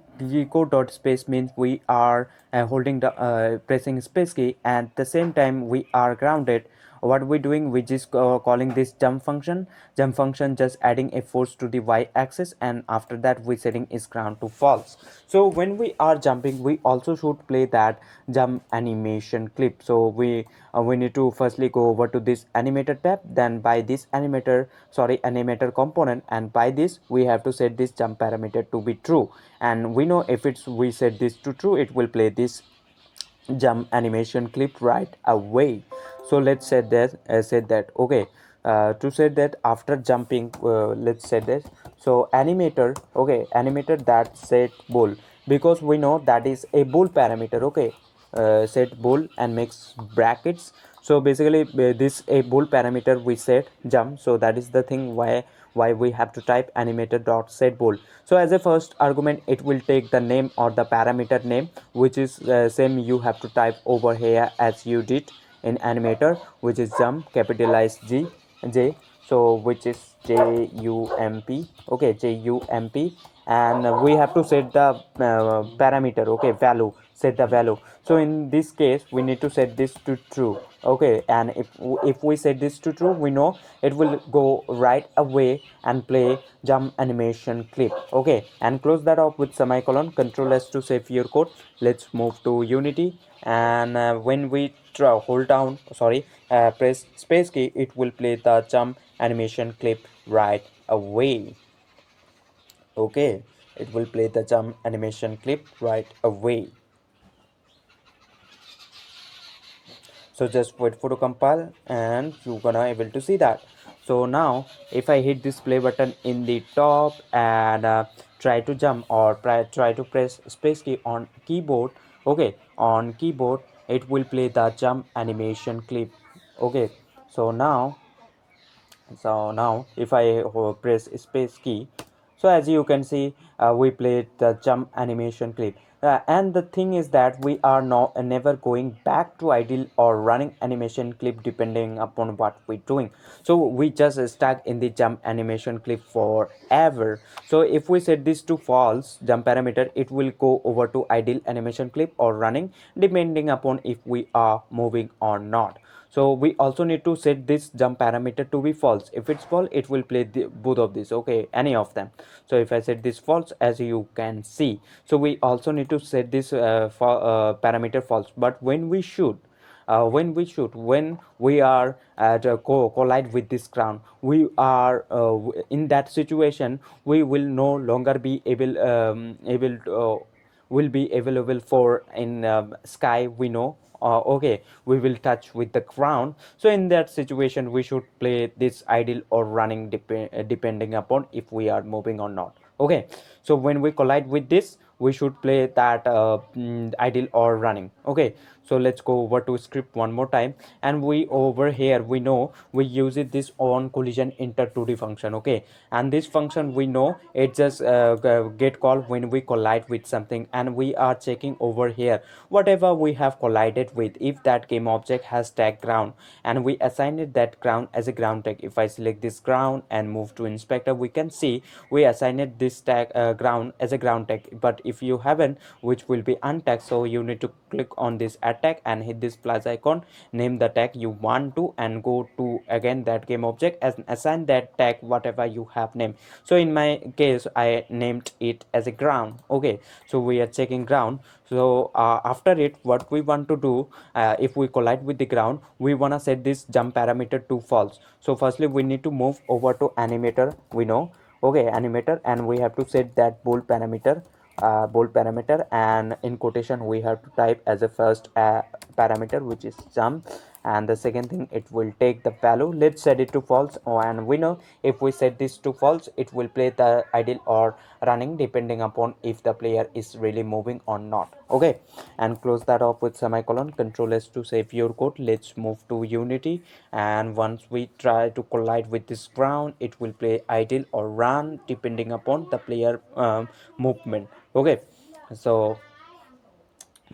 [SPEAKER 1] code dot space means we are holding the pressing space key, and at the same time we are grounded. What we doing, we just calling this jump function just adding a force to the y-axis, and after that we setting is ground to false. So when we are jumping, we also should play that jump animation clip. So we need to firstly go over to this animator tab, then by this animator component, and by this we have to set this jump parameter to be true, and we know if it's we set this to true, it will play this jump animation clip right away. So let's set that. Okay, to set that, after jumping, let's set this. So animator, okay, animator that set bool, because we know that is a bool parameter. Okay, set bool and makes brackets. So basically this a bool parameter we set jump, so that is the thing why we have to type animator dot set bool. So as a first argument, it will take the name or the parameter name, which is same you have to type over here as you did in animator, which is jump, capitalized J, so which is jump. Okay, jump, and we have to set the parameter. Okay, value, set the value. So in this case we need to set this to true. Okay, and if we set this to true, we know it will go right away and play jump animation clip. Okay, and close that off with semicolon, control S to save your code. Let's move to Unity, and when we hold down, sorry, press space key, it will play the jump animation clip right away. Okay, it will play the jump animation clip right away. So just wait for to compile and you're gonna able to see that. So now if I hit this play button in the top and try to jump or try to press space key on keyboard, okay, on keyboard it will play the jump animation clip. Okay, so now if I press space key, so as you can see, we played the jump animation clip, and the thing is that we are not never going back to idle or running animation clip depending upon what we're doing. So we just stuck in the jump animation clip forever. So if we set this to false jump parameter, it will go over to idle animation clip or running depending upon if we are moving or not. So we also need to set this jump parameter to be false. If it's false, it will play both of these, okay, any of them. So if I set this false, as you can see, so we also need to set this parameter false. But when we are at collide with this ground, we are in that situation, we will no longer be able will be available for in sky, we know. Okay, we will touch with the ground. So in that situation we should play this idle or running depending upon if we are moving or not. Okay, so when we collide with this, we should play that idle or running. Okay, so let's go over to script one more time, and we over here we know we use it this on collision inter 2D function. Okay, and this function we know it just get called when we collide with something, and we are checking over here whatever we have collided with. If that game object has tag ground, and we assign it that ground as a ground tag. If I select this ground and move to inspector, we can see we assign it this tag ground as a ground tag. But if you haven't, which will be untagged, so you need to click on this add tag and hit this plus icon, name the tag you want to, and go to again that game object and assign that tag whatever you have named. So in my case I named it as a ground. Okay, so we are checking ground. So after it, what we want to do, if we collide with the ground, we want to set this jump parameter to false. So firstly we need to move over to animator, we know. Okay, animator, and we have to set that bold parameter, and in quotation we have to type as a first parameter, which is jump, and the second thing, it will take the value. Let's set it to false. And we know if we set this to false, it will play the idle or running depending upon if the player is really moving or not. Okay, and close that off with semicolon, control S to save your code. Let's move to Unity, and once we try to collide with this ground, it will play idle or run depending upon the player movement. Okay, so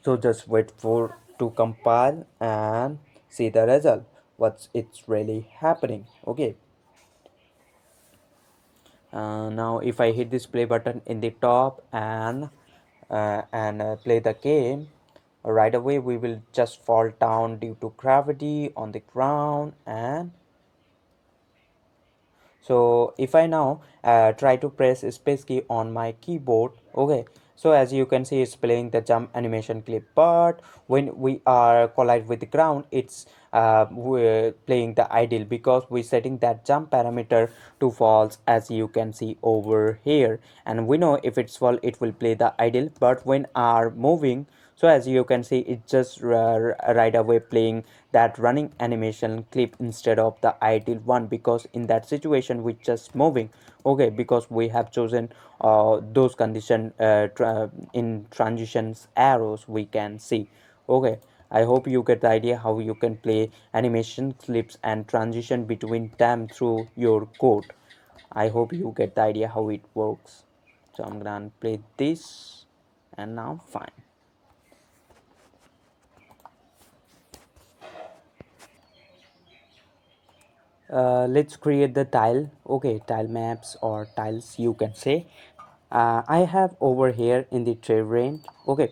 [SPEAKER 1] just wait for to compile and see the result, what's it's really happening. Okay, now if I hit this play button in the top and play the game, right away we will just fall down due to gravity on the ground. And so if I now try to press space key on my keyboard, okay, so as you can see it's playing the jump animation clip. But when we are collide with the ground, it's we're playing the idle, because we're setting that jump parameter to false, as you can see over here. And we know if it's false, it will play the idle. But when are moving, so as you can see it just right away playing that running animation clip instead of the idle one, because in that situation we just moving. Okay, because we have chosen those condition in transitions arrows we can see. Okay, I hope you get the idea how you can play animation clips and transition between them through your code. I hope you get the idea how it works. So I'm gonna play this, and now fine. Let's create the tile. Okay, tile maps or tiles you can say. I have over here in the terrain. Okay,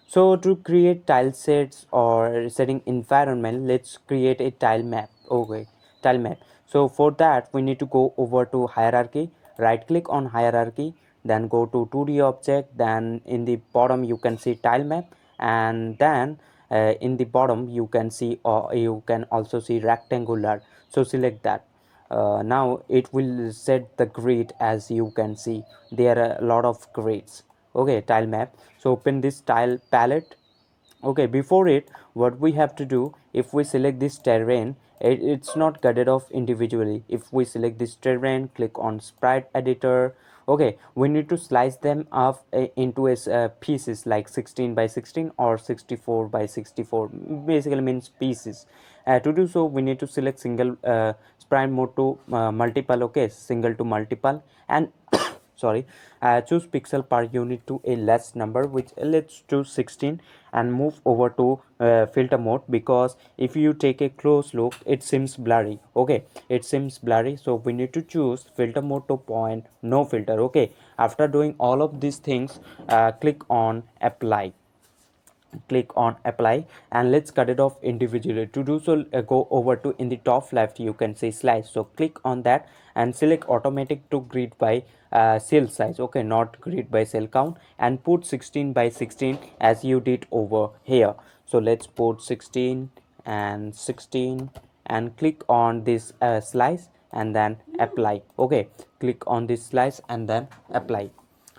[SPEAKER 1] So to create tile sets or setting environment, let's create a tile map. Okay, tile map. So for that we need to go over to hierarchy, right click on hierarchy, then go to 2D object, then in the bottom you can see tile map, and then in the bottom you can see, or you can also see rectangular. So select that. Now it will set the grid. As you can see, there are a lot of grids. Okay, tile map. So open this tile palette. Okay, before it, what we have to do, if we select this terrain, it's not gutted off individually. If we select this terrain, click on sprite editor. Okay, we need to slice them up into pieces like 16 by 16 or 64 by 64, basically means pieces. To do so, we need to select single sprite mode to multiple. Okay, single to multiple, and sorry, choose pixel per unit to a less number, which let's choose 16, and move over to filter mode, because if you take a close look it seems blurry. Okay, it seems blurry, so we need to choose filter mode to point no filter. Okay, after doing all of these things, click on apply. Click on apply, and let's cut it off individually. To do so, go over to, in the top left you can see slice, so click on that and select automatic to grid by cell size. Okay, not grid by cell count, and put 16 by 16 as you did over here. So let's put 16 and 16, and click on this slice and then apply. Okay, click on this slice and then apply.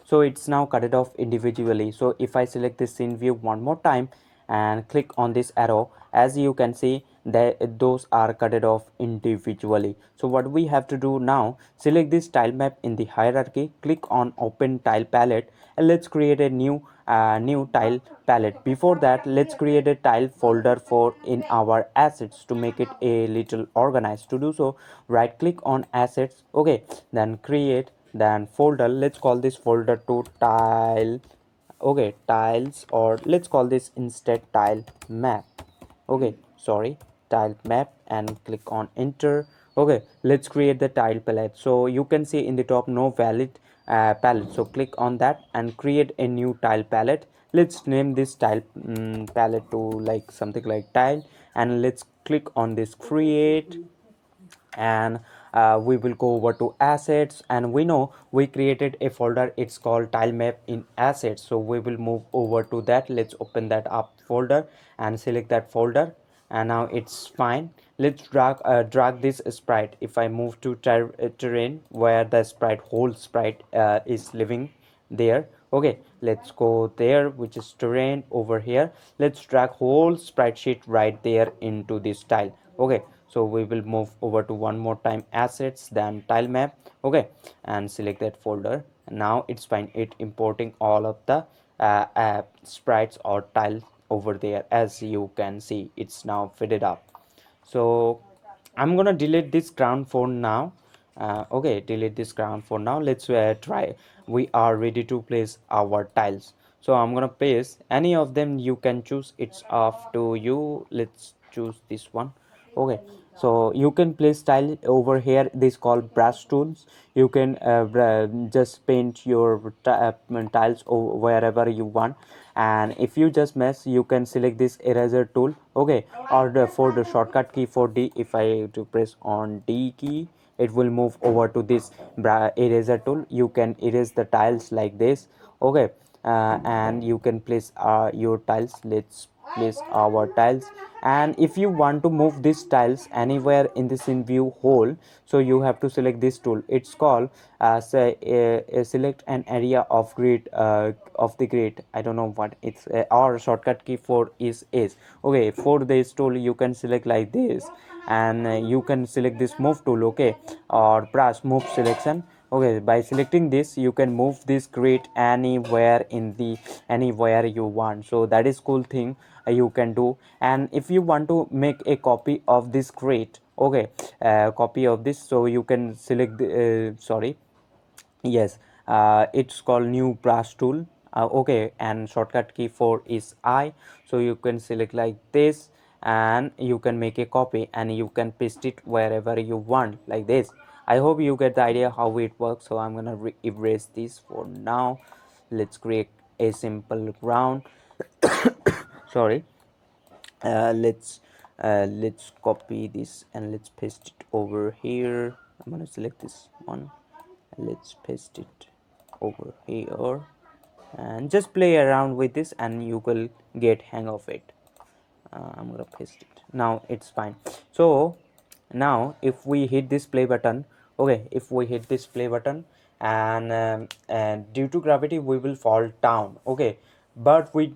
[SPEAKER 1] So it's now cut it off individually. So if I select this scene view one more time and click on this arrow, as you can see that those are cut it off individually. So what we have to do now, select this tile map in the hierarchy, click on open tile palette, and let's create a new tile palette. Before that, let's create a tile folder for in our assets to make it a little organized. To do so, right click on assets. Okay, then create, then folder. Let's call this folder to tile. Okay, tiles, or let's call this instead tile map. Okay, sorry, tile map, and click on enter. Okay, let's create the tile palette. So you can see in the top no valid palette, so click on that and create a new tile palette. Let's name this tile palette to like something like tile, and let's click on this create, and we will go over to assets, and we know we created a folder, it's called tile map in assets, so we will move over to that. Let's open that up folder and select that folder, and now it's fine. Let's drag this sprite. If I move to terrain where the sprite, whole sprite is living there. Okay, let's go there, which is terrain over here. Let's drag whole sprite sheet right there into this tile. Okay, so we will move over to one more time assets, then tile map. Okay, and select that folder. Now it's fine, it importing all of the sprites or tiles over there. As you can see, it's now fitted up. So I'm gonna delete this ground for now. Okay, delete this ground for now. Let's try. We are ready to place our tiles, so I'm gonna paste any of them. You can choose, it's up to you. Let's choose this one. Okay, so you can place tile over here. This called brush tools. You can just paint your tiles wherever you want, and if you just mess, you can select this eraser tool. Okay, or for the shortcut key for D, if I to press on D key, it will move over to this eraser tool. You can erase the tiles like this. Okay, and you can place your tiles. Let's place our tiles, and if you want to move these tiles anywhere in this in view hole, so you have to select this tool. It's called say select an area of the grid. I don't know what it's our shortcut key for is. Okay, for this tool you can select like this, and you can select this move tool. Okay, or brush move selection. Okay, by selecting this you can move this grid anywhere in the anywhere you want. So that is cool thing you can do. And if you want to make a copy of this grid, okay, copy of this, so you can select the sorry, yes, it's called new brush tool. Okay, and shortcut key for is I, so you can select like this, and you can make a copy and you can paste it wherever you want like this. I hope you get the idea how it works. So I'm gonna erase this for now. Let's create a simple ground. Sorry. Let's copy this and let's paste it over here. I'm gonna select this one, let's paste it over here, and just play around with this and you will get hang of it. I'm gonna paste it. Now it's fine. So now if we hit this play button, okay, if we hit this play button, and due to gravity we will fall down, okay, but we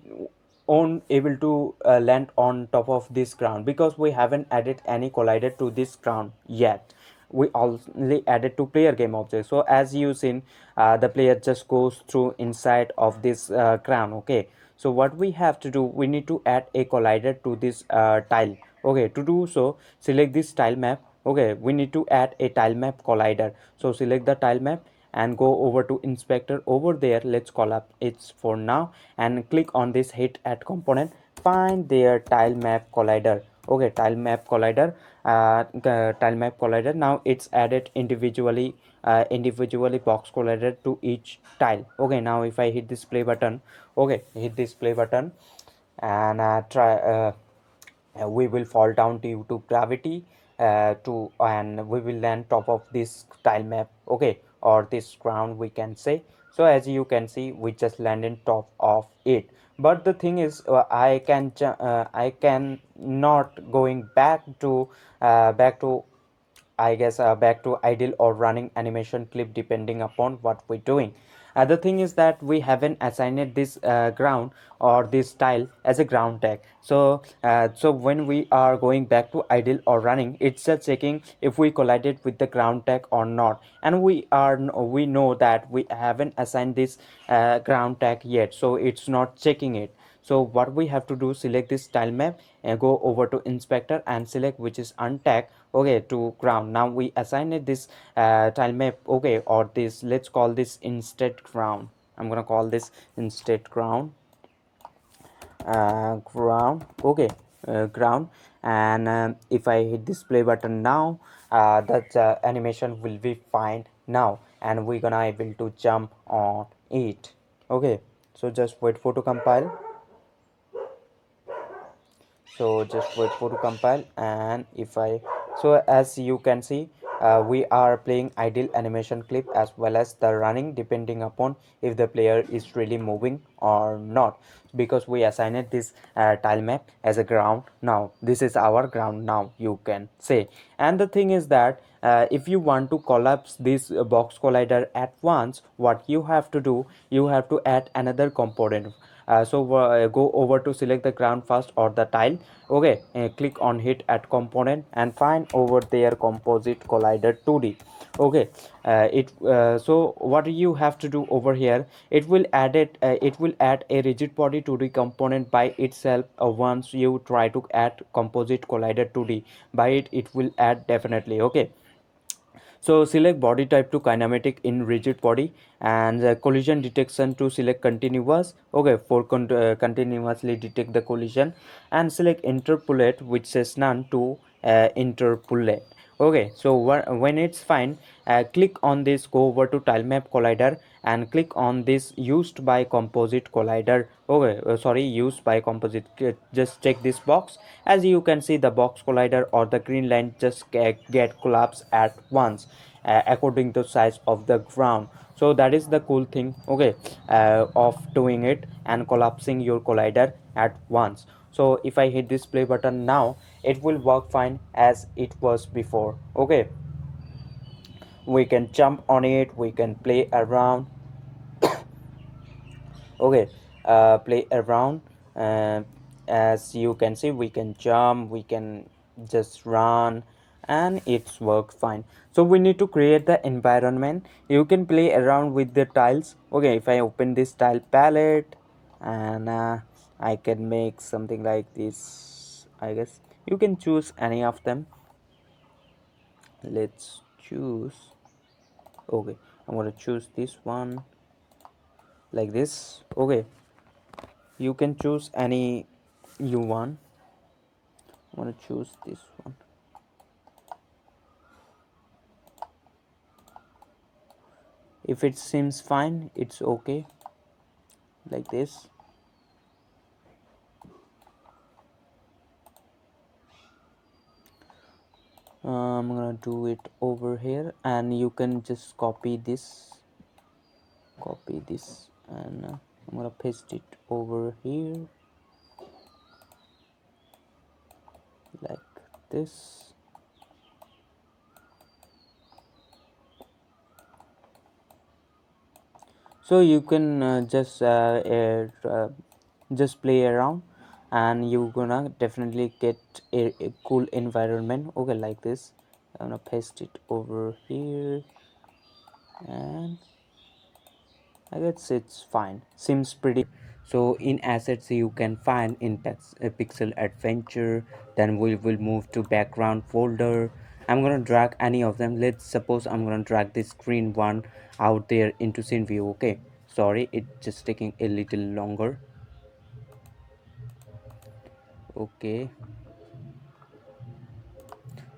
[SPEAKER 1] won't able to land on top of this ground because we haven't added any collider to this ground yet. We only added to player game object. So as you seen, the player just goes through inside of this ground, okay. So what we have to do, we need to add a collider to this tile, okay. To do so, select this tile map, okay. We need to add a tile map collider. So select the tile map and go over to inspector. Over there, let's call up it for now and click on this hit at component, find their tile map collider, okay. Tile map collider, the tile map collider. Now it's added individually box collider to each tile, okay. Now if I hit this play button, okay, hit this play button, and try we will fall down due to gravity, and we will land top of this tile map, okay, or this ground we can say. So as you can see, we just landed top of it. But the thing is, I can not going back to I guess back to idle or running animation clip depending upon what we're doing. The thing is that we haven't assigned this ground or this tile as a ground tag. So when we are going back to idle or running, it's just checking if we collided with the ground tag or not. And we know that we haven't assigned this ground tag yet, so it's not checking it. So what we have to do, select this tile map and go over to inspector and select which is untagged, okay, to ground. Now we assign it this tile map, okay, or this, let's call this instead ground. I'm gonna call this instead ground, ground, okay, ground. And if I hit this play button now, that animation will be fine now, and we're gonna able to jump on it, okay. So just wait for to compile. So just wait for to compile. And if I, so as you can see, we are playing idle animation clip as well as the running, depending upon if the player is really moving or not, because we assigned this tile map as a ground. Now this is our ground now, you can say. And the thing is that if you want to collapse this box collider at once, what you have to do, you have to add another component. Go over to select the ground first or the tile, okay, click on hit at component and find over there composite collider 2D, okay. So what you have to do over here, it will add a rigid body 2D component by itself. Once you try to add composite collider 2D by it will add definitely, okay. So select body type to kinematic in rigid body, and collision detection to select continuous, okay, for continuously detect the collision, and select interpolate which says none to interpolate, okay. So when it's fine, click on this, go over to tile map collider and click on this used by composite collider, okay. Sorry, used by composite, just check this box. As you can see, the box collider or the green line just get collapsed at once, according to size of the ground. So that is the cool thing, okay, of doing it and collapsing your collider at once. So if I hit this play button now, it will work fine as it was before, okay. We can jump on it, we can play around, okay. Play around, uh, as you can see, we can jump, we can just run, and it's work fine. So we need to create the environment. You can play around with the tiles, okay. If I open this tile palette, and I can make something like this, I guess you can choose any of them. Let's choose, okay, I'm gonna choose this one like this, okay. You can choose any you want. I want to choose this one. If it seems fine, it's okay like this. I'm gonna do it over here, and you can just copy this, and I'm gonna paste it over here like this. So you can just play around, and you're gonna definitely get a cool environment. Okay, like this. I'm gonna paste it over here, and I guess it's fine. Seems pretty. So in assets you can find in pixel adventure. Then we will move to background folder. I'm gonna drag any of them. Let's suppose I'm gonna drag this green one out there into scene view. Okay, sorry, it's just taking a little longer. Okay,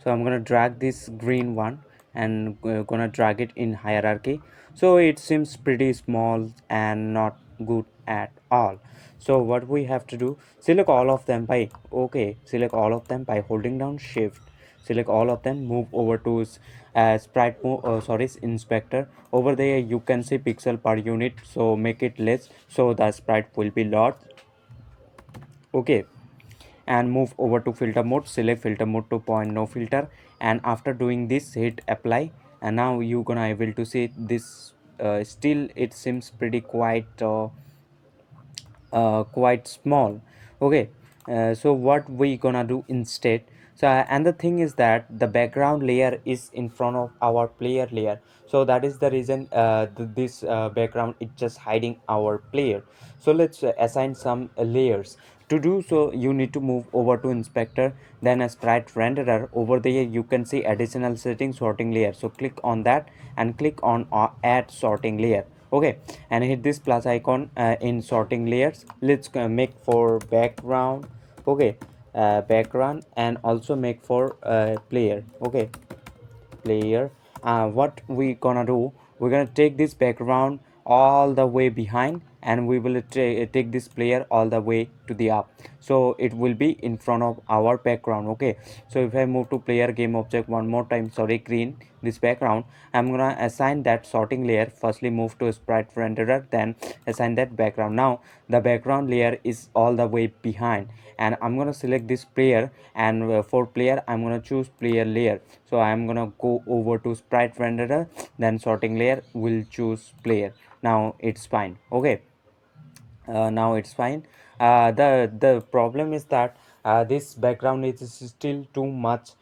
[SPEAKER 1] so I'm gonna drag this green one, and gonna drag it in hierarchy. So it seems pretty small and not good at all. So what we have to do, select all of them by, okay, select all of them by holding down shift, select all of them, move over to sprite sorry, inspector. Over there you can see pixel per unit, so make it less so the sprite will be large. Okay, and move over to filter mode, select filter mode to point no filter, and after doing this hit apply, and now you gonna able to see this. Still it seems pretty quite small. Okay, so what we gonna do instead, so and the thing is that the background layer is in front of our player layer, so that is the reason this background is just hiding our player. So let's assign some layers. To do so you need to move over to inspector, then a sprite renderer. Over there you can see additional settings, sorting layer, so click on that and click on add sorting layer. Okay, and hit this plus icon in sorting layers. Let's make for background. Okay, background, and also make for player. Okay, player. What we gonna do, we're gonna take this background all the way behind, and we will take this player all the way to the up, so it will be in front of our background. Okay, so if I move to player game object one more time, sorry, green, this background, I'm gonna assign that sorting layer. Firstly move to sprite renderer, then assign that background. Now the background layer is all the way behind, and I'm gonna select this player, and for player I'm gonna choose player layer. So I'm gonna go over to sprite renderer, then sorting layer, will choose player. Now it's fine. Okay, now it's fine. The problem is that this background is still too much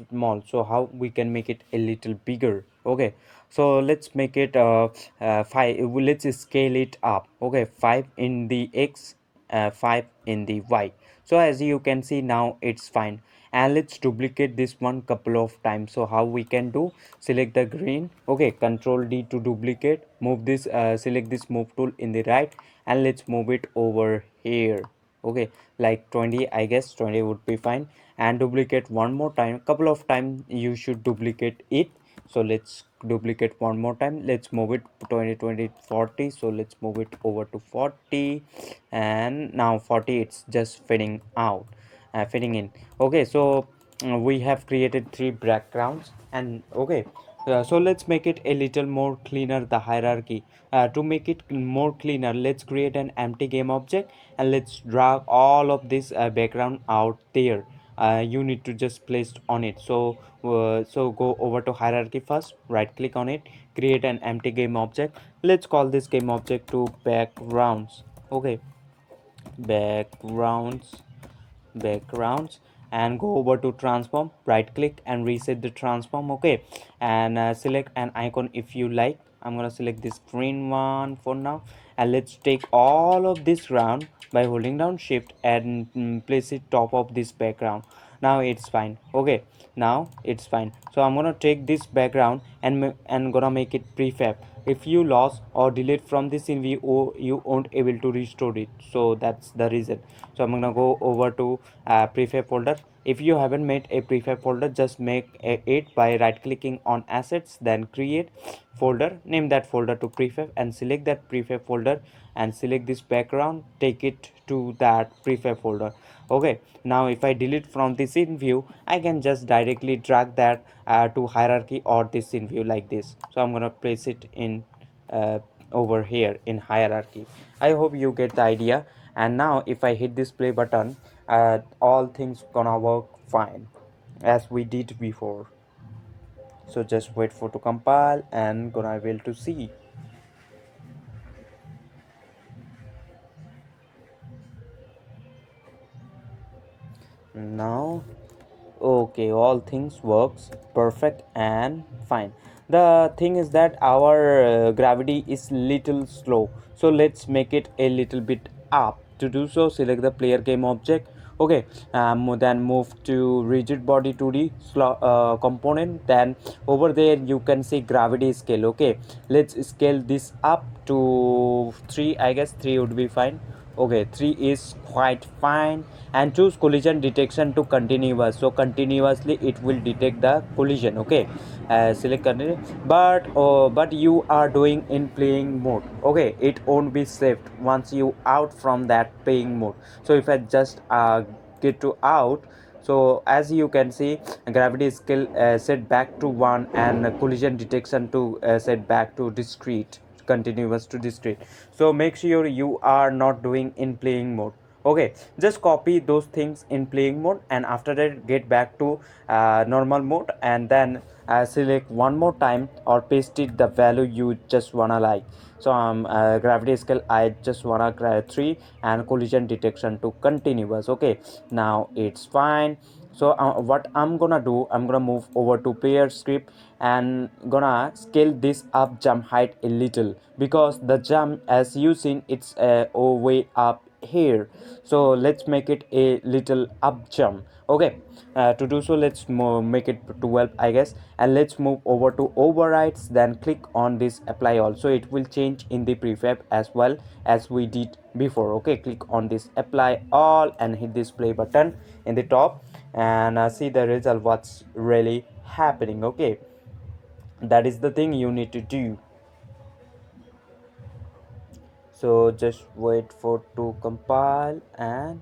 [SPEAKER 1] small. So how we can make it a little bigger? Okay, so let's make it 5. Let's scale it up. Okay, 5 in the x, 5 in the y. So as you can see now it's fine, and let's duplicate this one couple of times. So how we can do, select the green. Okay, control D to duplicate, move this, select this move tool in the right, and let's move it over here. Okay, like 20, I guess 20 would be fine, and duplicate one more time. Couple of times you should duplicate it. So let's duplicate one more time. Let's move it 20, 20, 40. So let's move it over to 40, and now 40, it's just fading out, fitting in. Okay, so we have created 3 backgrounds, and okay, so let's make it a little more cleaner, the hierarchy. To make it more cleaner, let's create an empty game object, and let's drag all of this background out there. You need to just place on it. So so go over to hierarchy first, right click on it, create an empty game object. Let's call this game object to backgrounds. Okay, backgrounds, and go over to transform, right click and reset the transform. Okay, and select an icon if you like. I'm gonna select this green one for now, and let's take all of this round by holding down shift, and place it top of this background. Now it's fine. Okay, now it's fine. So I'm gonna take this background and gonna make it prefab. If you lost or delete from this in VO, you won't able to restore it, so that's the reason. So I'm gonna go over to prefab folder, If you haven't made a prefab folder, just make it by right clicking on assets, then create folder, name that folder to prefab and select that prefab folder and select this background, take it to that prefab folder. Okay, now if I delete from the scene view, I can just directly drag that to hierarchy or this scene view like this. So I'm gonna place it in uh, over here in hierarchy. I hope you get the idea. And now if I hit this play button, all things gonna work fine as we did before. So just wait for to compile and gonna able to see now. Okay, all things works perfect and fine. The thing is that our gravity is little slow, so let's make it a little bit up. To do so, select the player game object. Okay, then move to rigid body 2D component. Then over there you can see gravity scale. Okay, let's scale this up to 3. I guess 3 would be fine. Okay, 3 is quite fine. And choose collision detection to continuous, so continuously it will detect the collision. Okay, select continue, but you are doing in playing mode. Okay, it won't be saved once you out from that playing mode. So if I just get to out, so as you can see, gravity skill set back to 1 and collision detection to set back to discrete, continuous to discrete. So make sure you are not doing in playing mode. Okay, just copy those things in playing mode and after that get back to normal mode, and then select one more time or paste it the value you just wanna like. So gravity scale I just wanna 3 and collision detection to continuous. Okay, now it's fine. So what I'm gonna do, I'm gonna move over to player script and gonna scale this up jump height a little, because the jump as you seen it's way up here. So let's make it a little up jump. Okay, to do so let's make it 12 I guess, and let's move over to overrides, then click on this apply all, so it will change in the prefab as well as we did before. Okay, click on this apply all and hit this play button in the top, and see the result what's really happening. Okay, that is the thing you need to do. So just wait for to compile, and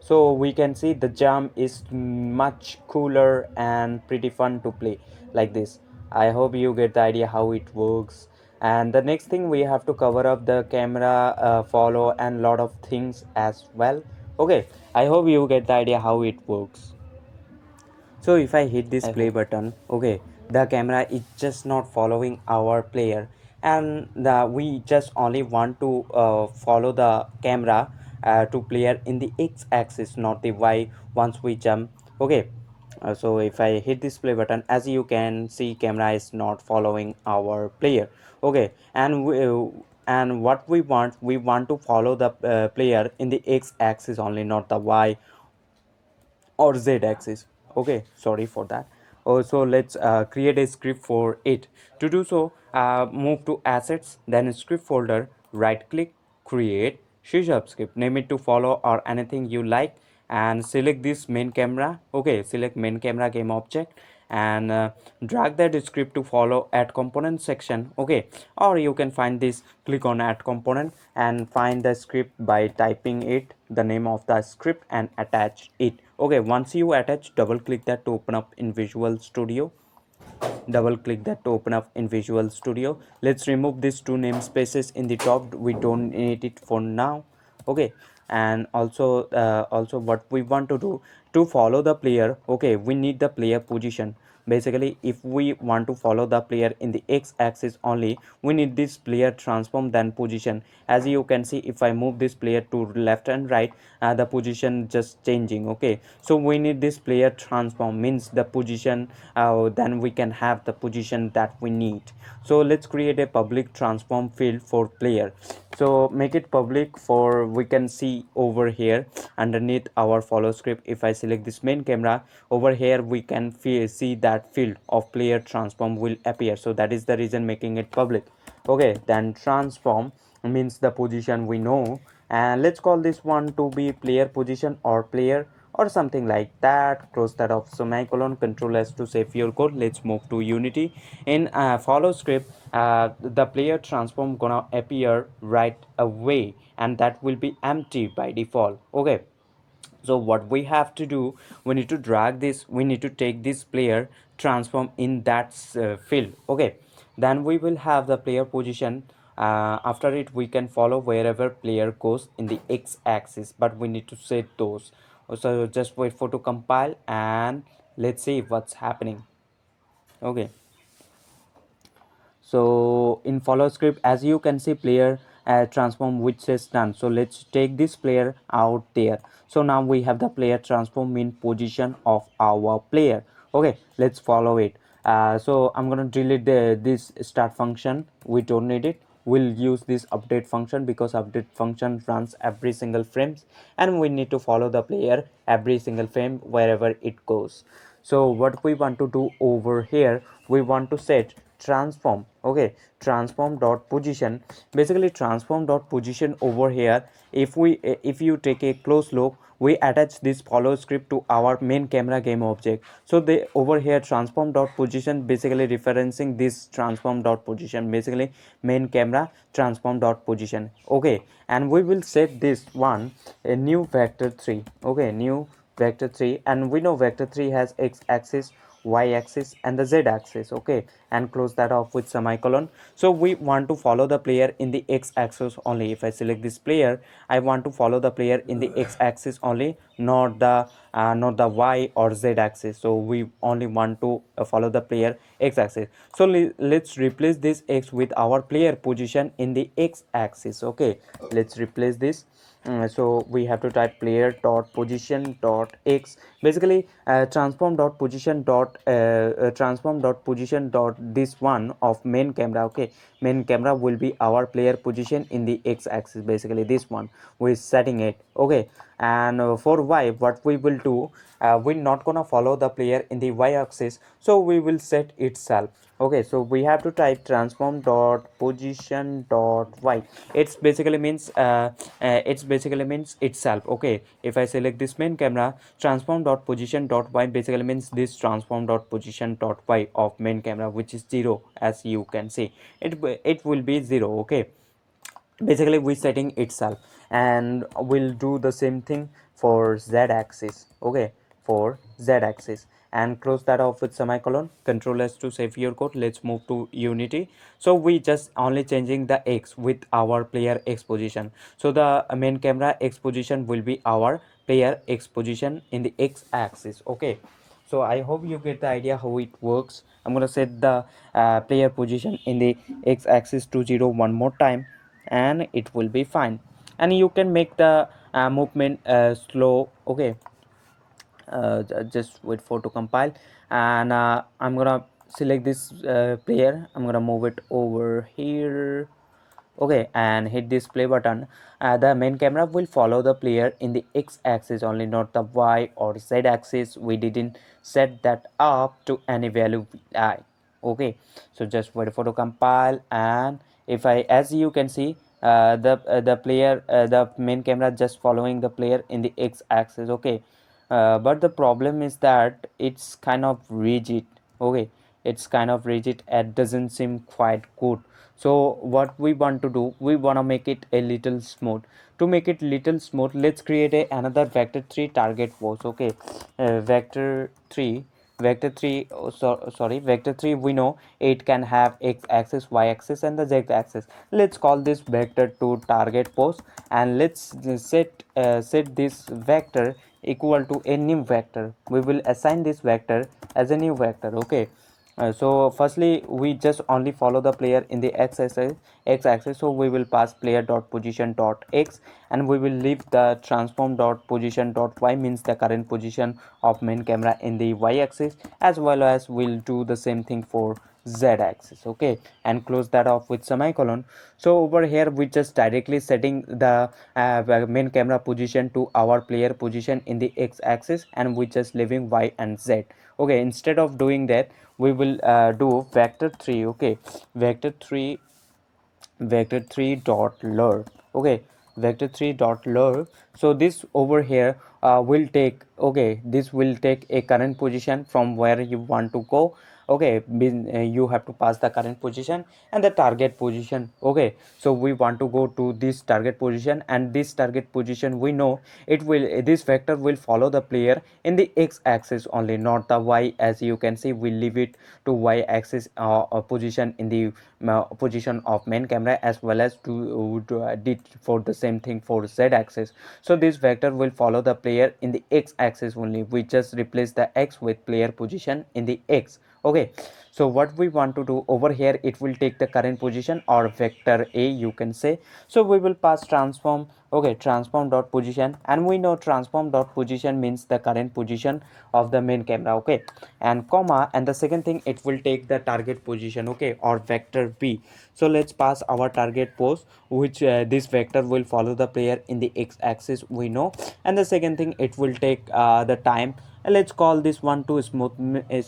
[SPEAKER 1] so we can see the jump is much cooler and pretty fun to play like this. I hope you get the idea how it works. And the next thing we have to cover up the camera follow and lot of things as well. Okay, I hope you get the idea how it works. So if I hit this play button, okay, the camera is just not following our player, and we just only want to follow the camera to player in the x-axis, not the y once we jump. Okay, so if I hit this play button, as you can see, camera is not following our player. Okay, and what we want to follow the player in the x-axis only, not the y or z axis. Okay, sorry for that. So let's create a script for it. To do so, move to assets, then script folder, right click, create C# script, name it to follow or anything you like, and select this main camera. Okay, select main camera game object and drag that script to follow add component section. Okay, or you can find this, click on add component and find the script by typing it the name of the script and attach it. Okay, once you attach, double click that to open up in Visual Studio. Double click that to open up in Visual Studio. Let's remove these two namespaces in the top, we don't need it for now. Okay, and also what we want to do to follow the player, okay, we need the player position. Basically, if we want to follow the player in the x-axis only, we need this player transform then position. As you can see, if I move this player to left and right, the position just changing. Okay, so we need this player transform, means the position, then we can have the position that we need. So let's create a public transform field for player. So make it public, for we can see over here underneath our follow script. If I select this main camera, over here we can see that field of player transform will appear, so that is the reason making it public. Okay, then transform means the position we know, and let's call this one to be player position or player. or something like that. Close that off. Semicolon, control S to save your code. Let's move to Unity. In follow script, the player transform gonna appear right away, and that will be empty by default. Okay, so what we have to do, we need to drag this, we need to take this player transform in that field. Okay, then we will have the player position. After it, we can follow wherever player goes in the x-axis, but we need to set those. So just wait for to compile, and let's see what's happening. Okay, so in follow script, as you can see, player transform which says done. So let's take this player out there. So now we have the player transform in position of our player. Okay, let's follow it. So I'm gonna delete this start function, we don't need it. We'll use this update function because update function runs every single frames, and we need to follow the player every single frame wherever it goes. So what we want to do over here, we want to set transform. Okay, transform dot position. Basically transform dot position over here, if you take a close look, we attach this follow script to our main camera game object. So they over here transform dot position basically referencing this transform dot position, basically main camera transform dot position. Okay, and we will set this one a new vector 3. Okay, new vector 3, and we know vector 3 has x-axis, y-axis, and the z-axis. Okay, and close that off with semicolon. So we want to follow the player in the x-axis only. If I select this player, I want to follow the player in the x-axis only, not the y or z-axis. So we only want to follow the player x-axis. So let's replace this x with our player position in the x-axis. Okay, let's replace this. So we have to type player dot position dot x. Basically transform dot position dot this one of main camera. Okay, main camera will be our player position in the x-axis, basically this one we're setting it. Okay, and for y, what we will do, we're not gonna follow the player in the y-axis, so we will set itself. Okay, so we have to type transform dot position dot y. It's basically means itself. Okay, if I select this main camera, transform dot position dot y basically means this transform dot position dot y of main camera, which is 0. As you can see, it will be 0. Okay, basically we setting itself, and we'll do the same thing for z-axis. Okay, for z-axis, and close that off with semicolon, control S to save your code. Let's move to Unity. So we just only changing the x with our player x position. So the main camera x position will be our player x position in the x-axis. Okay, so I hope you get the idea how it works. I'm gonna set the player position in the x-axis to 0 one more time, and it will be fine. And you can make the movement slow. Okay, just wait for to compile, and I'm gonna select this player, I'm gonna move it over here. Okay, and hit this play button. The main camera will follow the player in the x-axis only, not the y or z-axis. We didn't set that up to any value I. Okay, so just wait for to compile, and if I, as you can see, the player, the main camera just following the player in the x-axis. Okay, but the problem is that it's kind of rigid. Okay, it's kind of rigid, it doesn't seem quite good. So what we want to do, we want to make it a little smooth. To make it little smooth, let's create another vector 3 target force. Okay, vector 3, sorry, vector 3, we know it can have x-axis, y-axis, and the z-axis. Let's call this vector 2 target force, and let's set this vector equal to a new vector. We will assign this vector as a new vector. Okay, so firstly we just only follow the player in the x-axis, so we will pass player dot position dot x, and we will leave the transform dot position dot y, means the current position of main camera in the y-axis, as well as we'll do the same thing for z-axis. Okay, and close that off with semicolon. So over here we just directly setting the main camera position to our player position in the x-axis, and we just leaving y and z. Okay, instead of doing that, we will do vector 3. Okay, vector 3 dot lure. Okay, vector3 dot lure. So this over here will take, okay, this will take a current position from where you want to go. Okay, you have to pass the current position and the target position. Okay, so we want to go to this target position, and this target position, we know it will, this vector will follow the player in the x-axis only, not the y. As you can see, we leave it to y-axis position in the position of main camera, as well as did for the same thing for z-axis. So this vector will follow the player in the x-axis only. We just replace the x with player position in the x. Okay, so what we want to do over here, it will take the current position, or vector a you can say. So we will pass transform. Okay, transform dot position, and we know transform dot position means the current position of the main camera. Okay, and comma, and the second thing, it will take the target position. Okay, or vector b. So let's pass our target pose, which this vector will follow the player in the x-axis, we know. And the second thing, it will take the time. Let's call this one to smoothness,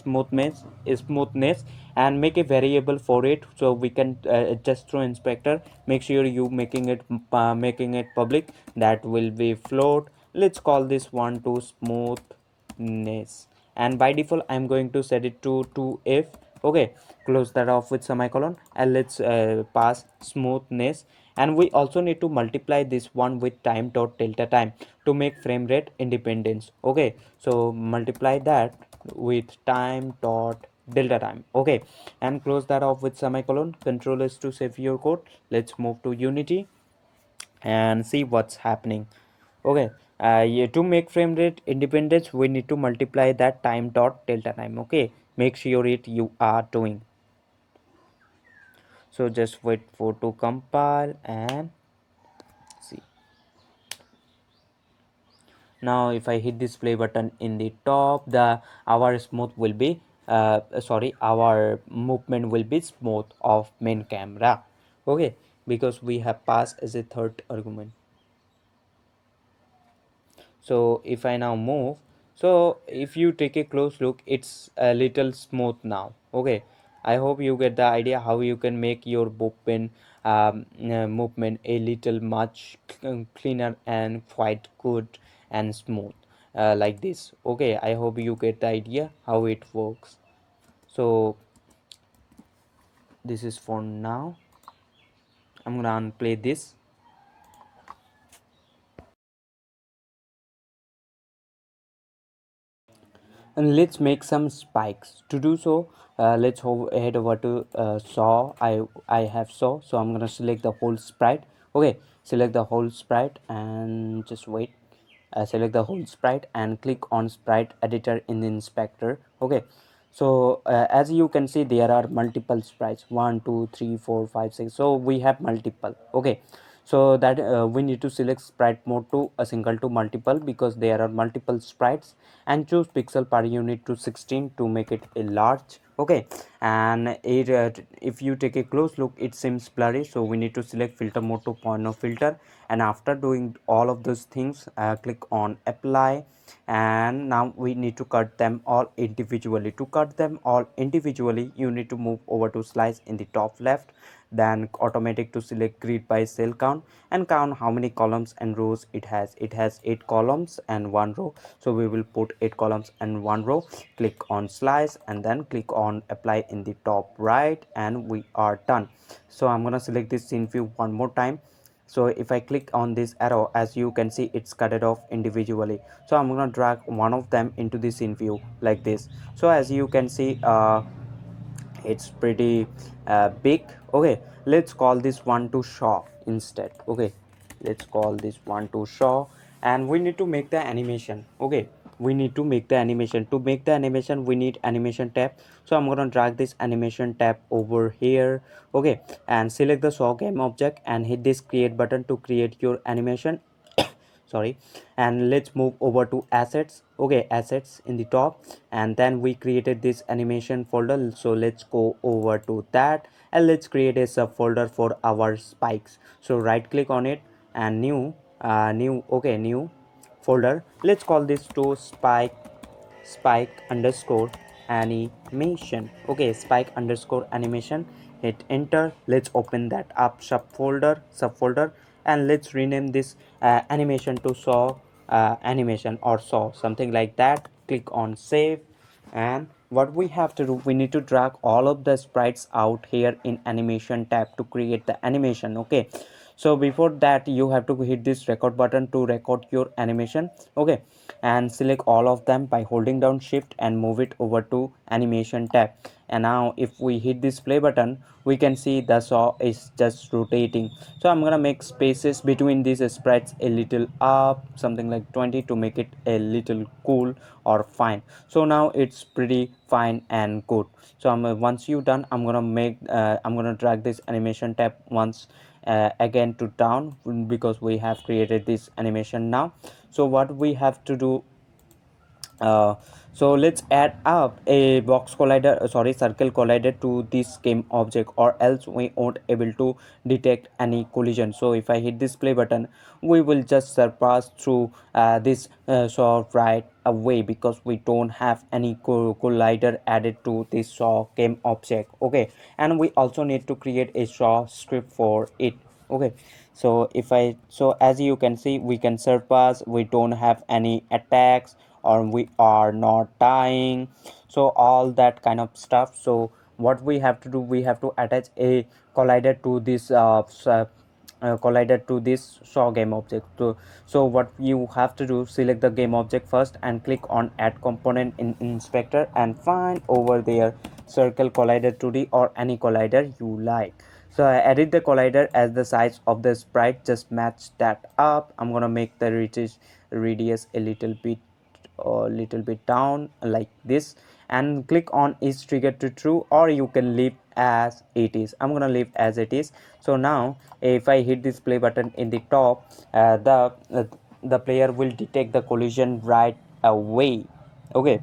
[SPEAKER 1] and make a variable for it, so we can adjust through inspector. Make sure you making it public. That will be float. Let's call this one to smoothness, and by default I'm going to set it to 2f. Okay, close that off with semicolon, and let's pass smoothness. And we also need to multiply this one with time dot delta time to make frame rate independence. Okay, so multiply that with time dot delta time. Okay, and close that off with semicolon. Control is to save your code. Let's move to Unity and see what's happening. Okay, yeah, to make frame rate independence, we need to multiply that time dot delta time. Okay, make sure it you are doing. So just wait for to compile and see. Now if I hit this play button in the top, the our smooth will be sorry, our movement will be smooth of main camera. Okay, because we have passed as a third argument. So if I now move, so if you take a close look, it's a little smooth now. Okay, I hope you get the idea how you can make your movement a little much cleaner and quite good and smooth, like this. Okay, I hope you get the idea how it works. So this is for now. I'm gonna unplay this. And let's make some spikes. To do so, let's head over to saw. I have saw, so I'm gonna select the whole sprite. Okay, select the whole sprite and just wait. Select the whole sprite and click on sprite editor in the inspector. Okay, so as you can see, there are multiple sprites, 1 2 3 4 5 6. So we have multiple. Okay, so that we need to select sprite mode to a single to multiple, because there are multiple sprites, and choose pixel per unit to 16 to make it a large. Okay, and it if you take a close look, it seems blurry, so we need to select filter mode to point of filter. And after doing all of those things, click on apply, and now we need to cut them all individually. To cut them all individually, you need to move over to slice in the top left, then automatic to select grid by cell count, and count how many columns and rows it has. It has 8 columns and 1 row, so we will put 8 columns and 1 row. Click on slice and then click on apply in the top right, and we are done. So I'm gonna select this scene view one more time. So if I click on this arrow, as you can see, it's cut it off individually. So I'm gonna drag one of them into the scene view like this. So as you can see, it's pretty big. Okay, let's call this one to show instead. Okay, let's call this one to show, and we need to make the animation. Okay, we need to make the animation. To make the animation, we need animation tab. So I'm gonna drag this animation tab over here. Okay, and select the saw game object and hit this create button to create your animation. Sorry, and let's move over to assets. Okay, assets in the top, and then we created this animation folder, so let's go over to that, and let's create a subfolder for our spikes. So right click on it and new folder. Let's call this to spike underscore animation. Okay, spike underscore animation. Hit enter. Let's open that up subfolder, and let's rename this animation to saw animation or saw, something like that. Click on save. And what we have to do, we need to drag all of the sprites out here in animation tab to create the animation. Okay, so before that you have to hit this record button to record your animation. Okay, and select all of them by holding down shift and move it over to animation tab. And now if we hit this play button, we can see the saw is just rotating. So I'm gonna make spaces between these sprites a little up, something like 20, to make it a little cool or fine. So now it's pretty fine and good. So once you done, I'm gonna drag this animation tab once again to down, because we have created this animation now. So what we have to do, uh, so let's add up a box collider, sorry, circle collider to this game object, or else we won't able to detect any collision. So if I hit this play button, we will just surpass through this saw right away, because we don't have any collider added to this saw game object. Okay, and we also need to create a saw script for it. Okay, so if I, so as you can see, we can surpass, we don't have any attacks, or we are not dying, so all that kind of stuff. So what we have to do, we have to attach a collider to this collider to this saw game object. So what you have to do, select the game object first and click on add component in inspector, and find over there circle collider 2D or any collider you like. So I edit the collider as the size of the sprite, just match that up. I'm gonna make the radius a little bit down like this, and click on is triggered to true, or you can leave as it is. I'm gonna leave as it is. So now if I hit this play button in the top, the player will detect the collision right away. Okay,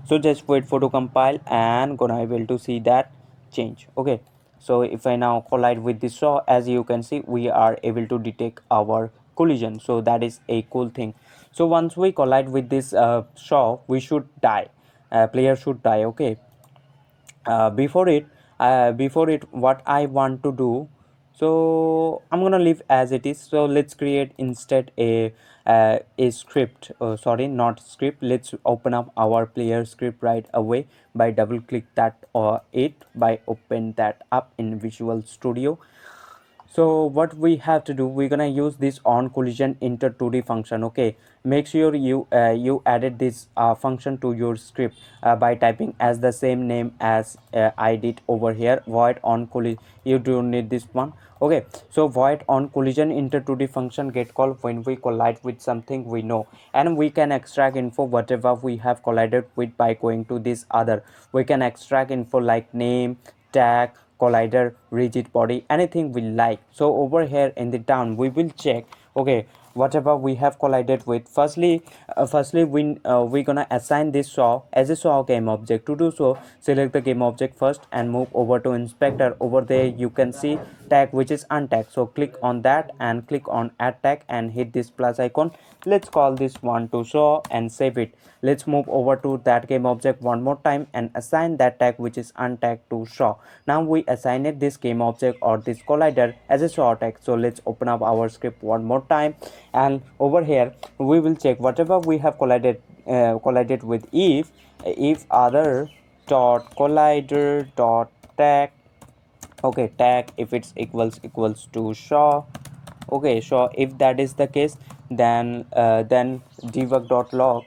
[SPEAKER 1] so just wait for to compile and gonna able to see that change. Okay, so if I now collide with the saw, as you can see, we are able to detect our collision. So that is a cool thing. So once we collide with this saw, we should die, player should die. Okay, before it, what I want to do, so I'm gonna leave as it is. So let's create instead a script, sorry, not script. Let's open up our player script right away by double click that, or it by open that up in Visual Studio. So what we have to do, we're gonna use this on collision inter 2D function. Okay, make sure you added this function to your script by typing as the same name as I did over here, void on collision. You don't need this one. Okay, so void on collision inter 2D function get called when we collide with something we know, and we can extract info whatever we have collided with by going to this other. We can extract info like name, tag, collider, rigid body, anything we like. So over here in the down, we will check, okay, whatever we have collided with. Firstly we gonna assign this saw as a saw game object. To do so, select the game object first and move over to inspector. Over there you can see tag which is untagged, so click on that and click on add tag and hit this plus icon. Let's call this one to saw and save it. Let's move over to that game object one more time and assign that tag which is untagged to saw. Now we assigned this game object or this collider as a saw tag. So let's open up our script one more time, and over here we will check whatever we have collided with. If other dot collider dot tag, okay, tag if it's equals to saw. Okay, so if that is the case, then debug.log,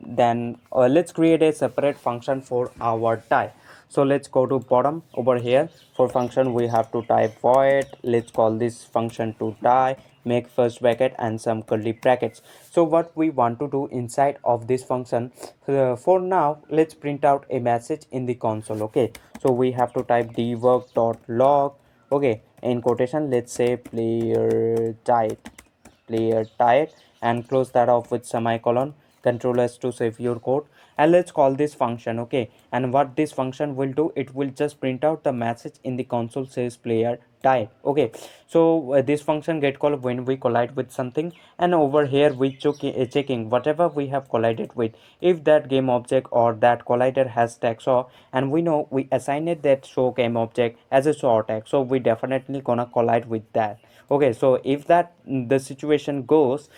[SPEAKER 1] then let's create a separate function for our die. So let's go to bottom over here. For function we have to type void, let's call this function to die, make first bracket and some curly brackets. So what we want to do inside of this function, for now let's print out a message in the console. Okay, so we have to type debug.log, okay, in quotation let's say player died, and close that off with semicolon. Control S to save your code, and let's call this function. Okay, and what this function will do, it will just print out the message in the console says player died. Okay, so this function get called when we collide with something, and over here we checking whatever we have collided with, if that game object or that collider has tag saw, and we know we assigned it that show game object as a saw tag, so we definitely gonna collide with that. Okay, so if that the situation goes,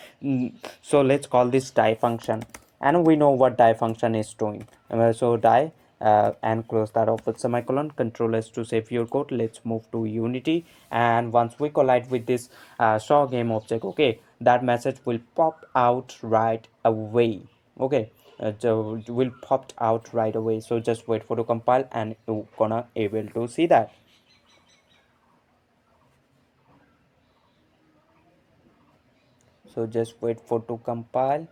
[SPEAKER 1] so let's call this die function, and we know what die function is doing. So die, and close that off with semicolon, control S to save your code. Let's move to Unity, and once we collide with this saw game object, okay, that message will pop out right away. Okay, so will popped out right away, so just wait for to compile and you're gonna able to see that. So just wait for to compile.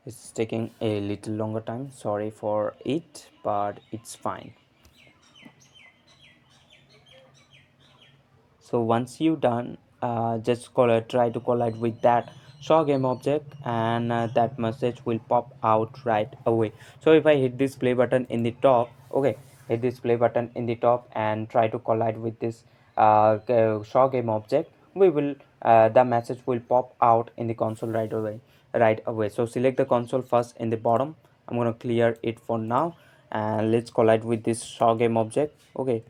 [SPEAKER 1] It's taking a little longer time, sorry for it, but it's fine. So once you done, just try to collide with that saw game object, and that message will pop out right away. So if I hit this play button in the top, okay, hit this play button in the top and try to collide with this saw game object, we will the message will pop out in the console right away. So select the console first in the bottom. I'm gonna clear it for now, and let's collide with this saw game object. Okay,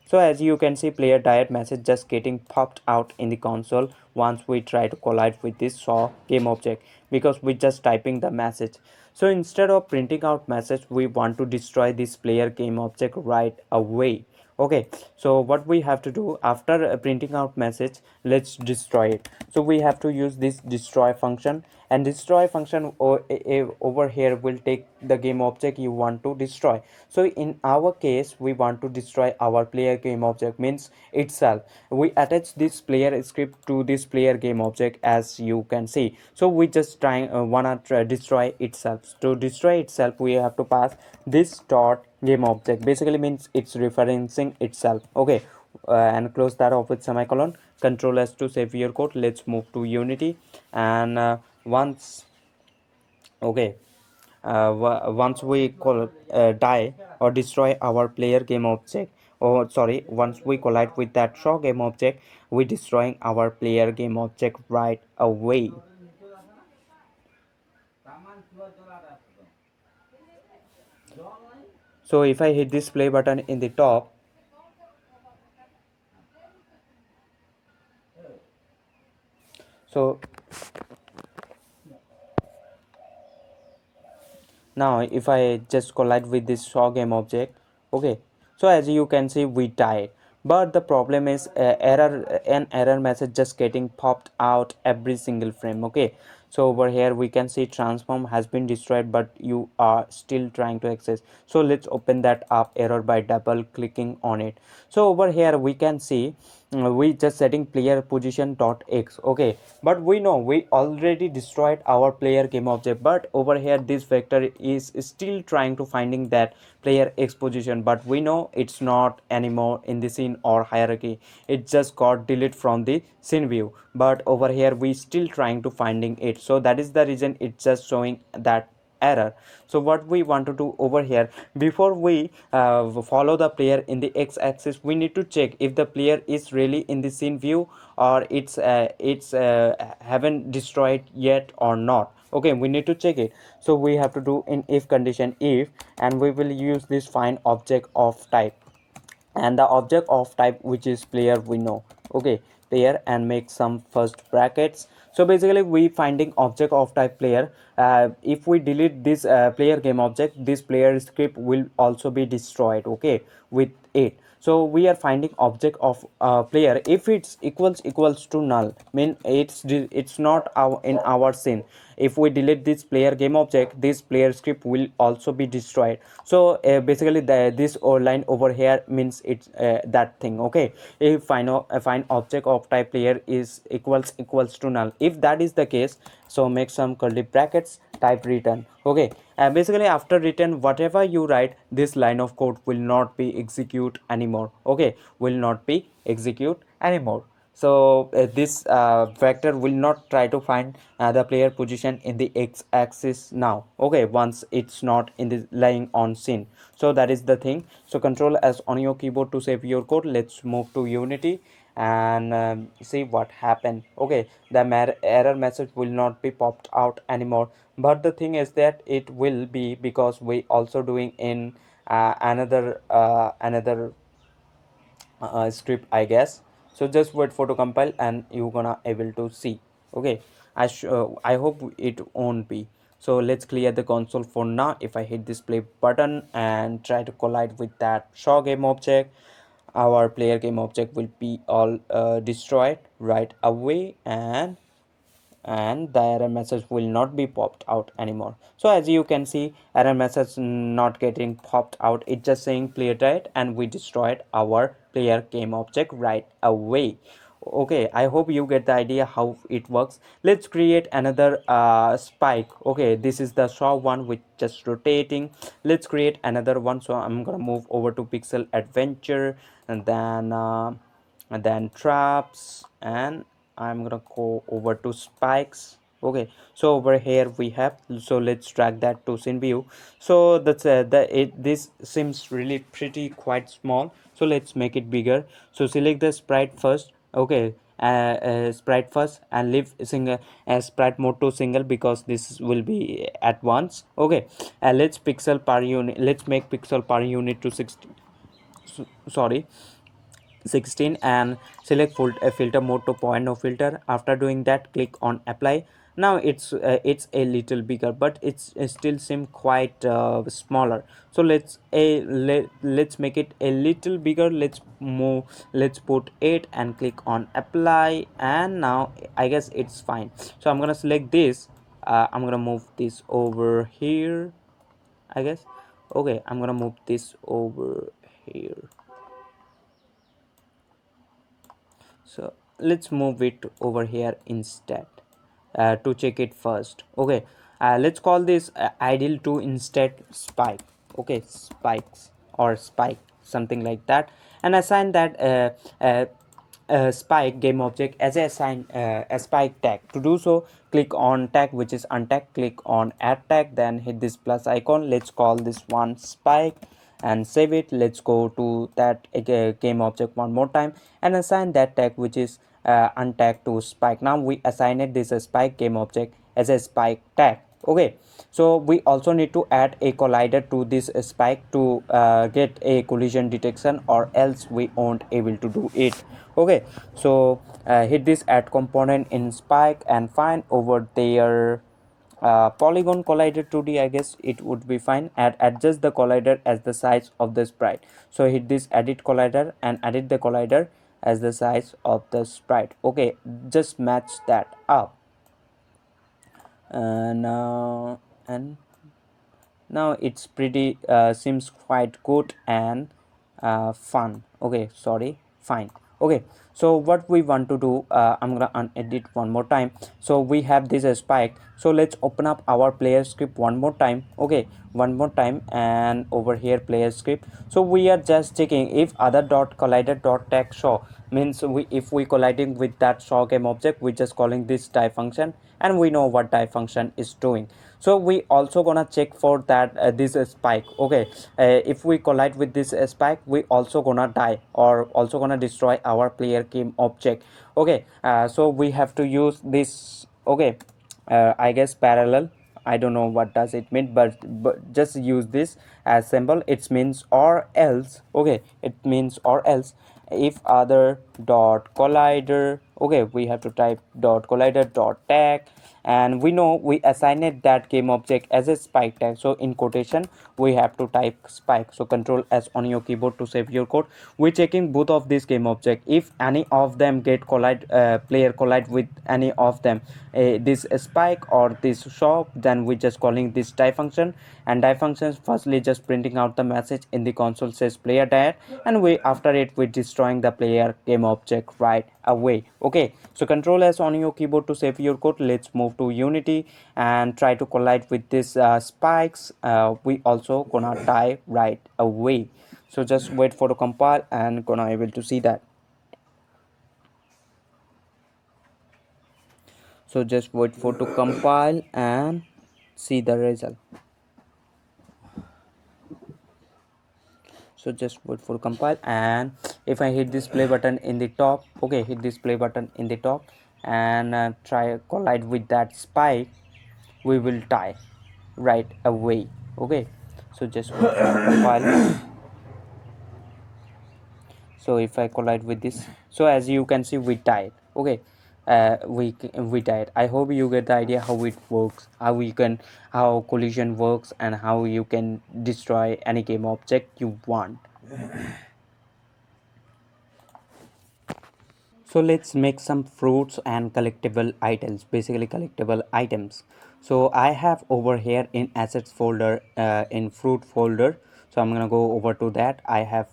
[SPEAKER 1] so as you can see, player diet message just getting popped out in the console once we try to collide with this saw game object, because we just typing the message. So instead of printing out message, we want to destroy this player game object right away. Okay, so what we have to do after printing out message, let's destroy it. So we have to use this destroy function, and destroy function over here will take the game object you want to destroy. So in our case, we want to destroy our player game object, means itself. We attach this player script to this player game object, as you can see. So we just wanna destroy itself. To destroy itself, we have to pass this dot game object, basically means it's referencing itself. Okay, and close that off with semicolon, control S to save your code. Let's move to Unity, and once okay, once we die or destroy our player game object, or sorry, once we collide with that show game object, we destroying our player game object right away. So if I hit this play button in the top, so now if I just collide with this saw game object, okay, so as you can see, we died. But the problem is an error message just getting popped out every single frame. Okay, so over here we can see transform has been destroyed, but you are still trying to access. So let's open that up error by double clicking on it. So over here we can see we just setting player position dot x. Okay, but we know we already destroyed our player game object, but over here this vector is still trying to finding that player x position, but we know it's not anymore in the scene or hierarchy. It just got deleted from the scene view, but over here we still trying to finding it. So that is the reason it's just showing that error. So what we want to do over here, before we follow the player in the x-axis, we need to check if the player is really in the scene view, or it's haven't destroyed yet or not. Okay, we need to check it. So we have to do in if condition if, and we will use this find object of type, and the object of type which is player, we know. Okay, player, and make some first brackets. So basically we finding object of type player. If we delete this player game object, this player script will also be destroyed, okay, with it. So we are finding object of player if it's equals to null, mean it's not our in our scene. If we delete this player game object, this player script will also be destroyed. So basically this or line over here means it's that thing. Okay, if find object of type player is equals to null, if that is the case, so make some curly brackets, type return. Okay, and basically after return, whatever you write, this line of code will not be execute anymore. Okay, will not be execute anymore. So this vector will not try to find the player position in the x-axis now, okay, once it's not in the lying on scene. So that is the thing. So control s on your keyboard to save your code. Let's move to Unity and see what happened. Okay, the error message will not be popped out anymore, but the thing is that it will be, because we also doing in another script, I guess. So just wait for to compile and you gonna able to see. Okay, I hope it won't be. So let's clear the console for now. If I hit this play button and try to collide with that show game object, our player game object will be all destroyed right away, and the error message will not be popped out anymore. So as you can see, error message not getting popped out, it's just saying player died and we destroyed our player game object right away. Okay, I hope you get the idea how it works. Let's create another spike. Okay, this is the saw one with just rotating. Let's create another one. So I'm gonna move over to pixel adventure, and then traps, and I'm gonna go over to spikes. Okay, so over here we have, so let's drag that to scene view. So that's this seems really pretty quite small, so let's make it bigger. So select the sprite first. Okay, sprite first and leave single sprite mode to single, because this will be at once. Okay, let's pixel per unit, let's make pixel per unit to 60, sorry, 16, and select filter mode to point no filter. After doing that, click on apply. Now it's a little bigger, but it still seem quite smaller. So let's make it a little bigger. Let's put 8 and click on apply, and now I guess it's fine. So I'm gonna select this. I'm gonna move this over here, I guess. Okay, I'm gonna move this over here. So let's move it over here instead, to check it first. Okay, let's call this ideal to instead spike. Okay, spikes or spike, something like that, and assign that spike game object as a spike tag. To do so, click on tag which is untagged, click on add tag, then hit this plus icon. Let's call this one spike and save it. Let's go to that game object one more time and assign that tag which is untagged to spike. Now we assign it this spike game object as a spike tag. Okay, so we also need to add a collider to this spike to get a collision detection, or else we won't able to do it. Okay, so hit this add component in spike and find over there polygon collider 2D, I guess it would be fine, and adjust the collider as the size of the sprite. So hit this edit collider and edit the collider as the size of the sprite. Okay, just match that up, and now it's pretty seems quite good and fun. Okay, sorry, fine. Okay, so what we want to do, I'm gonna unedit one more time. So we have this spike, so let's open up our player script one more time. Okay, one more time, and over here player script. So we are just checking if other dot collider dot tag show, means if we colliding with that show game object, we just calling this die function, and we know what die function is doing. So we also gonna check for that this spike. Okay, if we collide with this spike, we also gonna die, or also gonna destroy our player game object. Okay, so we have to use this. Okay, I guess parallel, I don't know what does it mean, but just use this as symbol. It means or else. Okay, it means or else if other dot collider. Okay, we have to type dot collider dot tag, and we know we assigned that game object as a spike tag, so in quotation we have to type spike. So control s on your keyboard to save your code. We checking both of these game object. If any of them get collide, player collide with any of them, this spike or this shop, then we just calling this die function. And die functions firstly just printing out the message in the console says player died, and we after it we destroying the player game object right away. Okay, so control s on your keyboard to save your code. Let's move to Unity and try to collide with this spikes. We also gonna die right away. So just wait for the compile and gonna able to see that. So just wait for to compile and see the result. So just wait for compile, and if I hit this play button in the top, okay, hit this play button in the top and try collide with that spike, we will die right away. Okay, so just wait for to compile. So if I collide with this, so as you can see we died. Okay, we died. I hope you get the idea how it works, how collision works, and how you can destroy any game object you want. So let's make some fruits and collectible items, basically collectible items. So I have over here in assets folder, in fruit folder. So I'm gonna go over to that. I have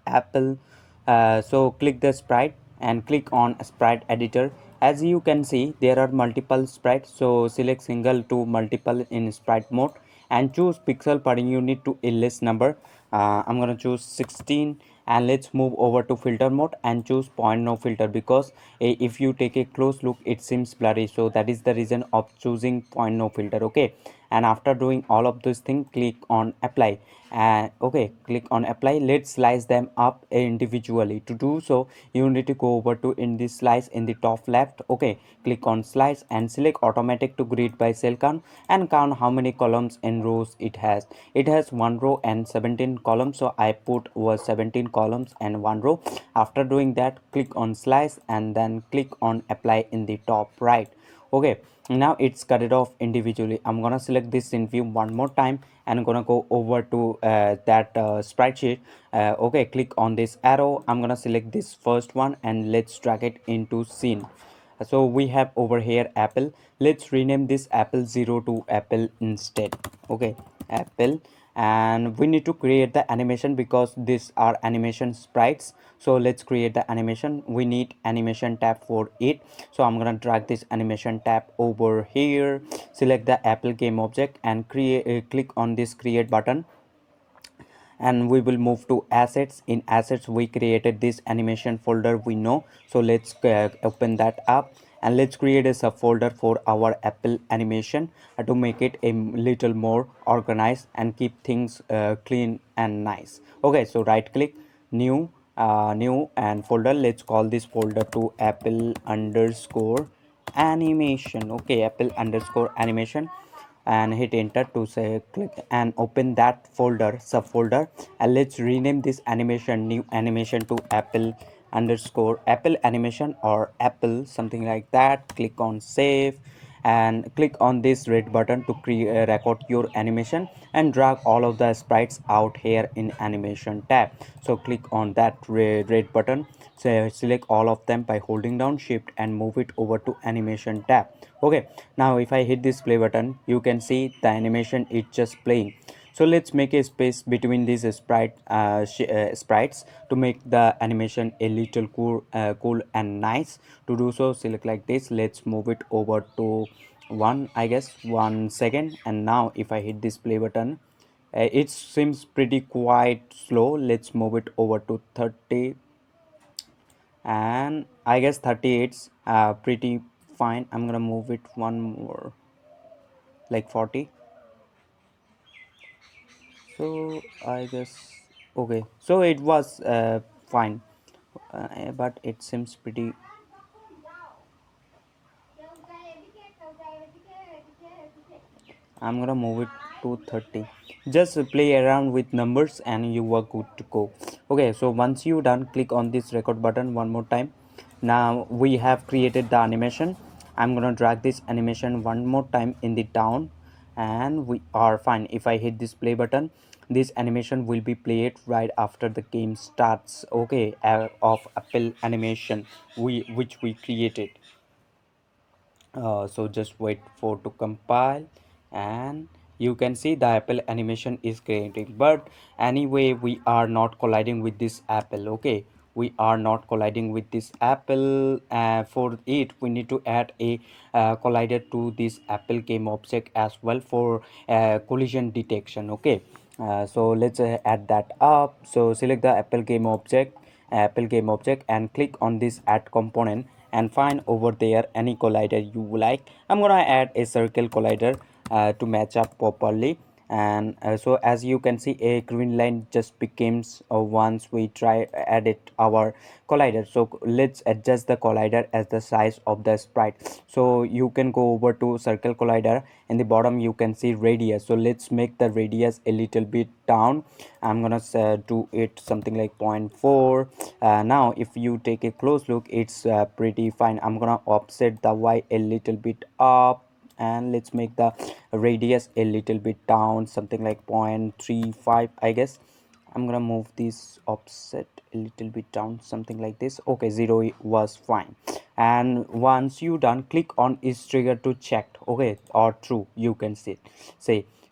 [SPEAKER 1] apple. So click the sprite and click on sprite editor. As you can see, there are multiple sprites. So select single to multiple in sprite mode and choose pixel per unit to a less number. I'm gonna choose 16, and let's move over to filter mode and choose point no filter, because if you take a close look it seems blurry, so that is the reason of choosing point no filter. Okay, and after doing all of this thing, click on apply, and okay, click on apply. Let's slice them up individually. To do so, you need to go over to in this slice in the top left. Okay, click on slice and select automatic to grid by cell count and count how many columns and rows it has. It has one row and 17 columns, so I put was 17 columns and one row. After doing that, click on slice and then click on apply in the top right. Okay, now it's cut it off individually. I'm gonna select this in view one more time and I'm gonna go over to that sprite sheet. Okay, click on this arrow. I'm gonna select this first one and let's drag it into scene. So we have over here apple. Let's rename this apple 0 to apple instead. Okay, apple, and we need to create the animation because these are animation sprites. So let's create the animation. We need animation tab for it. So I'm gonna drag this animation tab over here, select the apple game object and create click on this create button, and we will move to assets. In assets we created this animation folder we know, so let's open that up and let's create a subfolder for our apple animation to make it a little more organized and keep things clean and nice. Okay, so right click, new, new and folder. Let's call this folder to apple underscore animation. Okay, apple underscore animation, and hit enter to say click and open that folder subfolder, and let's rename this animation new animation to apple underscore apple animation or apple something like that. Click on save and click on this red button to record your animation and drag all of the sprites out here in animation tab. So click on that red button, so select all of them by holding down shift and move it over to animation tab. Okay, now if I hit this play button, you can see the animation is just playing. So let's make a space between these sprites to make the animation a little cool and nice. To do so, select like this. Let's move it over to one, I guess 1 second. And now if I hit this play button, it seems pretty quite slow. Let's move it over to 30, and I guess 38's pretty fine. I'm gonna move it one more, like 40. So I guess okay, so it was fine, but it seems pretty. I'm gonna move it to 30. Just play around with numbers and you are good to go. Okay, so once you done, click on this record button one more time. Now we have created the animation. I'm gonna drag this animation one more time in the down, and we are fine. If I hit this play button, this animation will be played right after the game starts. Okay, of apple animation which we created. So just wait for to compile, and you can see the apple animation is creating. But anyway, we are not colliding with this apple. Okay, we are not colliding with this apple. For it we need to add a collider to this apple game object as well for collision detection. Okay, so let's add that up. So select the apple game object and click on this add component and find over there any collider you like. I'm gonna add a circle collider to match up properly. And so as you can see, a green line just becomes once we try edit our collider. So let's adjust the collider as the size of the sprite. So you can go over to circle collider. In the bottom you can see radius, so let's make the radius a little bit down. I'm gonna do it something like 0.4. Now if you take a close look, it's pretty fine. I'm gonna offset the y a little bit up, and let's make the radius a little bit down, something like 0.35, I guess. I'm gonna move this offset a little bit down, something like this. Okay, 0 was fine. And once you done, click on is trigger to checked, okay, or true, you can say.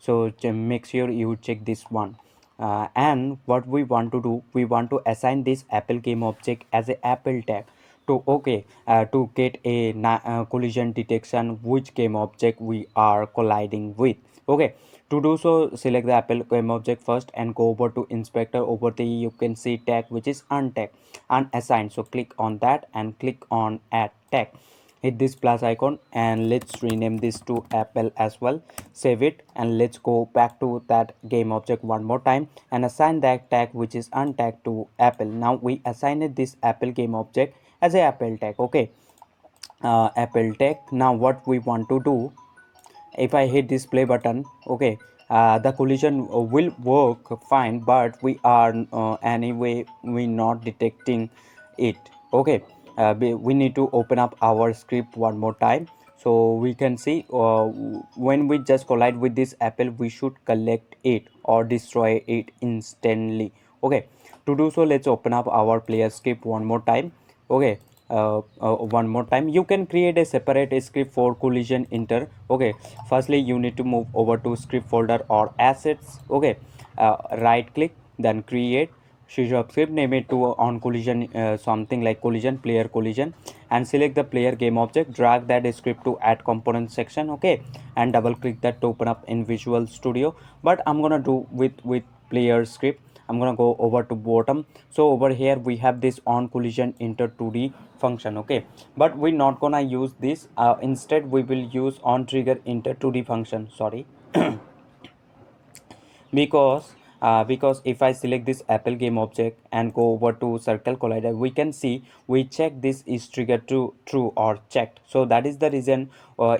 [SPEAKER 1] So make sure you check this one. And what we want to do, we want to assign this apple game object as a apple tag to, okay, to get a collision detection which game object we are colliding with. Okay, to do so, select the apple game object first and go over to inspector. Over there you can see tag which is untagged, unassigned. So click on that and click on add tag. Hit this plus icon and let's rename this to apple as well. Save it and let's go back to that game object one more time and assign that tag which is untagged to apple. Now we assigned this apple game object as a apple tag. Okay, apple tag. Now what we want to do, if I hit this play button, okay, the collision will work fine, but we are anyway we not detecting it. Okay, we need to open up our script one more time so we can see when we just collide with this apple, we should collect it or destroy it instantly. Okay, to do so, let's open up our player script one more time. Okay, one more time, you can create a separate script for collision enter. Okay, firstly you need to move over to script folder or assets. Okay, right click, then create, choose your script, name it to on collision, something like collision, player collision, and select the player game object, drag that script to add component section. Okay, and double click that to open up in Visual Studio. But I'm gonna do with player script. I'm gonna go over to bottom. So over here we have this on collision enter 2D function. Okay, but we're not gonna use this. Instead we will use on trigger enter 2D function. Sorry, because if I select this apple game object and go over to circle collider, we can see we check this is triggered to true or checked. So that is the reason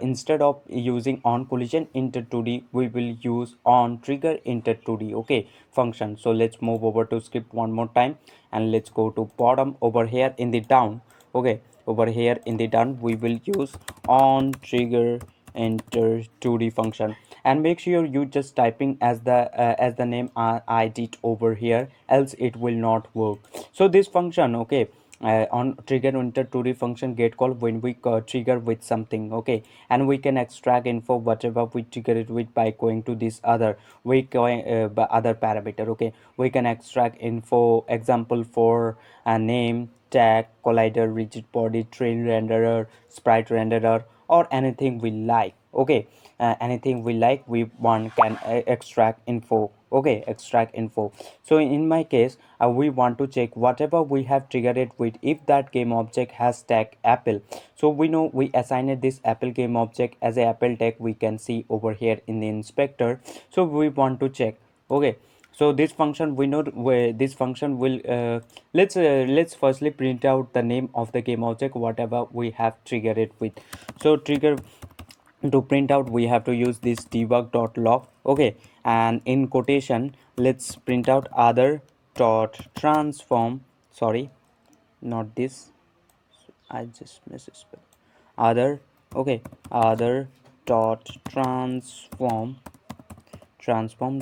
[SPEAKER 1] instead of using on collision enter 2D, we will use on trigger enter 2D, okay, function. So let's move over to script one more time and let's go to bottom. Over here in the down, okay, over here in the down we will use on trigger enter 2D function, and make sure you just typing as the name I did over here, else it will not work. So this function, okay, on trigger enter 2D function get called when we trigger with something. Okay, and we can extract info whatever we trigger it with by going to this other we going other parameter. Okay, we can extract info, example for a name, tag, collider, rigid body, train renderer, sprite renderer, or anything we like. Okay, anything we like, we want can extract info. Okay, extract info. So in my case, we want to check whatever we have triggered it with, if that game object has tag apple. So we know we assigned this apple game object as a apple tag, we can see over here in the inspector. So we want to check. Okay, so this function, we know where this function will let's firstly print out the name of the game object whatever we have triggered it with. So trigger, to print out we have to use this debug.log. Okay, and in quotation let's print out other dot transform, sorry, not this, I just misspelled other. Okay, other dot transform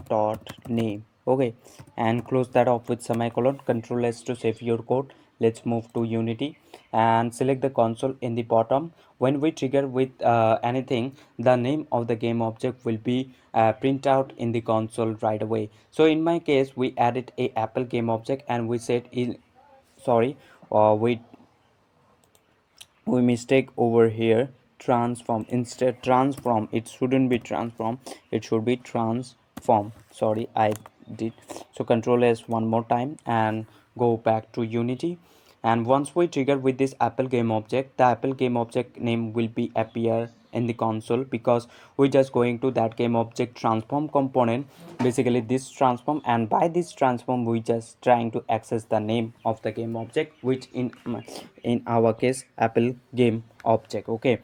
[SPEAKER 1] dot name. Okay, and close that off with semicolon. Control S to save your code. Let's move to Unity and select the console in the bottom. When we trigger with anything, the name of the game object will be print out in the console right away. So in my case, we added a apple game object and we said in, sorry, we mistake over here, transform, instead transform, it shouldn't be transform, it should be transform. Sorry, I did. So control S one more time and go back to Unity and once we trigger with this apple game object, the apple game object name will be appear in the console, because we're just going to that game object transform component, basically this transform, and by this transform we just trying to access the name of the game object, which in our case apple game object. Okay,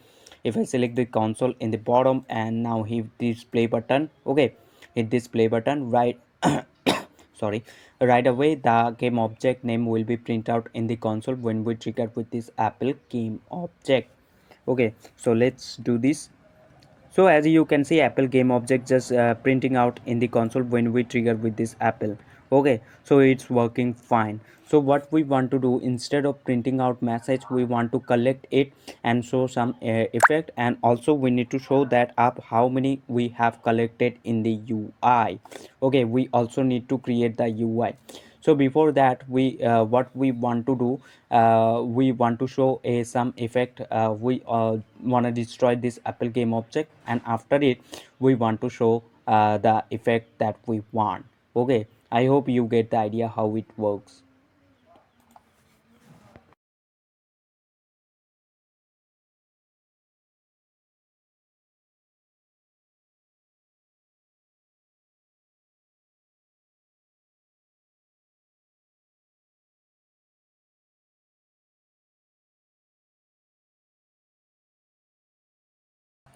[SPEAKER 1] if I select the console in the bottom and now hit this play button, okay, hit this play button, right? Sorry, right away the game object name will be printed out in the console when we trigger with this apple game object. Okay, so let's do this. So as you can see, apple game object just printing out in the console when we trigger with this apple. Okay, so it's working fine. So what we want to do, instead of printing out message, we want to collect it and show some effect, and also we need to show that up how many we have collected in the UI. Okay, we also need to create the UI. So before that, we what we want to do, we want to show a some effect. We want to destroy this apple game object, and after it we want to show the effect that we want. Okay, I hope you get the idea how it works.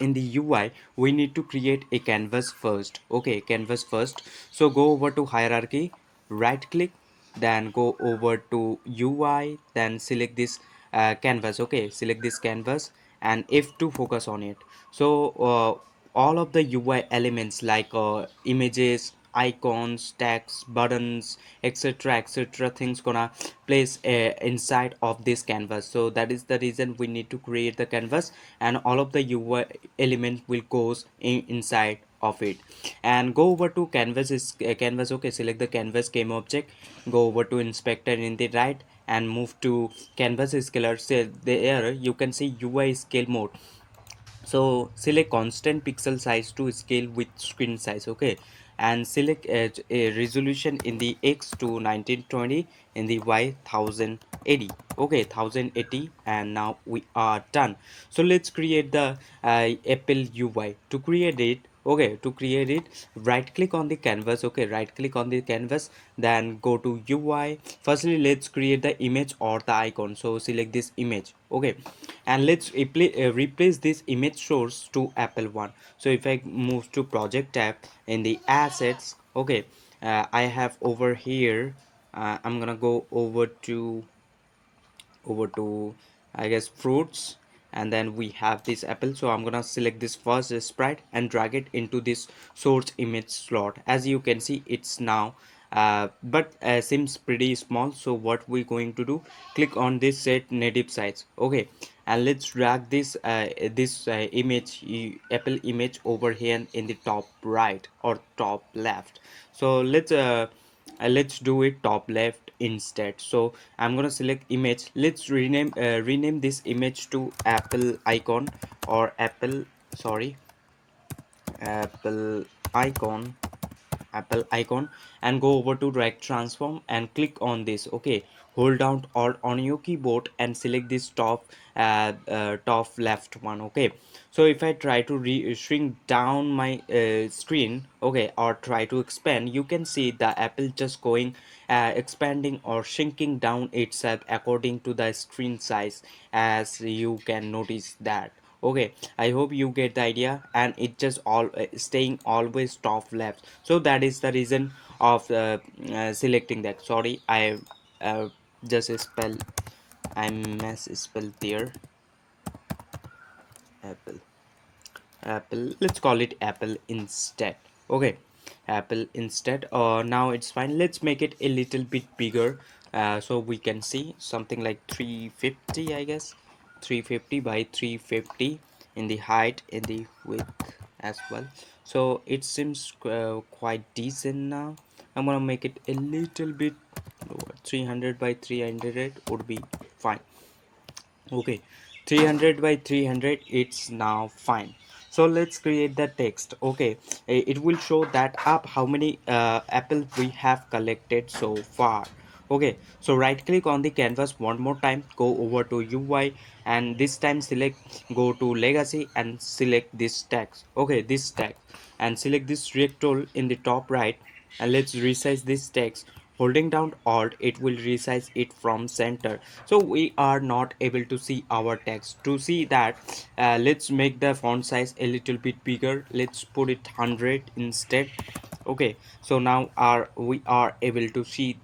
[SPEAKER 1] In the UI, we need to create a canvas first. Okay, canvas first. So go over to hierarchy, right click, then go over to UI, then select this canvas. Okay, select this canvas and F2 focus on it. So all of the UI elements like images, icons, text, buttons, etc, etc things gonna place inside of this canvas. So that is the reason we need to create the canvas, and all of the UI element will goes inside of it. And go over to canvas is canvas. Okay, select the canvas game object, go over to inspector in the right and move to canvas scaler. So there you can see UI scale mode. So select constant pixel size to scale with screen size. Okay, and select a resolution in the x to 1920, in the y 1080. Okay, 1080, and now we are done. So let's create the apple UI. To create it, okay, to create it, right click on the canvas. Okay, right click on the canvas, then go to UI. Firstly, let's create the image or the icon. So select this image. Okay, and let's replace this image source to apple one. So if I move to project tab in the assets, okay, I have over here, I'm gonna go over to I guess fruits, and then we have this apple. So I'm gonna select this first sprite and drag it into this source image slot. As you can see, it's now but seems pretty small. So what we're going to do, click on this set native size. Okay, and let's drag this image, apple image, over here in the top right or top left. So let's do it top left instead. So I'm gonna select image. Let's rename this image to apple icon, or apple, sorry, apple icon, apple icon, and go over to drag transform and click on this. Okay, hold down alt on your keyboard and select this top left one. Okay, so if I try to shrink down my screen, okay, or try to expand, you can see the apple just going expanding or shrinking down itself according to the screen size, as you can notice that. Okay, I hope you get the idea, and it just all staying always top left. So that is the reason of selecting that. Sorry, I just spell, I misspelled there. Apple, apple, let's call it apple instead. Okay, apple instead. Now it's fine. Let's make it a little bit bigger, so we can see something like 350, I guess, 350 by 350 in the height, in the width as well. So it seems quite decent. Now I'm gonna make it a little bit lower. 300 by 300 would be fine. Okay, 300 by 300, it's now fine. So let's create the text. Okay, it will show that up how many apples we have collected so far. Okay, so right click on the canvas one more time, go over to UI, and this time select, go to legacy and select this text. Okay, this text, and select this rectangle in the top right, and let's resize this text. Holding down alt, it will resize it from center, so we are not able to see our text. To see that, let's make the font size a little bit bigger. Let's put it 100 instead. Okay, so now we are able to see.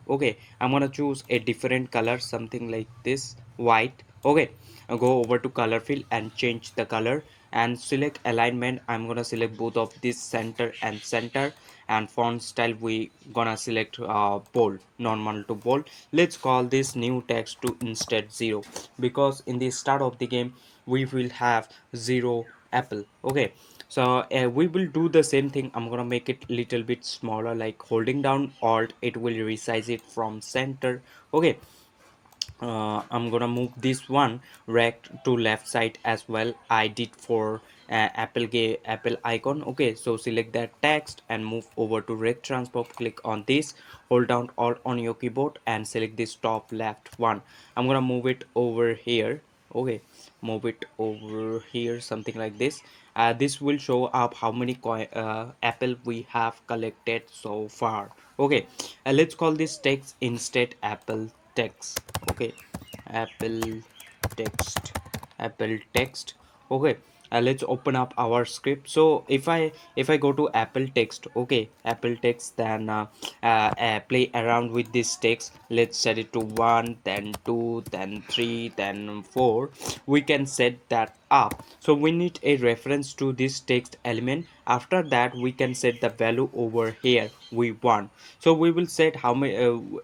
[SPEAKER 1] Okay, I'm gonna choose a different color, something like this, white. Okay, go over to color fill and change the color, and select alignment. I'm gonna select both of this, center and center. And font style, we gonna select bold, normal to bold. Let's call this new text to instead 0, because in the start of the game we will have 0 apple. Okay, so we will do the same thing. I'm gonna make it little bit smaller, like holding down alt, it will resize it from center. Okay, I'm gonna move this one rect to left side as well. I did for apple icon. Okay, so select that text and move over to rect transport, click on this, hold down alt on your keyboard and select this top left one. I'm gonna move it over here. Okay, move it over here, something like this. This will show up how many apple we have collected so far. Okay, let's call this text instead apple text. Okay, apple text, apple text. Okay, let's open up our script. So if I go to apple text, okay, apple text, then play around with this text. Let's set it to 1, then 2, then 3, then 4. We can set that up. So we need a reference to this text element. After that, we can set the value over here we want. So we will set how many,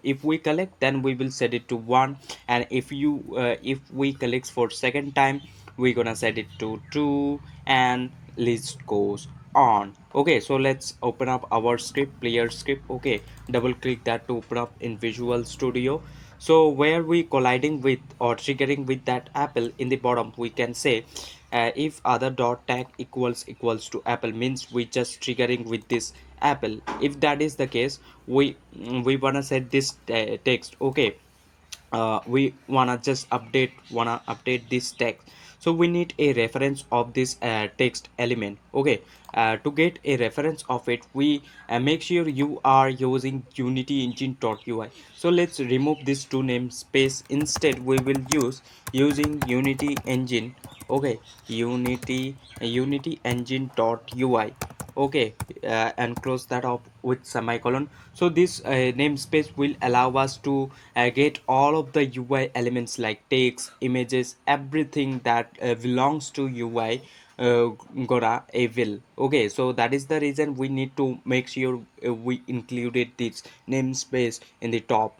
[SPEAKER 1] if we collect, then we will set it to 1. And if we collect for second time, we're gonna set it to 2, and list goes on. Okay, so let's open up our script, player script. Okay, double click that to open up in Visual Studio. So where we colliding with or triggering with that apple, in the bottom we can say, if other dot tag equals to apple, means we just triggering with this apple. If that is the case, we wanna set this text. Okay, we wanna update this text. So we need a reference of this text element. Okay, to get a reference of it, we make sure you are using unity engine.ui. so let's remove this two namespace. Instead we will use using unity engine. Okay, unity engine.ui. Okay, and close that up with semicolon. So this namespace will allow us to get all of the UI elements like text, images, everything that belongs to UI. Gora a will. Okay, so that is the reason we need to make sure we included this namespace in the top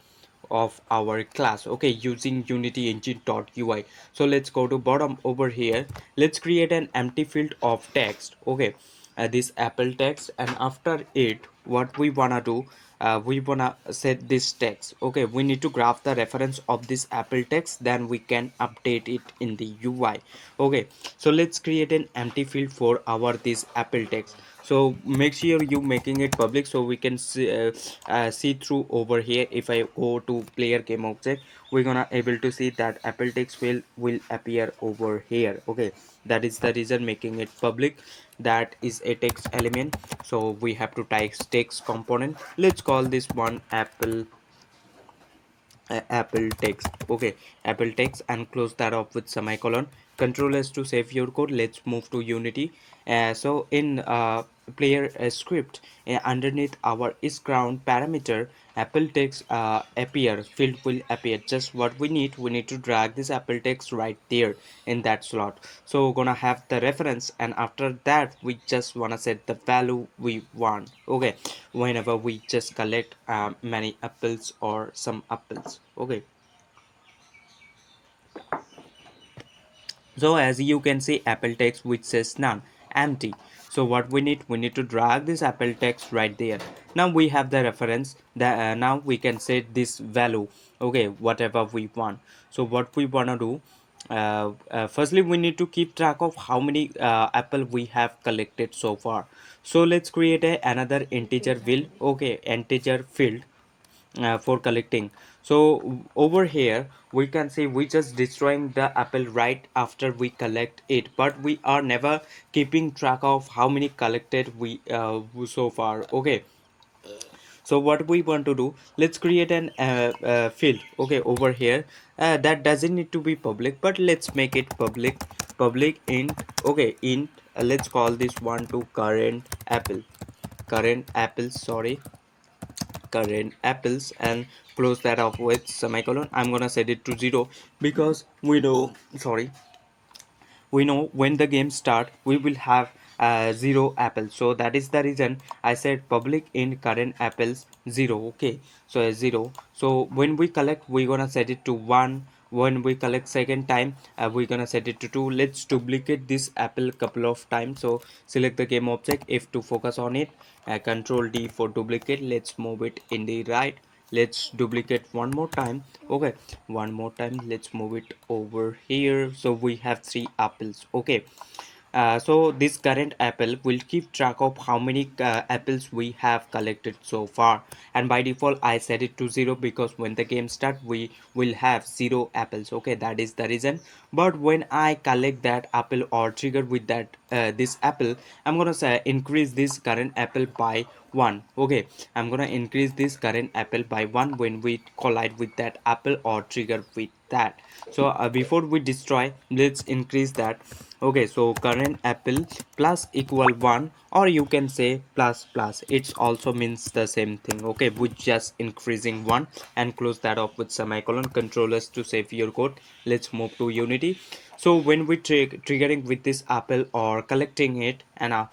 [SPEAKER 1] of our class. Okay, using unity engine.ui. So let's go to bottom over here. Let's create an empty field of text. Okay, this apple text, and after it, what we wanna do, we wanna set this text. Okay, we need to grab the reference of this apple text, then we can update it in the UI. Okay, so let's create an empty field for our this apple text. So make sure you making it public so we can see through over here. If I go to player game object, we're gonna able to see that apple text will appear over here. Okay, that is the reason making it public. That is a text element, so we have to type text component. Let's call this one apple text. Okay, apple text, and close that off with semicolon. Control S to save your code. Let's move to unity. So in player script, underneath our is ground parameter, apple text appear field will appear. Just what we need to drag this apple text right there in that slot. So we're gonna have the reference, and after that we just wanna set the value we want. Okay, whenever we just collect many apples or some apples. Okay, so as you can see, apple text which says none, empty. So what we need to drag this apple text right there. Now we have the reference that now we can set this value. Okay, whatever we want. So what we want to do, firstly we need to keep track of how many apple we have collected so far. So let's create another integer will. Okay, integer field. for collecting. So over here we can see we just destroying the apple right after we collect it, but we are never keeping track of how many collected we so far. Okay, so what we want to do, let's create an field, okay, over here. That doesn't need to be public, but let's make it public int. Okay, int, let's call this one to current apples, sorry, current apples, and close that off with semicolon. I'm gonna set it to 0 because we know, sorry, we know when the game start we will have 0 apples, so that is the reason I said public in current apples 0. Okay, so 0. So when we collect we're gonna set it to 1. When we collect second time we're gonna set it to 2. Let's duplicate this apple couple of times. So select the game object, if to focus on it, control D for duplicate. Let's move it in the right. Let's duplicate one more time. Okay, one more time, let's move it over here. So we have 3 apples. Okay, so this current apple will keep track of how many apples we have collected so far, and by default I set it to 0 because when the game start we will have 0 apples. Okay, that is the reason. But when I collect that apple or trigger with that this apple, I'm gonna say increase this current apple by 1. Okay, I'm gonna increase this current apple by 1 when we collide with that apple or trigger with that. So before we destroy, let's increase that. Okay, so current apple plus equal 1, or you can say plus plus, it also means the same thing. Okay, with just increasing 1, and close that off with semicolon. Controllers to save your code. Let's move to Unity. So when we triggering with this apple or collecting it, and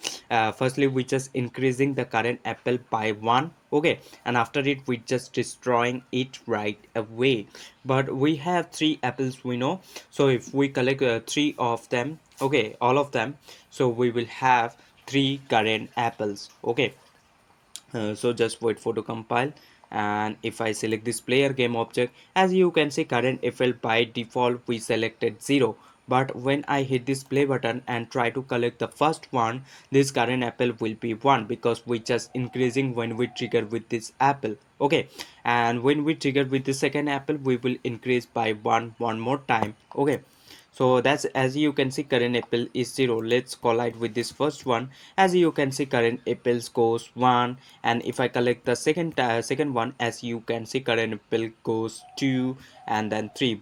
[SPEAKER 1] firstly we just increasing the current apple by 1. Okay, and after it we just destroying it right away. But we have 3 apples, we know. So if we collect 3 of them, okay, all of them, so we will have 3 current apples. Okay, so just wait for to compile. And if I select this player game object, as you can see current FL by default we selected 0, but when I hit this play button and try to collect the first one, this current apple will be 1 because we just increasing when we trigger with this apple. Okay, and when we trigger with the second apple we will increase by 1 one more time. Okay, so that's, as you can see current apple is 0. Let's collide with this first one. As you can see current apples goes 1, and if I collect the second one, as you can see current apple goes 2, and then 3.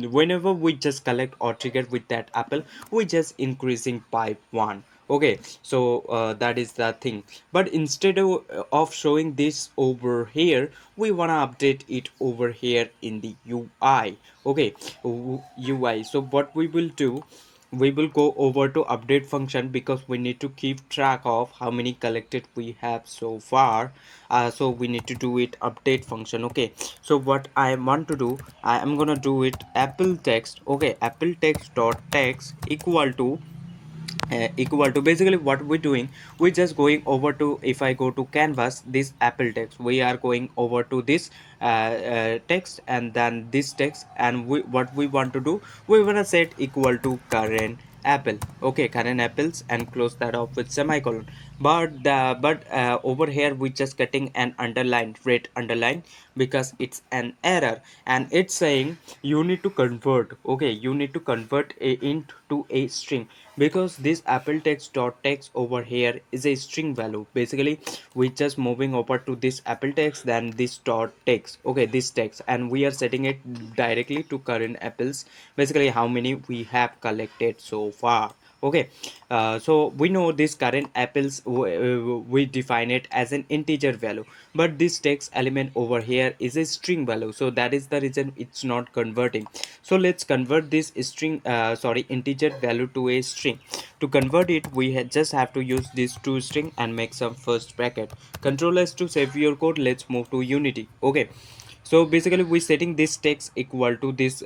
[SPEAKER 1] Whenever we just collect or trigger with that apple, we just increasing by 1. Okay, so that is the thing. But instead of showing this over here, we want to update it over here in the UI. Okay, UI. So what we will do, we will go over to update function because we need to keep track of how many collected we have so far. So we need to do it update function. Okay, so what I want to do, I am gonna do it apple text. Okay, apple text dot text equal to, basically what we're doing, we're just going over to, if I go to canvas, this apple text, we are going over to this text, and then this text, and what we want to do, we want to set equal to current apple. Okay, current apples, and close that off with semicolon. But over here we just getting an underline, red underline, because it's an error, and it's saying you need to convert. Okay, you need to convert a int to a string, because this apple text dot text over here is a string value. Basically we just moving over to this apple text, then this dot text, okay, this text, and we are setting it directly to current apples, basically how many we have collected so far. Okay, so we know this current apples, we define it as an integer value, but this text element over here is a string value, so that is the reason it's not converting. So let's convert this string, sorry, integer value to a string. To convert it, we just have to use this to string and make some first bracket. Control S to save your code. Let's move to Unity. Okay, so basically we're setting this text equal to this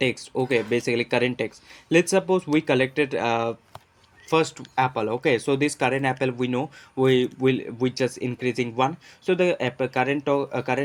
[SPEAKER 1] text. Okay, basically current text. Let's suppose we collected first apple. Okay, so this current apple, we know we just increasing 1. So the apple current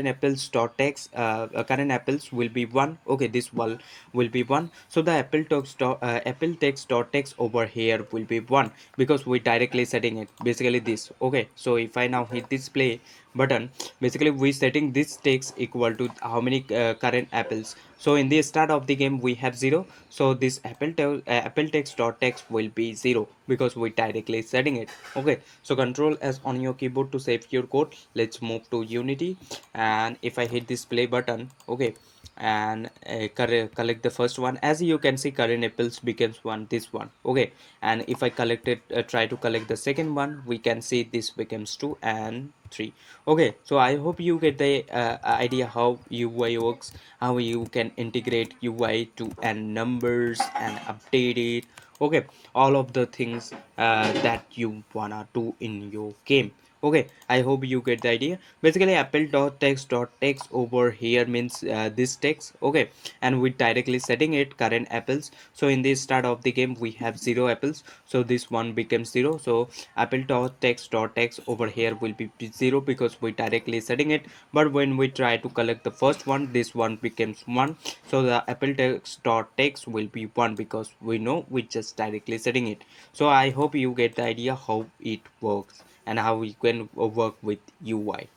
[SPEAKER 1] apples dot text, current apples will be 1. Okay, this will be 1. So the apple text dot text over here will be 1 because we directly setting it, basically this. Okay, so if I now hit display, button, basically we setting this text equal to how many current apples. So in the start of the game we have 0, so this apple text dot text will be 0 because we directly setting it. Okay, so control s on your keyboard to save your code. Let's move to Unity, and if I hit this play button, okay, and collect the first one, as you can see current apples becomes one, this one. Okay, and if I collect it, try to collect the second one, we can see this becomes 2 and 3. Okay, so I hope you get the idea how UI works, how you can integrate UI to and numbers and update it. Okay, all of the things that you wanna do in your game. Okay, I hope you get the idea. Basically apple.text.text over here means this text. Okay, and we directly setting it current apples. So in the start of the game we have 0 apples, so this one becomes 0. So apple.text.text over here will be 0 because we directly setting it. But when we try to collect the first one, this one becomes 1, so the apple.text.text will be 1 because we know we just directly setting it. So I hope you get the idea how it works and how we can work with UI.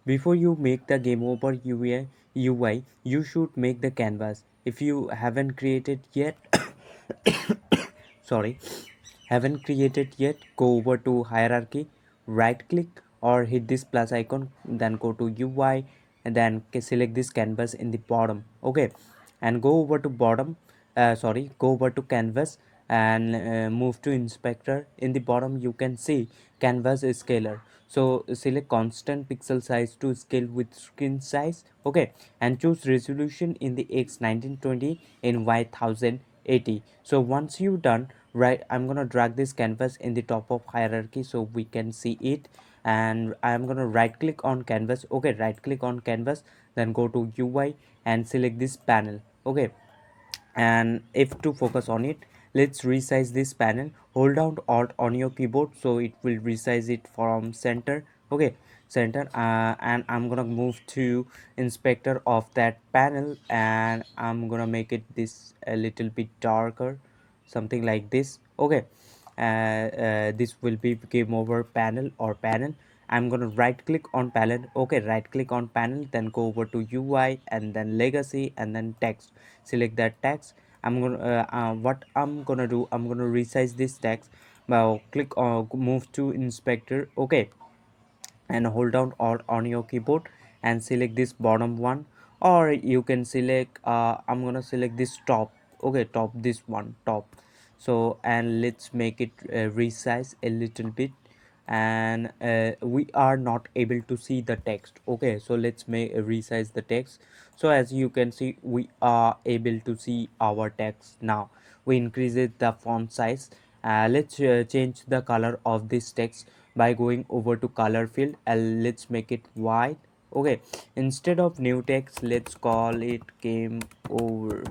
[SPEAKER 1] Before you make the game over UI, you should make the canvas. If you haven't created yet, sorry, haven't created yet, go over to hierarchy, right click or hit this plus icon, then go to UI and then select this canvas in the bottom. Okay, and go over to bottom, go over to canvas and move to inspector. In the bottom you can see canvas scaler, so select constant pixel size to scale with screen size. Okay, and choose resolution in the X 1920 in Y 1080. So once you done, right, I'm gonna drag this canvas in the top of hierarchy so we can see it, and I'm gonna right click on canvas. Okay, right click on canvas, then go to UI and select this panel. Okay, and if to focus on it, let's resize this panel. Hold down alt on your keyboard so it will resize it from center. Okay, center, and I'm gonna move to inspector of that panel, and I'm gonna make it this a little bit darker, something like this. Okay, this will be game over panel or panel. I'm gonna right click on panel. Okay, right click on panel, then go over to UI and then legacy and then text. Select that text. I'm gonna what I'm gonna do, I'm gonna resize this text. Now click on move to inspector. Okay, and hold down alt on your keyboard and select this bottom one, or you can select I'm gonna select this top. Okay, top, this one, top. So and let's make it resize a little bit, and we are not able to see the text. Okay, so let's make resize the text. So as you can see, we are able to see our text now. We increase it the font size. Let's change the color of this text by going over to color field, and let's make it white. Okay, instead of new text, let's call it game over.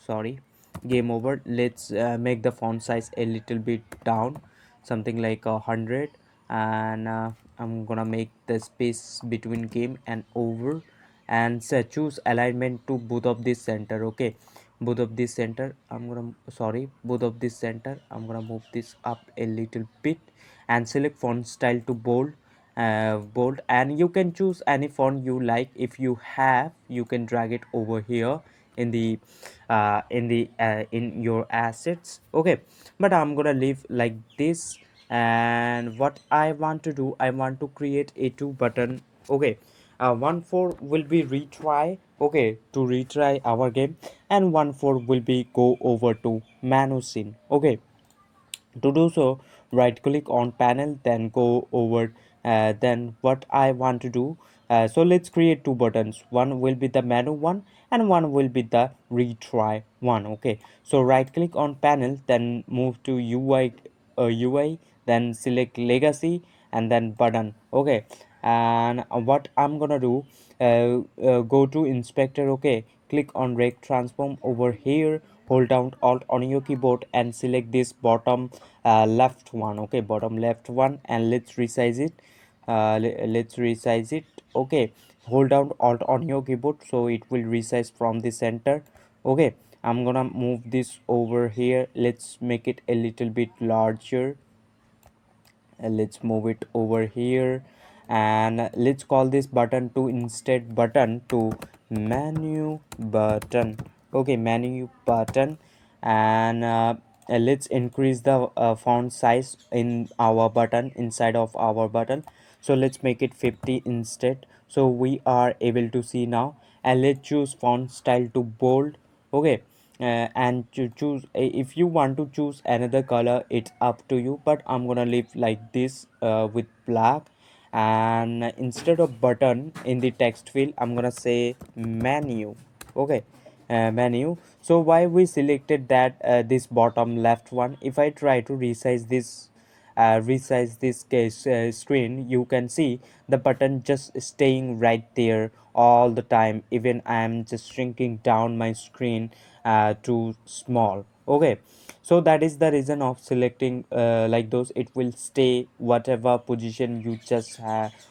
[SPEAKER 1] Sorry, game over. Let's make the font size a little bit down, something like 100, and I'm gonna make the space between game and over, and choose alignment to both of this center. Okay, both of this center, I'm gonna, sorry, both of this center, I'm gonna move this up a little bit, and select font style to bold. Bold, and you can choose any font you like. If you have, you can drag it over here in the in your assets. Okay, but I'm gonna leave like this. And what I want to do, I want to create a two button. Okay, one for will be retry. Okay, to retry our game, and one for will be go over to manu scene. Okay, to do so, right click on panel, then go over. Then what I want to do, so let's create two buttons. One will be the menu one, and one will be the retry one. Okay, so right click on panel, then move to UI, then select legacy and then button. Okay, and what I'm gonna do, go to inspector. Okay, click on rect transform over here, hold down alt on your keyboard and select this bottom left one. Okay, bottom left one, and let's resize it. Let's resize it. Okay, hold down alt on your keyboard so it will resize from the center. Okay, I'm gonna move this over here. Let's make it a little bit larger. Let's move it over here, and let's call this button to instead button to menu button. Okay, menu button. And let's increase the font size in our button, inside of our button. So let's make it 50 instead, so we are able to see now. And let's choose font style to bold. Okay, and to choose, if you want to choose another color, it's up to you, but I'm gonna leave like this with black. And instead of button in the text field, I'm gonna say menu. Okay, menu. So why we selected that this bottom left one? If I try to resize this case screen, you can see the button just staying right there all the time, even I am just shrinking down my screen too small. Okay, so that is the reason of selecting like those. It will stay whatever position you just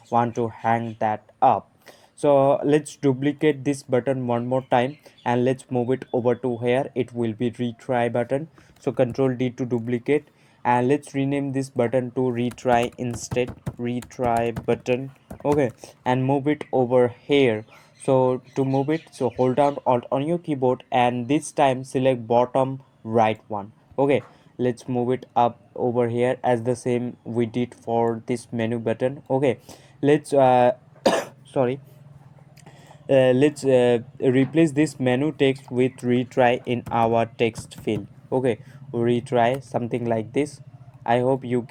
[SPEAKER 1] want to hang that up. So let's duplicate this button one more time, and let's move it over to here. It will be retry button. So control D to duplicate, and let's rename this button to retry instead, retry button. Okay, and move it over here. So to move it, so hold down alt on your keyboard, and this time select bottom right one. Okay, let's move it up over here as the same we did for this menu button. Okay, let's sorry, let's replace this menu text with retry in our text field. Okay, retry something like this. I hope you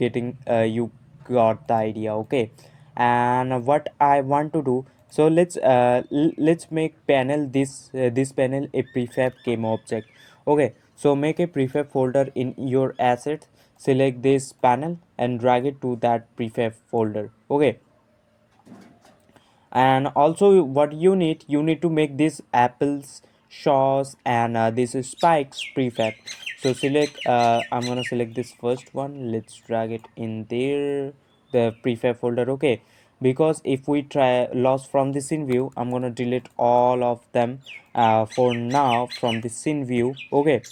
[SPEAKER 1] got the idea. Okay, and what I want to do, so let's make panel this panel a prefab game object. Okay, so make a prefab folder in your assets, select this panel and drag it to that prefab folder. Okay, and also what you need to make this apples shaws and this is spikes prefab. So select I'm gonna select this first one. Let's drag it in there, the prefab folder. Okay, because if we try lost from the scene view, I'm gonna delete all of them for now from the scene view. Okay,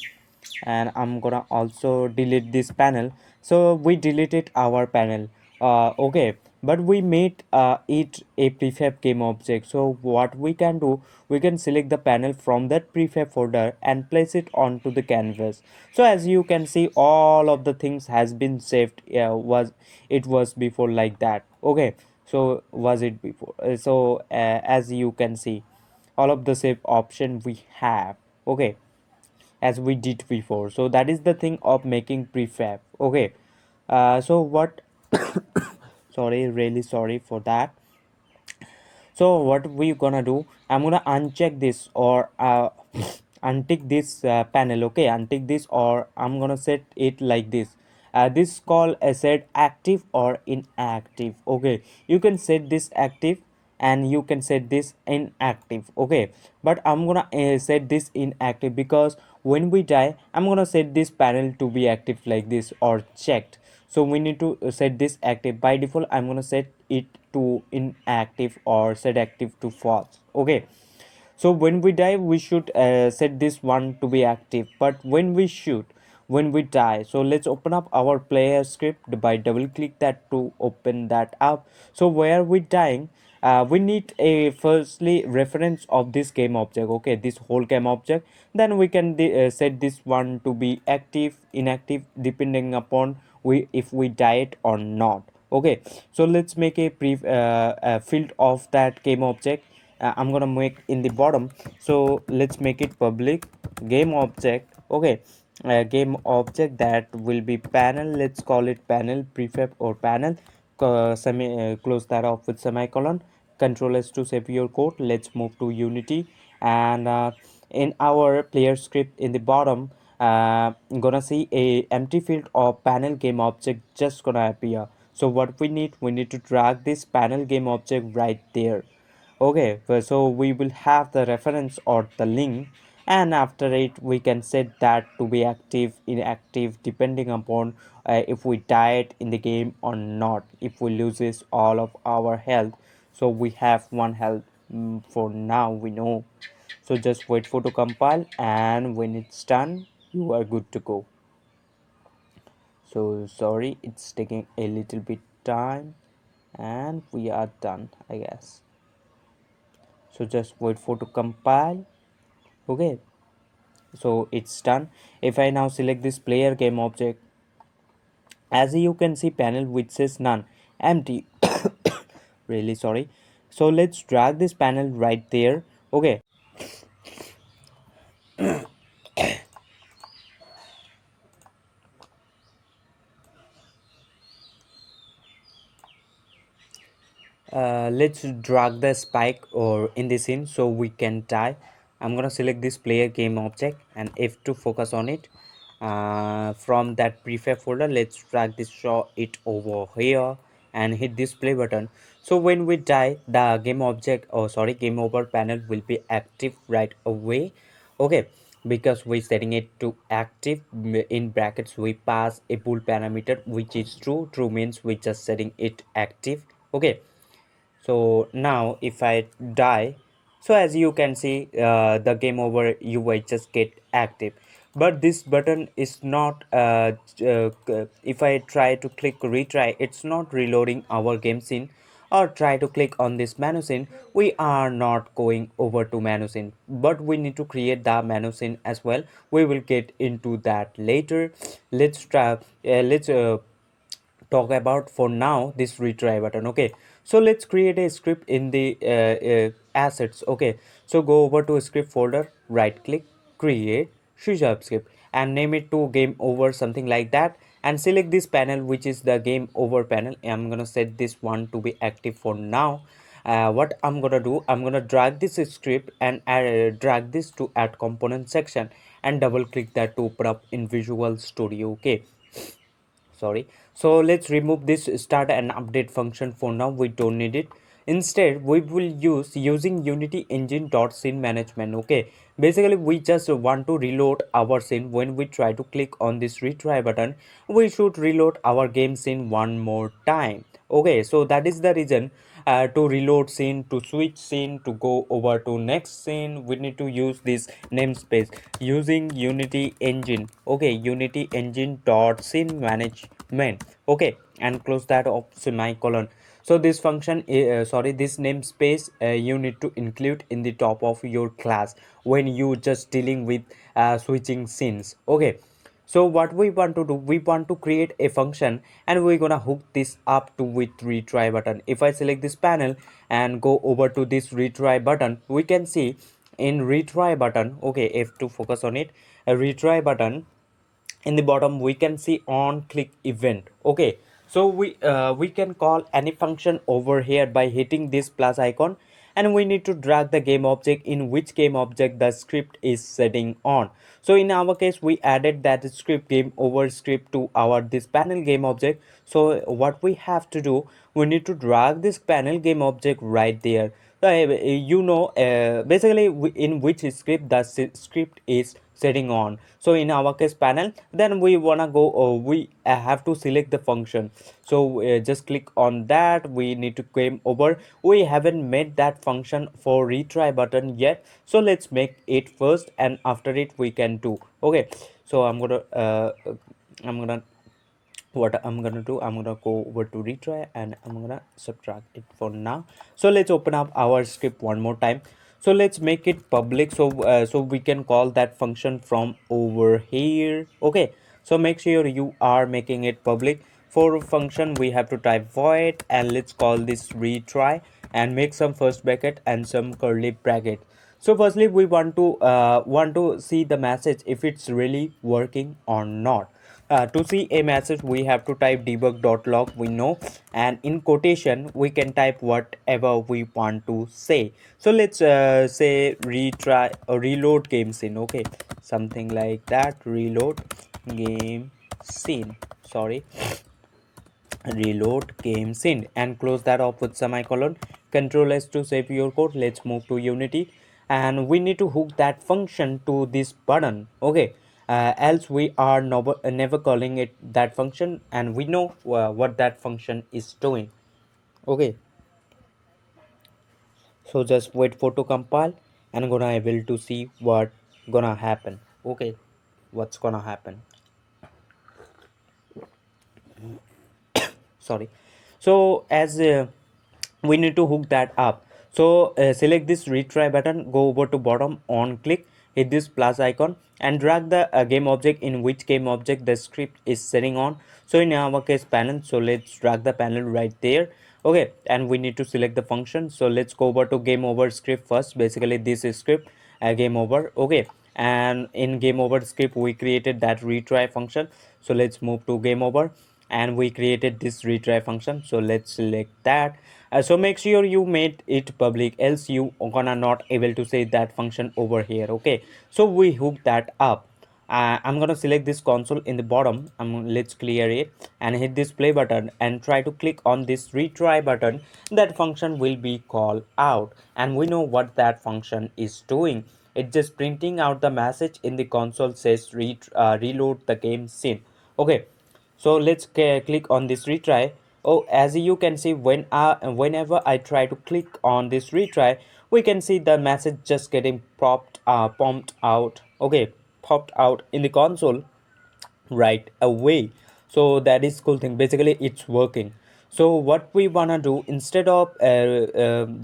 [SPEAKER 1] and I'm gonna also delete this panel. So we deleted our panel. Okay, but we made it a prefab game object. So what we can do, we can select the panel from that prefab folder and place it onto the canvas. So as you can see, all of the things has been saved. Was it was before like that? Okay, so was it before? As you can see, all of the save option we have. Okay, as we did before. So that is the thing of making prefab. Okay, so what sorry, really sorry for that. So what we gonna do, I'm gonna uncheck this or untick this panel. Okay, untick this, or I'm gonna set it like this. This call set active or inactive. Okay, you can set this active and you can set this inactive. Okay, but I'm gonna set this inactive because when we die, I'm gonna set this panel to be active like this or checked. So we need to set this active. By default, I'm gonna set it to inactive or set active to false. Okay, so when we die, we should set this one to be active. But when we die, so let's open up our player script by double click that to open that up. So where we dying, we need a firstly reference of this game object. Okay, this whole game object. Then we can set this one to be active, inactive, depending upon we if we die it or not. Okay, so let's make a field of that game object. I'm gonna make in the bottom. So let's make it public game object. Okay, game object that will be panel. Let's call it panel prefab or panel. Close that off with semicolon. Control S to save your code. Let's move to Unity, and in our player script in the bottom, gonna see a empty field of panel game object just gonna appear. So what we need to drag this panel game object right there. Okay, so we will have the reference or the link, and after it we can set that to be active, inactive, depending upon if we died in the game or not, if we loses all of our health. So we have one health for now, we know. So just wait for to compile, and when it's done you are good to go. So sorry, it's taking a little bit time, and we are done, I guess. So just wait for to compile. Okay, so it's done. If I now select this player game object, as you can see panel which says none, empty. Really sorry. So let's drag this panel right there. Okay, let's drag the spike or in the scene so we can tie. I'm gonna select this player game object and F2 focus on it. From that prefab folder, let's drag this, show it over here, and hit this play button. So when we die, the game object, or sorry, game over panel will be active right away. Okay, because we're setting it to active. In brackets we pass a bool parameter which is true. True means we're just setting it active. Okay, so now if I die, so as you can see, the game over UI just get active, but this button is not if I try to click retry, it's not reloading our game scene, or try to click on this menu scene, we are not going over to menu scene, but we need to create the menu scene as well. We will get into that later. Let's talk about for now this retry button. Okay, so let's create a script in the assets. Okay, so go over to script folder, right click, create C# script, and name it to game over, something like that, and select this panel which is the game over panel. I'm gonna set this one to be active for now. What I'm gonna do, I'm gonna drag this script and drag this to add component section, and double click that to open up in Visual Studio. Okay, sorry. So let's remove this start and update function for now, we don't need it. Instead we will use using unity engine dot scene management. Okay, basically we just want to reload our scene. When we try to click on this retry button, we should reload our game scene one more time. Okay, so that is the reason, to reload scene, to switch scene, to go over to next scene, we need to use this namespace using unity engine. Okay, unity engine dot scene management. Okay, and close that of semicolon. So this function, sorry, this namespace you need to include in the top of your class when you just dealing with switching scenes. Okay, so what we want to do, we want to create a function, and we're gonna hook this up to with retry button. If I select this panel and go over to this retry button, we can see in retry button. Okay, F2 focus on it, a retry button. In the bottom we can see on click event. Okay, so we can call any function over here by hitting this plus icon, and we need to drag the game object in which game object the script is setting on. So in our case we added that script game over script to our this panel game object. So what we have to do, we need to drag this panel game object right there. Basically in which script the script is setting on. So in our case panel, then we wanna go, we have to select the function. So just click on that, we need to game over. We haven't made that function for retry button yet, so let's make it first, and after it we can do. Okay, so I'm gonna what I'm gonna do, I'm gonna go over to retry and I'm gonna subtract it for now. So let's open up our script one more time. So let's make it public, so we can call that function from over here. Okay, so make sure you are making it public. For function we have to type void, and let's call this retry, and make some first bracket and some curly bracket. So firstly we want to see the message if it's really working or not. To see a message we have to type debug.log, we know, and in quotation we can type whatever we want to say. So let's say retry or reload game scene. Okay, something like that, reload game scene, sorry, reload game scene, and close that off with semicolon. Control S to save your code. Let's move to unity, and we need to hook that function to this button. Okay, else we are never calling it that function, and we know what that function is doing. Okay, so just wait for to compile, and gonna able to see what gonna happen. Okay, what's gonna happen. Sorry. So as we need to hook that up, so select this retry button, go over to bottom, on click, hit this plus icon and drag the game object in which game object the script is setting on. So in our case panel, so let's drag the panel right there. Okay, and we need to select the function, so let's go over to game over script first. Basically this is script, game over. Okay, and in game over script we created that retry function, so let's move to game over and we created this retry function, so let's select that. So make sure you made it public, else you gonna not able to say that function over here. Okay, so we hook that up. I'm gonna select this console in the bottom. Let's clear it and hit this play button and try to click on this retry button. That function will be called out and we know what that function is doing. It's just printing out the message in the console says reload the game scene. Okay, so let's click on this retry. Oh, as you can see, whenever I try to click on this retry, we can see the message just getting pumped out. Okay, popped out in the console right away. So that is cool thing, basically it's working. So what we wanna do, instead of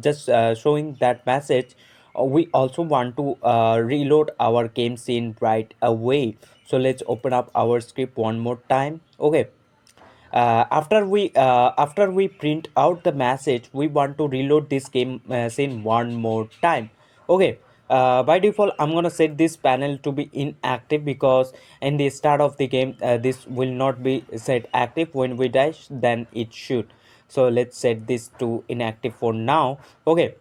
[SPEAKER 1] just showing that message, we also want to reload our game scene right away. So let's open up our script one more time. Okay, after we print out the message, we want to reload this game scene one more time. Okay, by default I'm gonna set this panel to be inactive because in the start of the game this will not be set active. When we dash, then it should. So let's set this to inactive for now. Okay,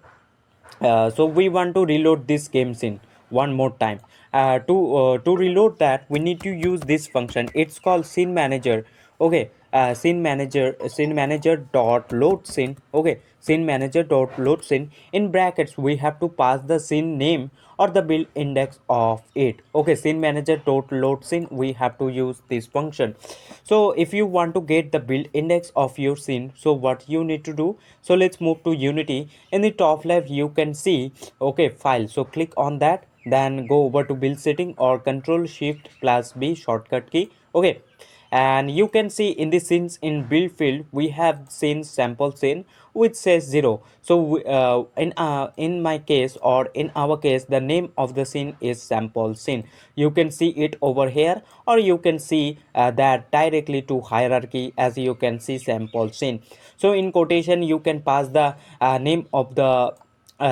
[SPEAKER 1] so we want to reload this game scene one more time. To reload that, we need to use this function. It's called scene manager. Okay, scene manager dot load scene. Okay, scene manager dot load scene, in brackets we have to pass the scene name or the build index of it. Okay, scene manager dot load scene, we have to use this function. So if you want to get the build index of your scene, so what you need to do, so let's move to Unity. In the top left you can see, okay, file, so click on that, then go over to build setting or control shift plus B shortcut key. Okay, and you can see in the scenes in build field we have scene sample scene which says 0. So in my case, or in our case, the name of the scene is sample scene. You can see it over here, or you can see that directly to hierarchy, as you can see sample scene. So in quotation you can pass the name of the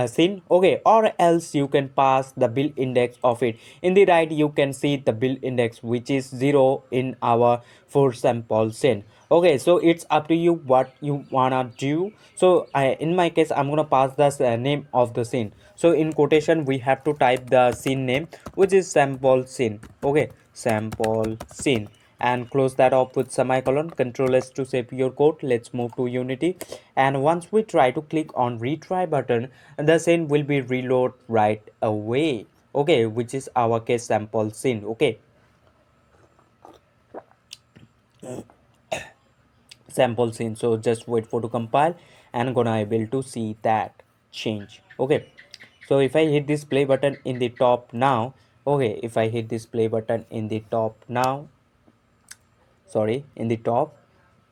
[SPEAKER 1] scene. Okay, or else you can pass the build index of it. In the right you can see the build index which is 0 in our for sample scene. Okay, so it's up to you what you wanna do. So in my case I'm gonna pass the name of the scene. So in quotation we have to type the scene name which is sample scene. Okay, sample scene, and close that off with semicolon. Control S to save your code. Let's move to Unity, and once we try to click on retry button, the scene will be reload right away. Okay, which is our case sample scene. Okay, sample scene. So just wait for to compile and gonna able to see that change. Okay, so if I hit this play button in the top now, okay, if I hit this play button in the top now, sorry, in the top,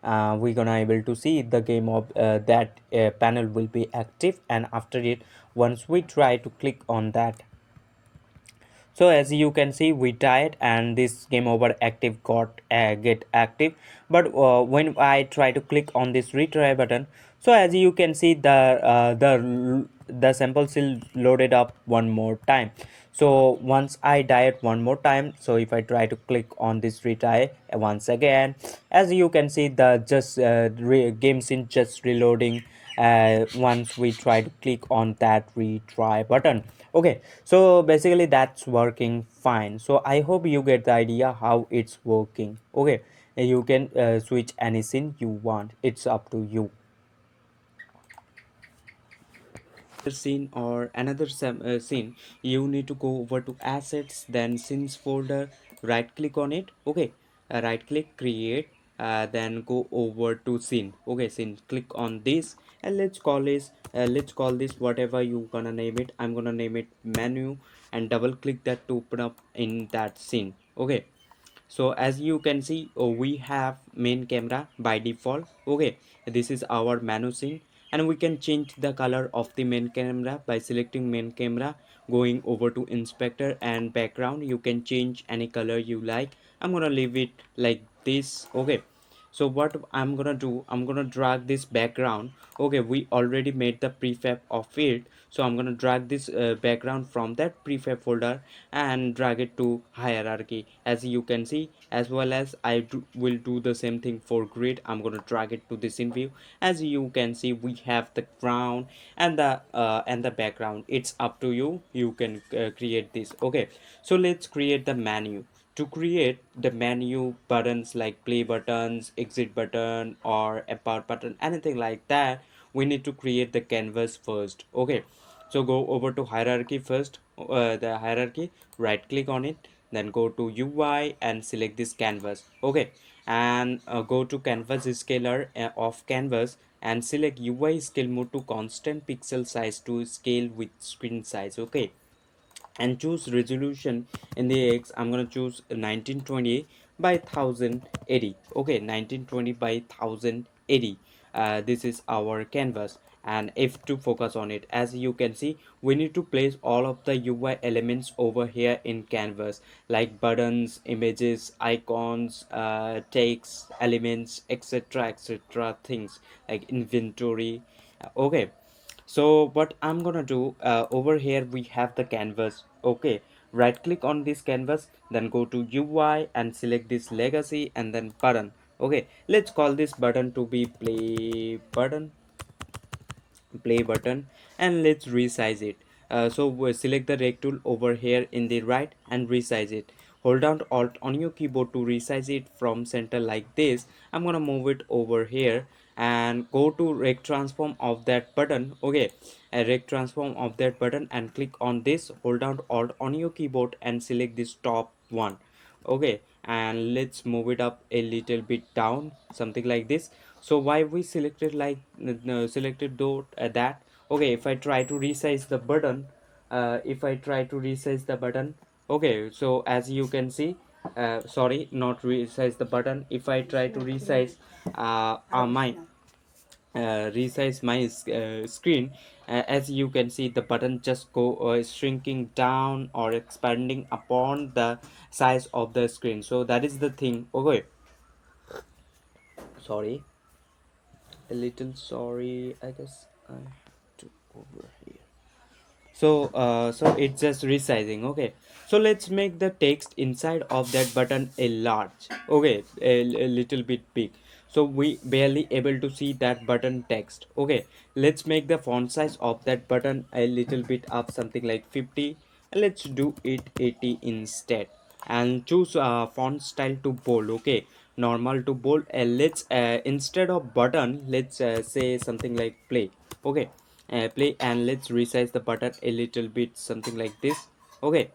[SPEAKER 1] we're gonna able to see the game of that panel will be active. And after it, once we try to click on that, so as you can see we died and this game over active got get active. But when I try to click on this retry button, so as you can see the sample still loaded up one more time. So once I died one more time, so if I try to click on this retry once again, as you can see the just game scene just reloading once we try to click on that retry button. Okay, so basically that's working fine. So I hope you get the idea how it's working. Okay, you can switch any scene you want, it's up to you. Scene or another scene, you need to go over to assets, then scenes folder, right click on it. Okay, right click, create, then go over to scene. Okay, scene, click on this, and let's call this whatever you gonna name it. I'm gonna name it menu, and double click that to open up in that scene. Okay, so as you can see, we have main camera by default. Okay, this is our menu scene, and we can change the color of the main camera by selecting main camera, going over to inspector and background. You can change any color you like. I'm gonna leave it like this. Okay, so what I'm gonna do, I'm gonna drag this background. Okay, we already made the prefab of it, so I'm gonna drag this background from that prefab folder and drag it to hierarchy, as you can see. As well as will do the same thing for grid. I'm gonna drag it to this in view. As you can see, we have the ground and the background. It's up to you, you can create this. Okay, so let's create the menu. To create the menu buttons like play buttons, exit button, or about button, anything like that, we need to create the canvas first. Okay, so go over to hierarchy first, the hierarchy, right click on it, then go to UI and select this canvas. Okay, and go to canvas scaler of canvas and select UI scale mode to constant pixel size to scale with screen size. Okay, and choose resolution. In the X, I'm gonna choose 1920 by 1080. Okay, 1920 by 1080. This is our canvas, and if to focus on it, as you can see, we need to place all of the UI elements over here in canvas, like buttons, images, icons, text elements, etc, etc, things like inventory. Okay, so what I'm gonna do, over here we have the canvas. Okay, right click on this canvas, then go to UI and select this legacy and then button. Okay, let's call this button to be play button, and let's resize it. So we select the rect tool over here in the right and resize it. Hold down alt on your keyboard to resize it from center like this. I'm gonna move it over here and go to rect transform of that button. Okay, a rect transform of that button and click on this. Hold down alt on your keyboard and select this top one. Okay, and let's move it up a little bit down, something like this. So why we selected like selected though that. Okay, if I try to resize the button, okay, so as you can see, sorry, not resize the button. If I try to resize my resize my screen, as you can see, the button just go shrinking down or expanding upon the size of the screen. So that is the thing. Okay, sorry, a little sorry, I guess I have to over here. So it's just resizing. Okay, so let's make the text inside of that button a large. Okay, a little bit big, so we barely able to see that button text. Okay, let's make the font size of that button a little bit up, something like 50. Let's do it 80 instead, and choose font style to bold. Okay, normal to bold. Let's instead of button, let's say something like play. Okay, play, and let's resize the button a little bit, something like this. Okay,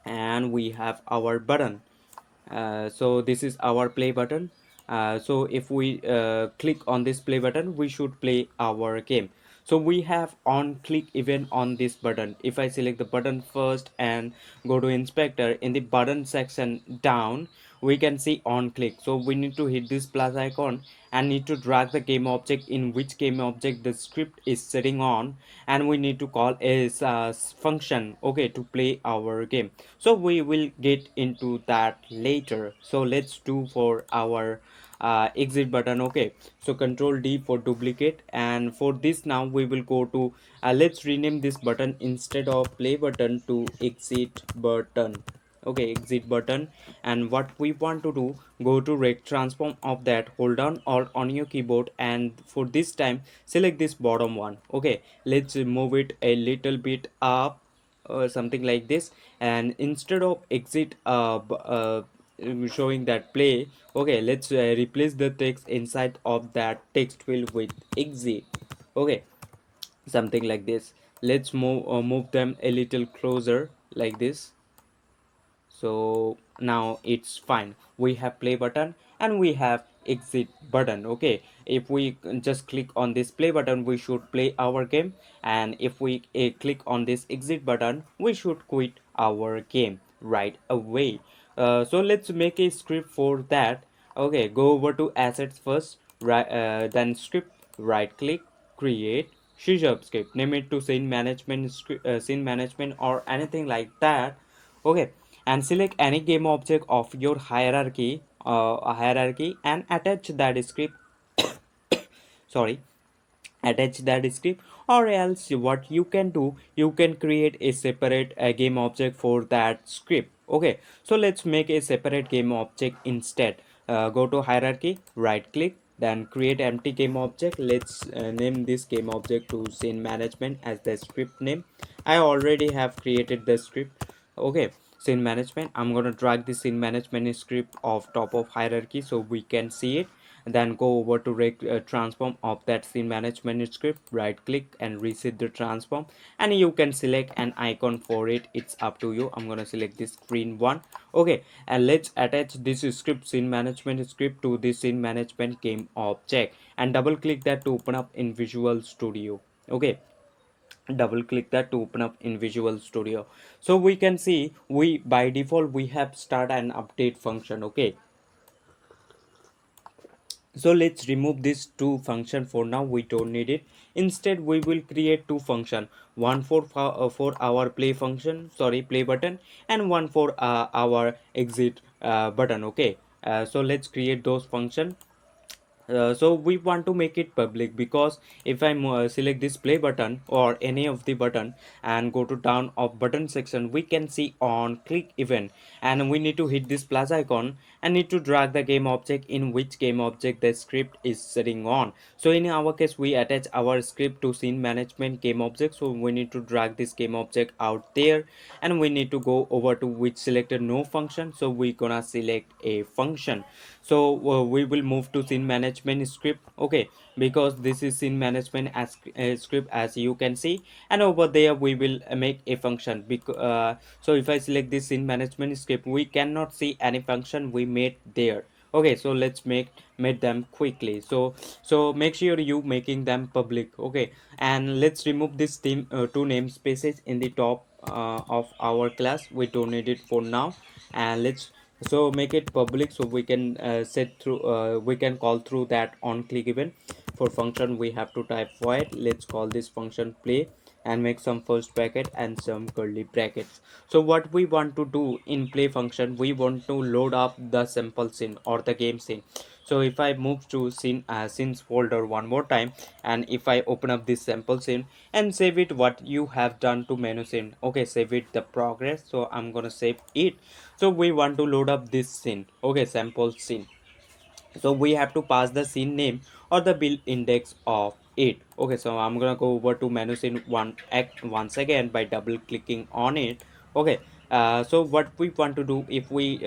[SPEAKER 1] and we have our button. So this is our play button. So if we click on this play button, we should play our game. So we have on click event on this button. If I select the button first and go to inspector, in the button section down, we can see on click. So we need to hit this plus icon and need to drag the game object in which game object the script is sitting on, and we need to call a function. Okay, to play our game. So we will get into that later. So let's do for our exit button. Okay, so control D for duplicate, and for this now we will go to let's rename this button instead of play button to exit button. Okay, exit button. And what we want to do, go to rect transform of that, hold down alt on your keyboard, and for this time select this bottom one. Okay, let's move it a little bit up, something like this. And instead of exit showing that play, okay, let's replace the text inside of that text field with exit. Okay, something like this. Let's move them a little closer like this. So now it's fine, we have play button and we have exit button. Okay, if we just click on this play button, we should play our game, and if we click on this exit button, we should quit our game right away. So let's make a script for that. Okay, go over to assets first, right, then script, right click, create C# script, name it to scene management script, scene management or anything like that. Okay, and select any game object of your hierarchy and attach that script. Sorry, attach that script. Or else what you can do, you can create a separate game object for that script. Okay, so let's make a separate game object instead. Go to hierarchy, right click, then create empty game object. Let's name this game object to scene management as the script name. I already have created the script. Okay, scene management, I'm gonna drag the scene management script of top of hierarchy so we can see it. Then go over to transform of that scene management script, right click and reset the transform, and you can select an icon for it. It's up to you. I'm gonna select this green one. Okay, and let's attach this script, scene management script, to the scene management game object and double click that to open up in Visual Studio. Okay, double click that to open up in Visual Studio. So we can see, we by default we have start and update function. Okay, so let's remove this two function for now, we don't need it. Instead we will create two function, one for our play function, sorry, play button, and one for our exit button. Okay, so let's create those function. So we want to make it public, because if I select this play button or any of the button and go to down of button section, we can see on click event, and we need to hit this plus icon and need to drag the game object in which game object the script is sitting on. So in our case we attach our script to scene management game object, so we need to drag this game object out there, and we need to go over to which selected no function, so we gonna select a function. So we will move to scene management script. Okay, because this is scene management as script, as you can see, and over there we will make a function. So if I select this scene management script, we cannot see any function we made there. Okay, so let's make them quickly. So make sure you making them public. Okay, and let's remove this two namespaces in the top of our class. We don't need it for now, and let's so make it public so we can set through we can call through that on click event. For function we have to type void, let's call this function play, and make some first bracket and some curly brackets. So what we want to do in play function, we want to load up the sample scene or the game scene. So if I move to scenes folder one more time, and if I open up this sample scene and save it, what you have done to menu scene. Okay, save it the progress, so I'm gonna save it. So we want to load up this scene. Okay, sample scene, so we have to pass the scene name or the build index of it. Okay, so I'm gonna go over to menu scene one act once again by double clicking on it. Okay, so what we want to do, if we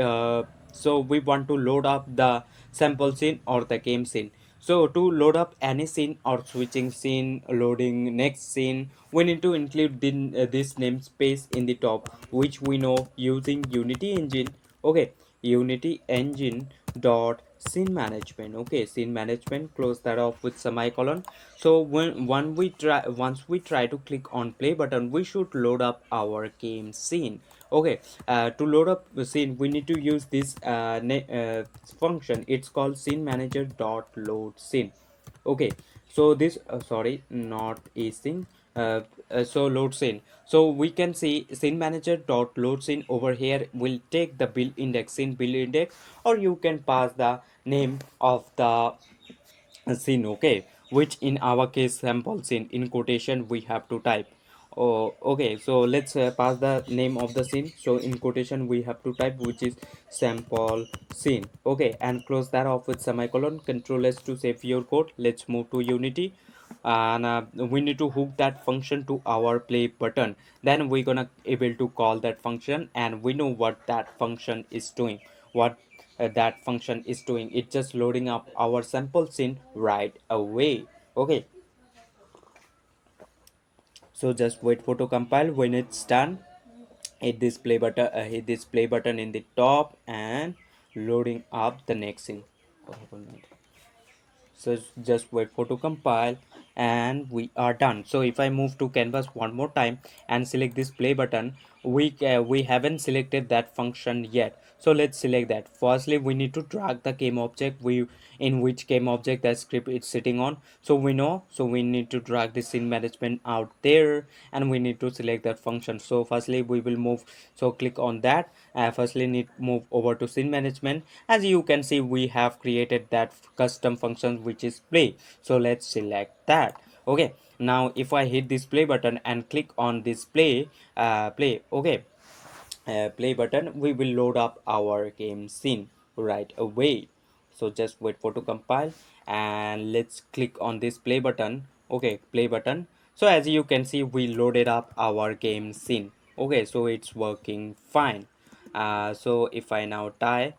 [SPEAKER 1] so we want to load up the sample scene or the game scene. So to load up any scene or switching scene, loading next scene, we need to include this namespace in the top, which we know using Unity engine. Okay, Unity engine dot scene management. Okay, scene management, close that off with semicolon. So once we try to click on play button, we should load up our game scene. Okay, to load up the scene we need to use this function. It's called scene manager dot load scene. Okay, so this sorry, not a scene, so load scene. So we can see scene manager dot load scene over here will take the build index, scene build index, or you can pass the name of the scene. Okay, which in our case sample scene, in quotation we have to type. Oh, okay, so let's pass the name of the scene, so in quotation we have to type, which is sample scene. Okay, and close that off with semicolon, control S to save your code. Let's move to Unity, and we need to hook that function to our play button. Then we're gonna able to call that function, and we know what that function is doing. What that function is doing, it's just loading up our sample scene right away. Okay, so just wait for to compile. When it's done, hit this play button in the top and loading up the next scene. So just wait for to compile, and we are done. So if I move to canvas one more time and select this play button, we haven't selected that function yet. So let's select that. Firstly, we need to drag the game object we in which game object that script is sitting on. So we know, so we need to drag the scene management out there, and we need to select that function. So firstly we will move, so click on that. Firstly need move over to scene management. As you can see, we have created that custom function which is play. So let's select that. Okay, now if I hit this play button and click on this play, okay, play button, we will load up our game scene right away. So just wait for to compile, and let's click on this play button. Okay, play button. So as you can see, we loaded up our game scene. Okay, so it's working fine. So if I now die,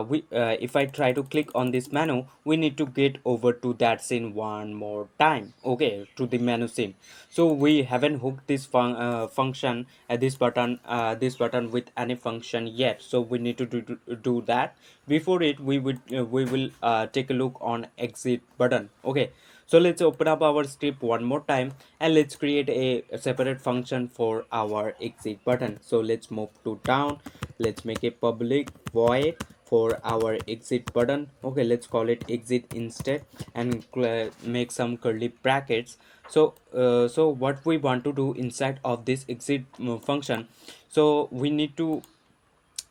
[SPEAKER 1] we if I try to click on this menu, we need to get over to that scene one more time. Okay, to the menu scene. So we haven't hooked this function, this button with any function yet. So we need to do that. Before it, we will take a look on exit button. Okay, so let's open up our script one more time, and let's create a separate function for our exit button. So let's move to down, let's make a public void for our exit button. Okay, let's call it exit instead, and make some curly brackets. So what we want to do inside of this exit function, so we need to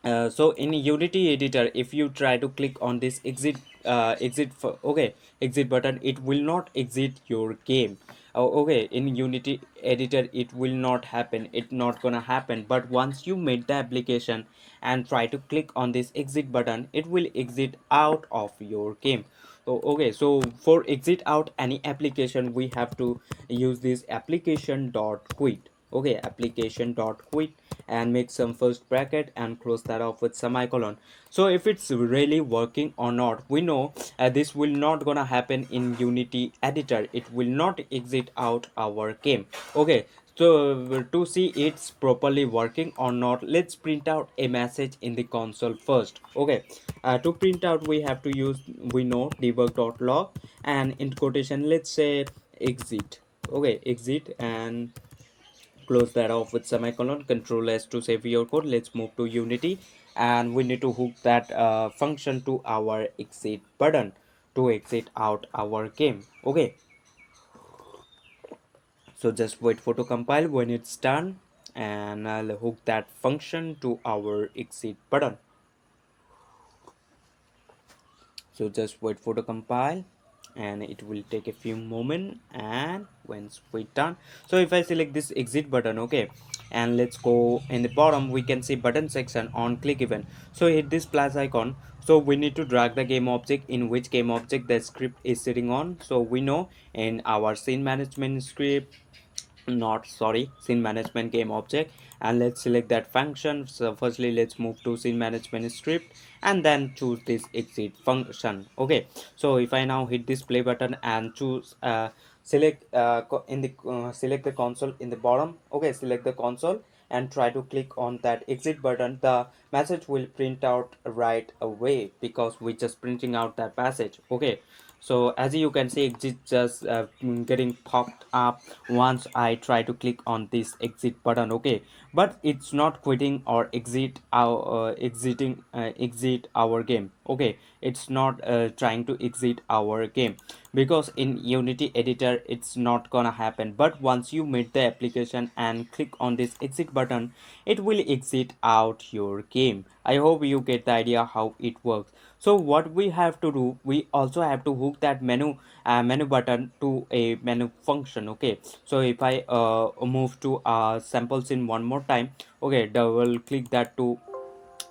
[SPEAKER 1] so in Unity editor, if you try to click on this exit button, it will not exit your game. Okay, in Unity editor it will not happen, it not gonna happen. But once you made the application and try to click on this exit button, it will exit out of your game. So okay, so for exit out any application, we have to use this application dot quit. Okay, application dot quit, and make some first bracket and close that off with semicolon. So if it's really working or not, we know this will not gonna happen in Unity editor, it will not exit out our game. Okay, so to see it's properly working or not, let's print out a message in the console first. Okay, to print out we have to use, we know, debug.log, and in quotation let's say exit. Okay, exit, and close that off with semicolon. Control S to save your code. Let's move to Unity, and we need to hook that function to our exit button to exit out our game. Okay, so just wait for to compile. When it's done, and I'll hook that function to our exit button. So just wait for the compile, and it will take a few moments. And once we're done, so if I select this exit button, okay, and let's go in the bottom, we can see button section on click event. So hit this plus icon. So we need to drag the game object in which game object the script is sitting on. So we know in our scene management script, not sorry, scene management game object, and let's select that function. So firstly let's move to scene management script, and then choose this exit function. Okay, so if I now hit this play button and choose select the console in the bottom. Okay, select the console and try to click on that exit button, the message will print out right away because we just printing out that message. Okay, so as you can see, exit just getting popped up once I try to click on this exit button. Okay, but it's not quitting or exit our game. Okay, it's not trying to exit our game, because in Unity editor it's not gonna happen. But once you made the application and click on this exit button, it will exit out your game. I hope you get the idea how it works. So what we have to do, we also have to hook that menu button to a menu function. Okay, so if I move to sample scene one more time, okay, double click that to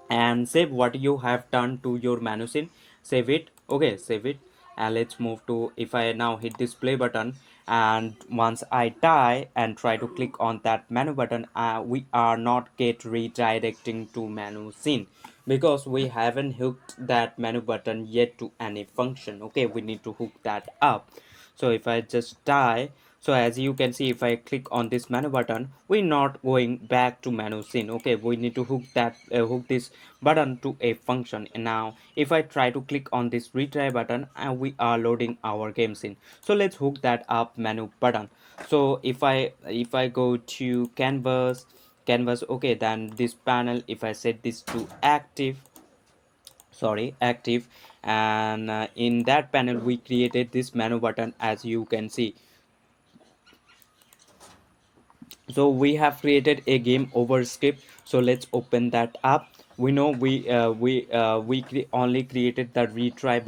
[SPEAKER 1] and save what you have done to your menu scene. Save it. Okay, save it, and let's move to, if I now hit this play button, and once I die and try to click on that menu button, we are not get redirecting to menu scene because we haven't hooked that menu button yet to any function. Okay, we need to hook that up. So if I just die, So as you can see, if I click on this menu button, we're not going back to menu scene. Okay, we need to hook this button to a function. And now if I try to click on this retry button, and we are loading our game scene. So let's hook that up menu button. So if I go to canvas, okay, then this panel, if I set this to active, and in that panel we created this menu button, as you can see. So we have created a game over script. So let's open that up. We know only created the retry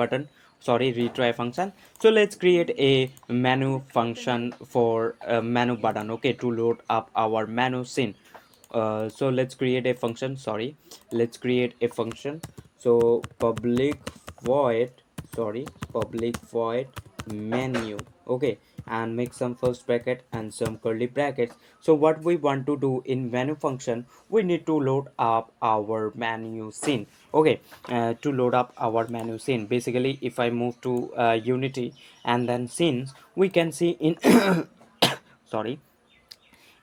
[SPEAKER 1] function. So let's create a menu function for a menu button, okay, to load up our menu scene. So let's create a function, let's create a function. So public void menu, okay, and make some first bracket and some curly brackets. So what we want to do in menu function, we need to load up our menu scene, okay. To load up our menu scene, basically if I move to Unity and then scenes, we can see in sorry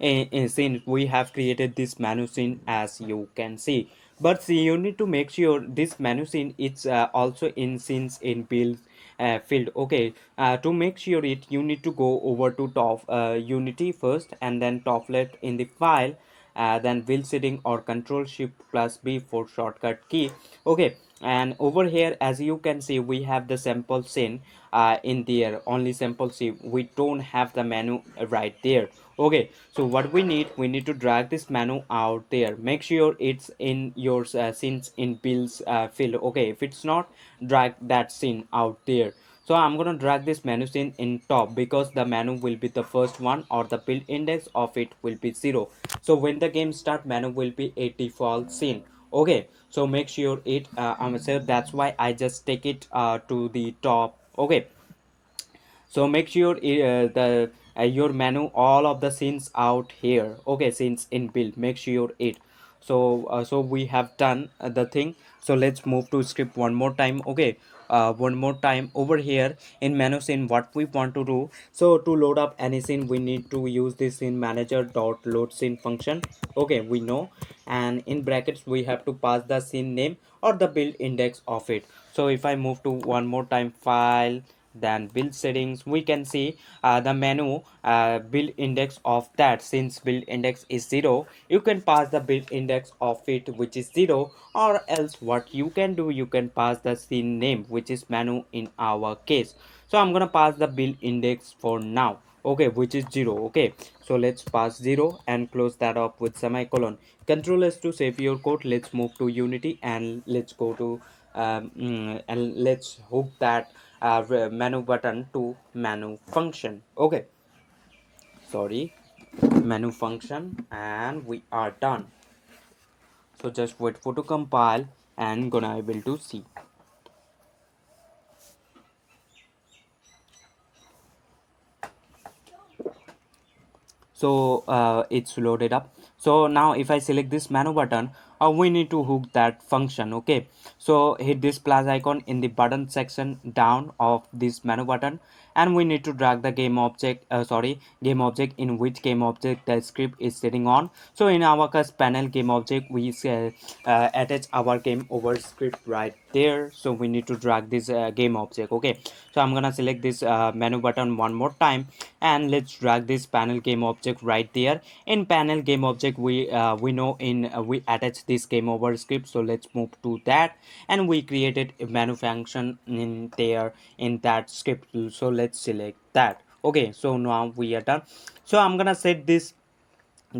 [SPEAKER 1] since we have created this menu scene, as you can see. But see, you need to make sure this menu scene is also in scenes in build field, okay. To make sure it, you need to go over to top Unity first, and then top left in the file, then build setting or control shift plus B for shortcut key, okay. And over here, as you can see, we have the sample scene in there, only sample scene, we don't have the menu right there, okay. So what we need to drag this menu out there. Make sure it's in your scenes in builds field, okay. If it's not, drag that scene out there. So I'm gonna drag this menu scene in top, because the menu will be the first one, or the build index of it will be 0. So when the game start, menu will be a default scene, okay. So make sure it so that's why I just take it to the top, okay. So make sure the your menu, all of the scenes out here, okay, scenes in build, make sure it. So we have done the thing. So let's move to script one more time, okay. One more time over here in menu scene, what we want to do. So to load up any scene, we need to use this scene manager dot load scene function, okay, we know. And in brackets we have to pass the scene name or the build index of it. So if I move to one more time, file, then build settings, we can see the menu build index of that. Since build index is 0, you can pass the build index of it, which is 0, or else what you can do, you can pass the scene name, which is menu in our case. So I'm gonna pass the build index for now, okay, which is 0, okay. So let's pass 0 and close that up with semicolon. Control S to save your code. Let's move to Unity and let's go to and let's hook that menu button to menu function, okay. Sorry, menu function, and we are done. So just wait for to compile and gonna able to see. So it's loaded up. So now if I select this menu button, we need to hook that function, okay. So hit this plus icon in the button section down of this menu button, and we need to drag the game object in which game object the script is sitting on. So in our case, panel game object, we attach our game over script right there. So we need to drag this game object, okay. So I'm gonna select this menu button one more time, and let's drag this panel game object right there. In panel game object, we know in we attach this game over script. So let's move to that, and we created a menu function in there in that script. So let's select that, okay. So now we are done. So I'm gonna set this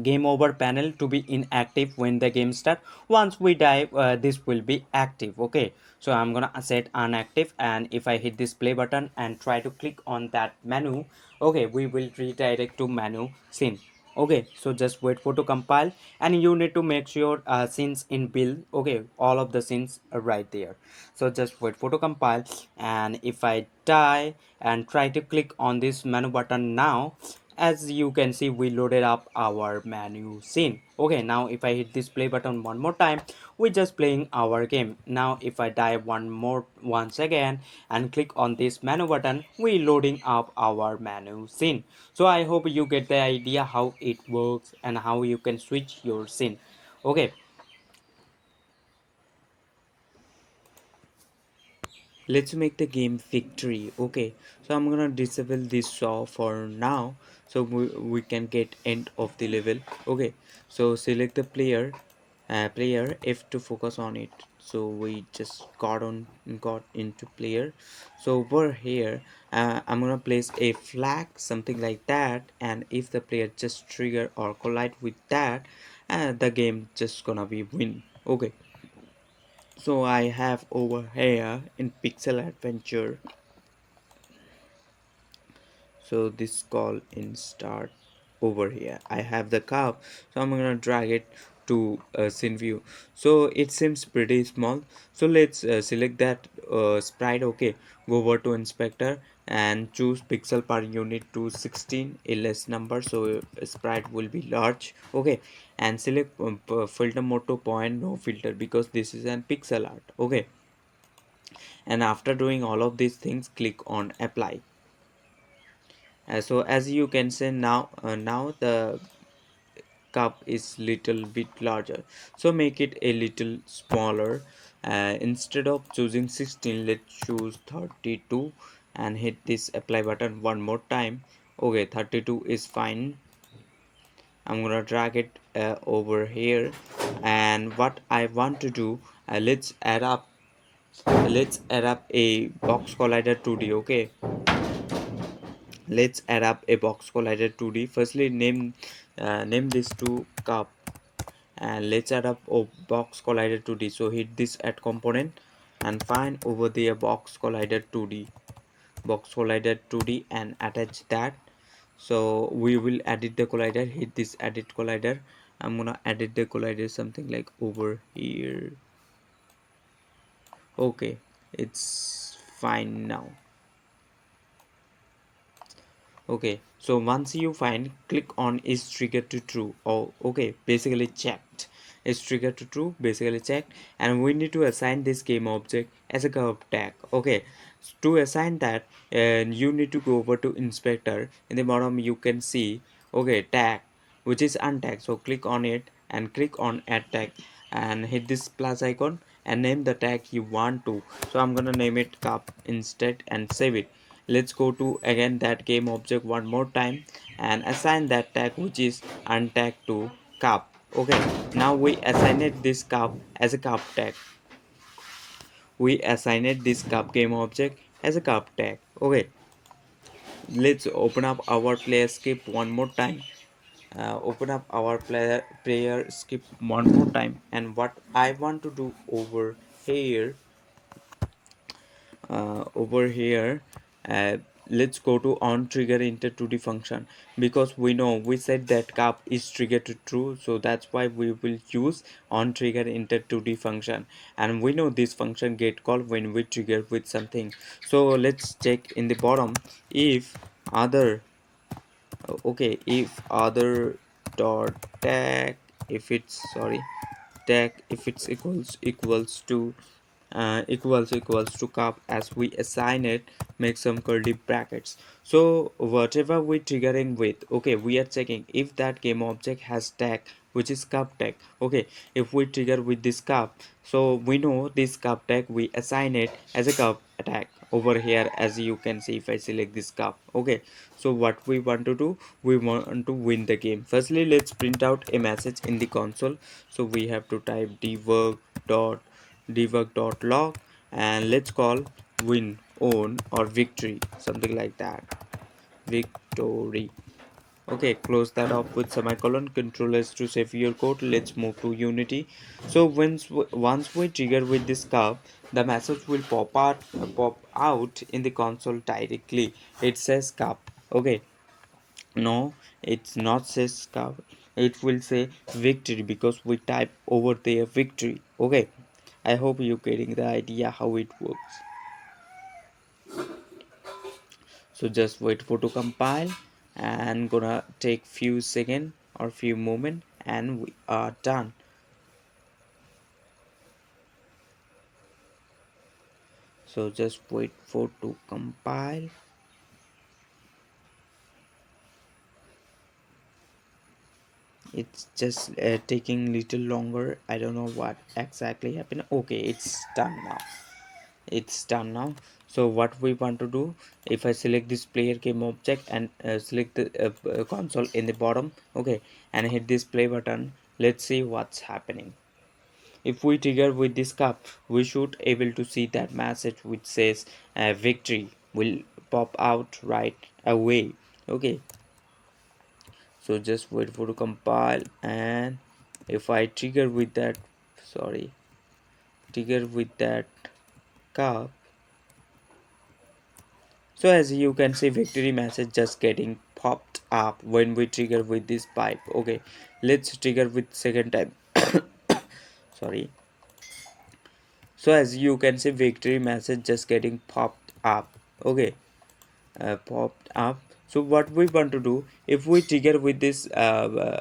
[SPEAKER 1] game over panel to be inactive when the game start. Once we die, this will be active, okay. So I'm gonna set inactive, and if I hit this play button and try to click on that menu, okay, we will redirect to menu scene, okay. So just wait for to compile, and you need to make sure scenes in build, okay, all of the scenes are right there. So just wait for to compile, and if I die and try to click on this menu button now, as you can see, we loaded up our menu scene. Okay, now if I hit this play button one more time, we're just playing our game. Now if I dive once again and click on this menu button, we loading up our menu scene. So I hope you get the idea how it works and how you can switch your scene. Okay, let's make the game victory. Okay, so I'm gonna disable this saw for now, so we can get end of the level. Okay, so select the player F to focus on it. So we just got into player. So over here, I'm gonna place a flag, something like that, and if the player just trigger or collide with that, the game just gonna be win. Okay, so I have over here in pixel adventure, so this call in start. Over here I have the curve, so I'm gonna drag it to scene view. So it seems pretty small, so let's select that sprite. Okay, go over to inspector and choose pixel per unit to 16, a less number, so sprite will be large. Okay, and select filter mode to point, no filter, because this is an pixel art. Okay, and after doing all of these things, click on apply. So as you can see now the cup is little bit larger, so make it a little smaller. Instead of choosing 16, let's choose 32 and hit this apply button one more time. Okay, 32 is fine. I'm gonna drag it over here, and what I want to do, let's add up a box collider 2D. Okay, let's add up a box collider 2D. Firstly, name this to cup, and let's add up a box collider 2D. So hit this add component and find over there box collider 2D, box collider 2D, and attach that. So we will edit the collider. Hit this edit collider. I'm gonna edit the collider something like over here. Okay, it's fine now. Okay, so once you find, click on is trigger to true. Oh, okay, basically checked. Is trigger to true, basically checked, and we need to assign this game object as a curve tag. Okay, to assign that, and you need to go over to inspector. In the bottom you can see, okay, tag, which is untagged. So click on it and click on add tag and hit this plus icon and name the tag you want to. So I'm gonna name it cup instead and save it. Let's go to again that game object one more time and assign that tag, which is untagged, to cup. Okay, now we assigned this cup as a cup tag. We assigned this cup game object as a cup tag. Okay, let's open up our player script one more time. Open up our player script one more time, and what I want to do over here, uh, let's go to on trigger enter 2D function, because we know we said that cup is triggered to true, so that's why we will use on trigger enter 2D function, and we know this function get called when we trigger with something. So let's check in the bottom if other, okay, if other dot tag, if it's sorry tag, if it's equals to cup as we assign it, make some curly brackets. So whatever we triggering with, okay, we are checking if that game object has tag which is cup tag. Okay, if we trigger with this cup, so we know this cup tag, we assign it as a cup tag over here. As you can see, if I select this cup, okay, so what we want to do, we want to win the game. Firstly, let's print out a message in the console. So we have to type debug.log and let's call win, own, or victory, something like that, victory. Okay, close that off with semicolon. Control S to save your code. Let's move to Unity. So once we trigger with this curve, the message will pop out in the console directly. It says cup. Okay, no, it's not says cup. It will say victory because we type over there victory. Okay, I hope you're getting the idea how it works. So just wait for to compile, and gonna take few second or few moment and we are done. So just wait for to compile. It's just taking little longer. I don't know what exactly happened. Okay, it's done now. It's done now. So what we want to do, if I select this player game object and select the console in the bottom, okay, and hit this play button, let's see what's happening. If we trigger with this cup, we should able to see that message which says victory will pop out right away. Okay, so just wait for to compile, and if I trigger with that, sorry, trigger with that cup, so as you can see victory message just getting popped up when we trigger with this pipe. Okay, let's trigger with second time. Sorry. So as you can see victory message just getting popped up. Okay, popped up. So what we want to do, if we trigger with this cup,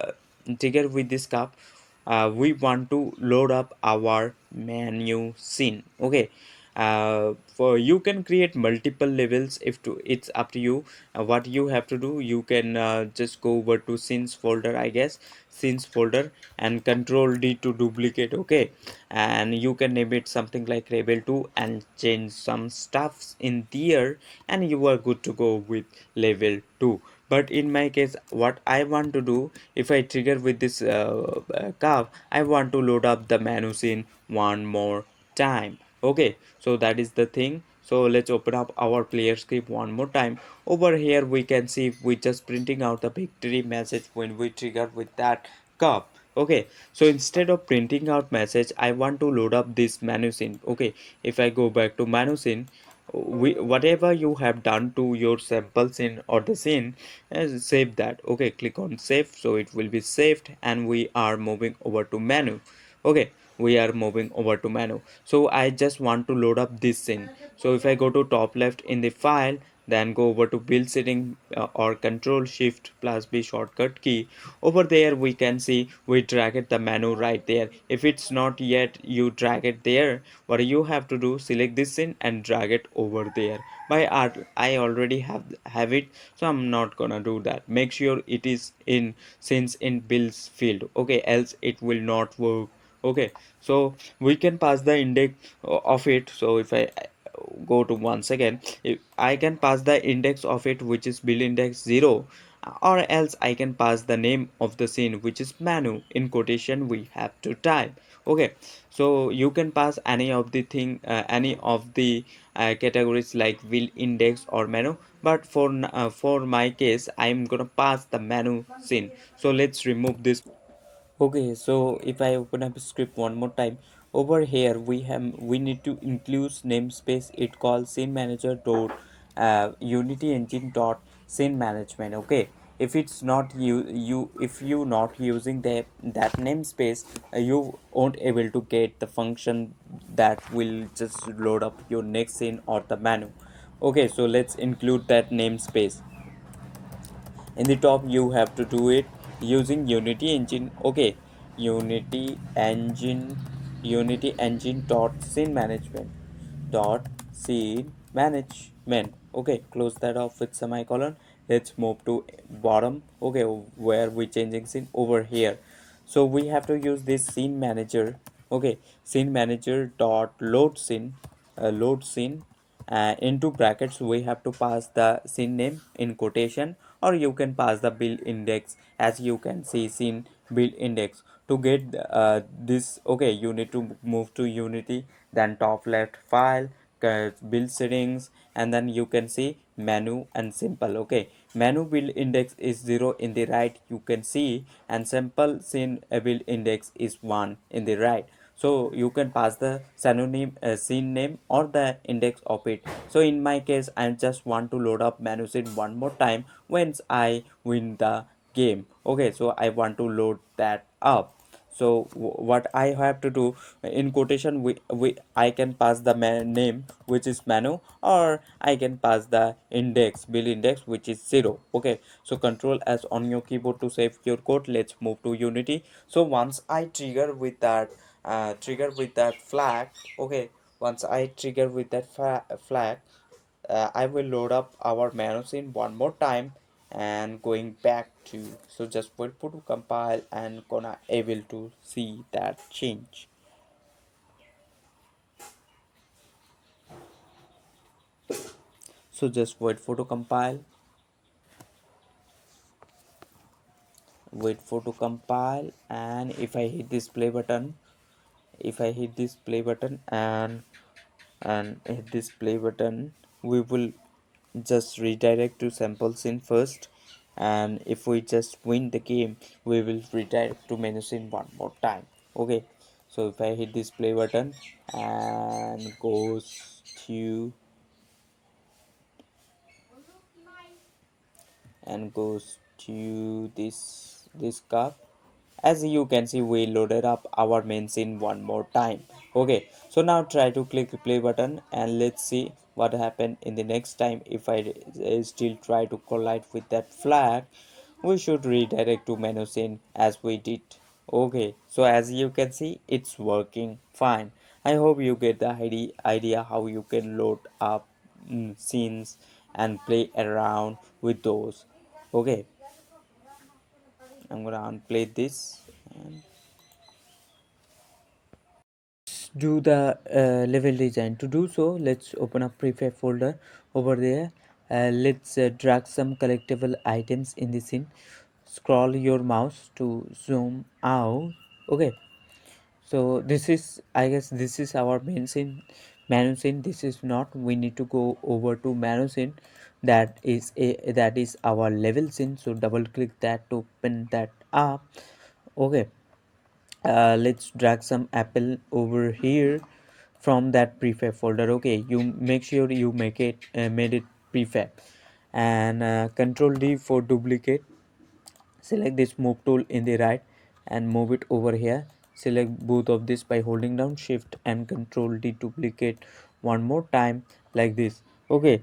[SPEAKER 1] we want to load up our menu scene. Okay, for you can create multiple levels. If to it's up to you. What you have to do, you can just go over to scenes folder, I guess, scenes folder, and control D to duplicate. Okay, and you can name it something like level 2 and change some stuffs in there, and you are good to go with level 2. But in my case, what I want to do, if I trigger with this curve, I want to load up the menu scene one more time. Okay, so that is the thing. So let's open up our player script one more time. Over here we can see we just printing out the victory message when we trigger with that curve. Okay, so instead of printing out message, I want to load up this menu scene. Okay, if I go back to menu scene, whatever you have done to your sample scene or the scene, save that. Okay, click on save, so it will be saved, and we are moving over to menu. Okay, we are moving over to menu. So I just want to load up this scene. So if I go to top left in the file, then go over to build setting, or control shift plus B shortcut key. Over there we can see we drag it the menu right there. If it's not yet you drag it there, what you have to do, select this in and drag it over there. By art I already have it, so I'm not gonna do that. Make sure it is in since in builds field. Okay, else it will not work. Okay, so we can pass the index of it. So if I go to once again, if I can pass the index of it, which is build index 0, or else I can pass the name of the scene, which is menu. In quotation we have to type. Okay, so you can pass any of the thing, any of the categories like build index or menu, but for my case I'm gonna pass the menu scene. So let's remove this. Okay, so if I open up script one more time, over here we need to include namespace. It calls scene manager dot unity engine dot scene management. Okay, if it's not if you not using that namespace, you won't able to get the function that will just load up your next scene or the menu. Okay, so let's include that namespace. In the top you have to do it using unity engine. Okay, unity engine dot scene management dot scene management. Okay, close that off with semicolon. Let's move to bottom. Okay, where we changing scene over here. So we have to use this scene manager. Okay, scene manager dot load scene, into brackets we have to pass the scene name in quotation, or you can pass the build index. As you can see, scene build index. To get this, okay, you need to move to unity, then top left file, build settings, and then you can see menu and simple. Okay, menu build index is 0 in the right, you can see, and simple scene build index is 1 in the right. So you can pass the synonym scene name or the index of it. So in my case I just want to load up menu scene one more time once I win the game. Okay, so I want to load that up. So what I have to do, in quotation, we I can pass the name, which is Manu, or I can pass the index, bill index, which is 0. Okay, so control S on your keyboard to save your code. Let's move to Unity. So once I trigger with that flag, okay, once I trigger with that flag, I will load up our manual scene one more time and going back to, so just wait for to compile and gonna able to see that change. So just wait for to compile, and if I hit this play button, and hit this play button, we will just redirect to sample scene first, and if we just win the game, we will redirect to menu scene one more time. Okay, so if I hit this play button and to goes to this cup, as you can see, we loaded up our main scene one more time. Okay, so now try to click the play button and let's see what happened in the next time. If I still try to collide with that flag, we should redirect to menu scene as we did. Okay, so as you can see, it's working fine. I hope you get the idea how you can load up scenes and play around with those. Okay, I'm gonna unplay this and do the level design. To do so, let's open up prefab folder over there. Let's drag some collectible items in the scene. Scroll your mouse to zoom out. Okay, so this is, I guess this is our main scene, menu scene. This is not, we need to go over to menu scene. That is our level scene. So double click that to open that up. Okay, let's drag some apple over here from that prefab folder. Okay, you make sure you make it made it prefab, and control D for duplicate. Select this move tool in the right and move it over here. Select both of this by holding down shift and control D, duplicate one more time like this. Okay,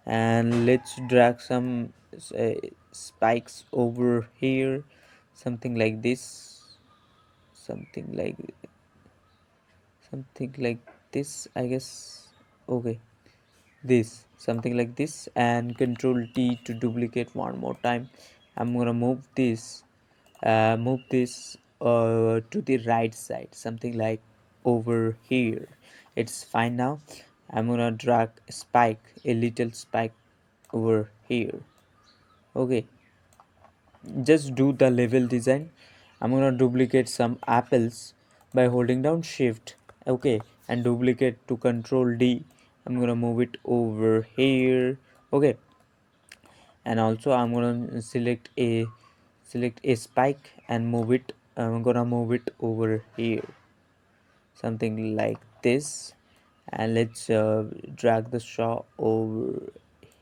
[SPEAKER 1] and let's drag some uh, spikes over here, something like this, something like this, I guess. Okay, this, something like this, and control T to duplicate one more time. I'm gonna move this to the right side, something like over here. It's fine now. I'm gonna drag a little spike over here. Okay, just do the level design. I'm gonna duplicate some apples by holding down shift. Okay, and duplicate to control D. I'm gonna move it over here. Okay, and also I'm gonna select a spike and move it. I'm gonna move it over here, something like this, and let's drag the straw over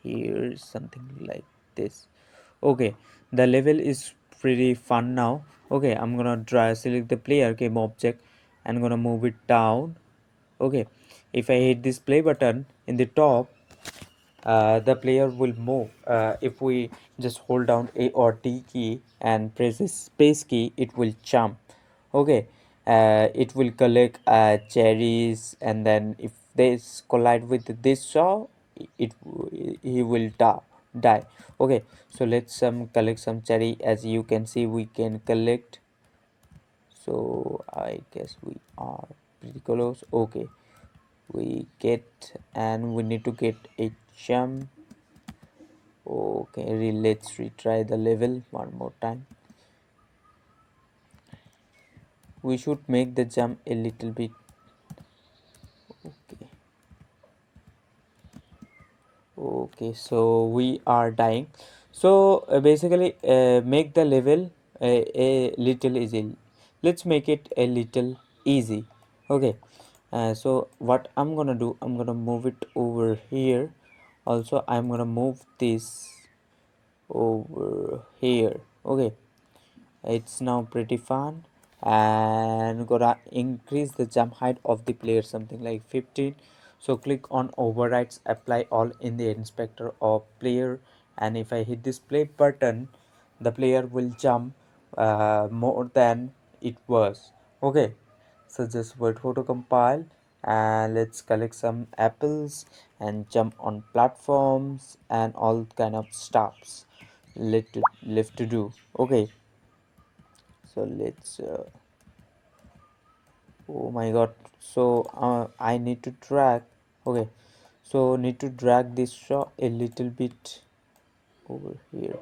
[SPEAKER 1] here, something like this. Okay, the level is pretty fun now. Okay, I'm gonna select the player game object and gonna move it down. Okay, if I hit this play button in the top, the player will move. If we just hold down A or D key and press the space key, it will jump. Okay, it will collect cherries, and then if they collide with this saw, it he will die. Okay, so let's collect some cherry. As you can see, we can collect, so I guess we are pretty close. Okay, we get, and we need to get a jump. Okay, let's retry the level one more time. We should make the jump a little bit. Okay, okay, so we are dying. So basically make the level a little easy. Let's make it a little easy. Okay, so what I'm gonna do, I'm gonna move it over here. Also, I'm gonna move this over here. Okay, it's now pretty fun. and gonna increase the jump height of the player something like 15. So click on overrides, apply all in the inspector of player, and if I hit this play button, the player will jump more than it was. Okay, so just wait for to compile, and let's collect some apples and jump on platforms and all kind of stuffs left to do. Okay, so let's oh my god, so I need to drag. Okay, so need to drag this shot a little bit over here,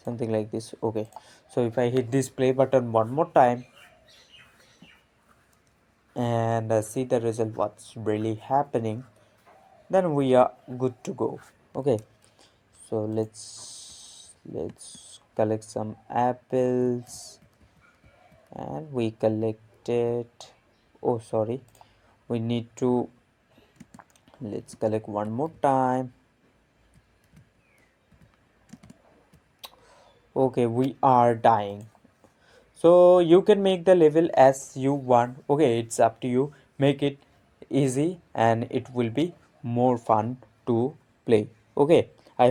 [SPEAKER 1] something like this. Okay, so if I hit this play button one more time and see the result what's really happening, then we are good to go. Okay, so let's collect some apples, and we collected, oh sorry, we need to, let's collect one more time. Okay, we are dying. So you can make the level as you want. Okay, it's up to you. Make it easy and it will be more fun to play. Okay,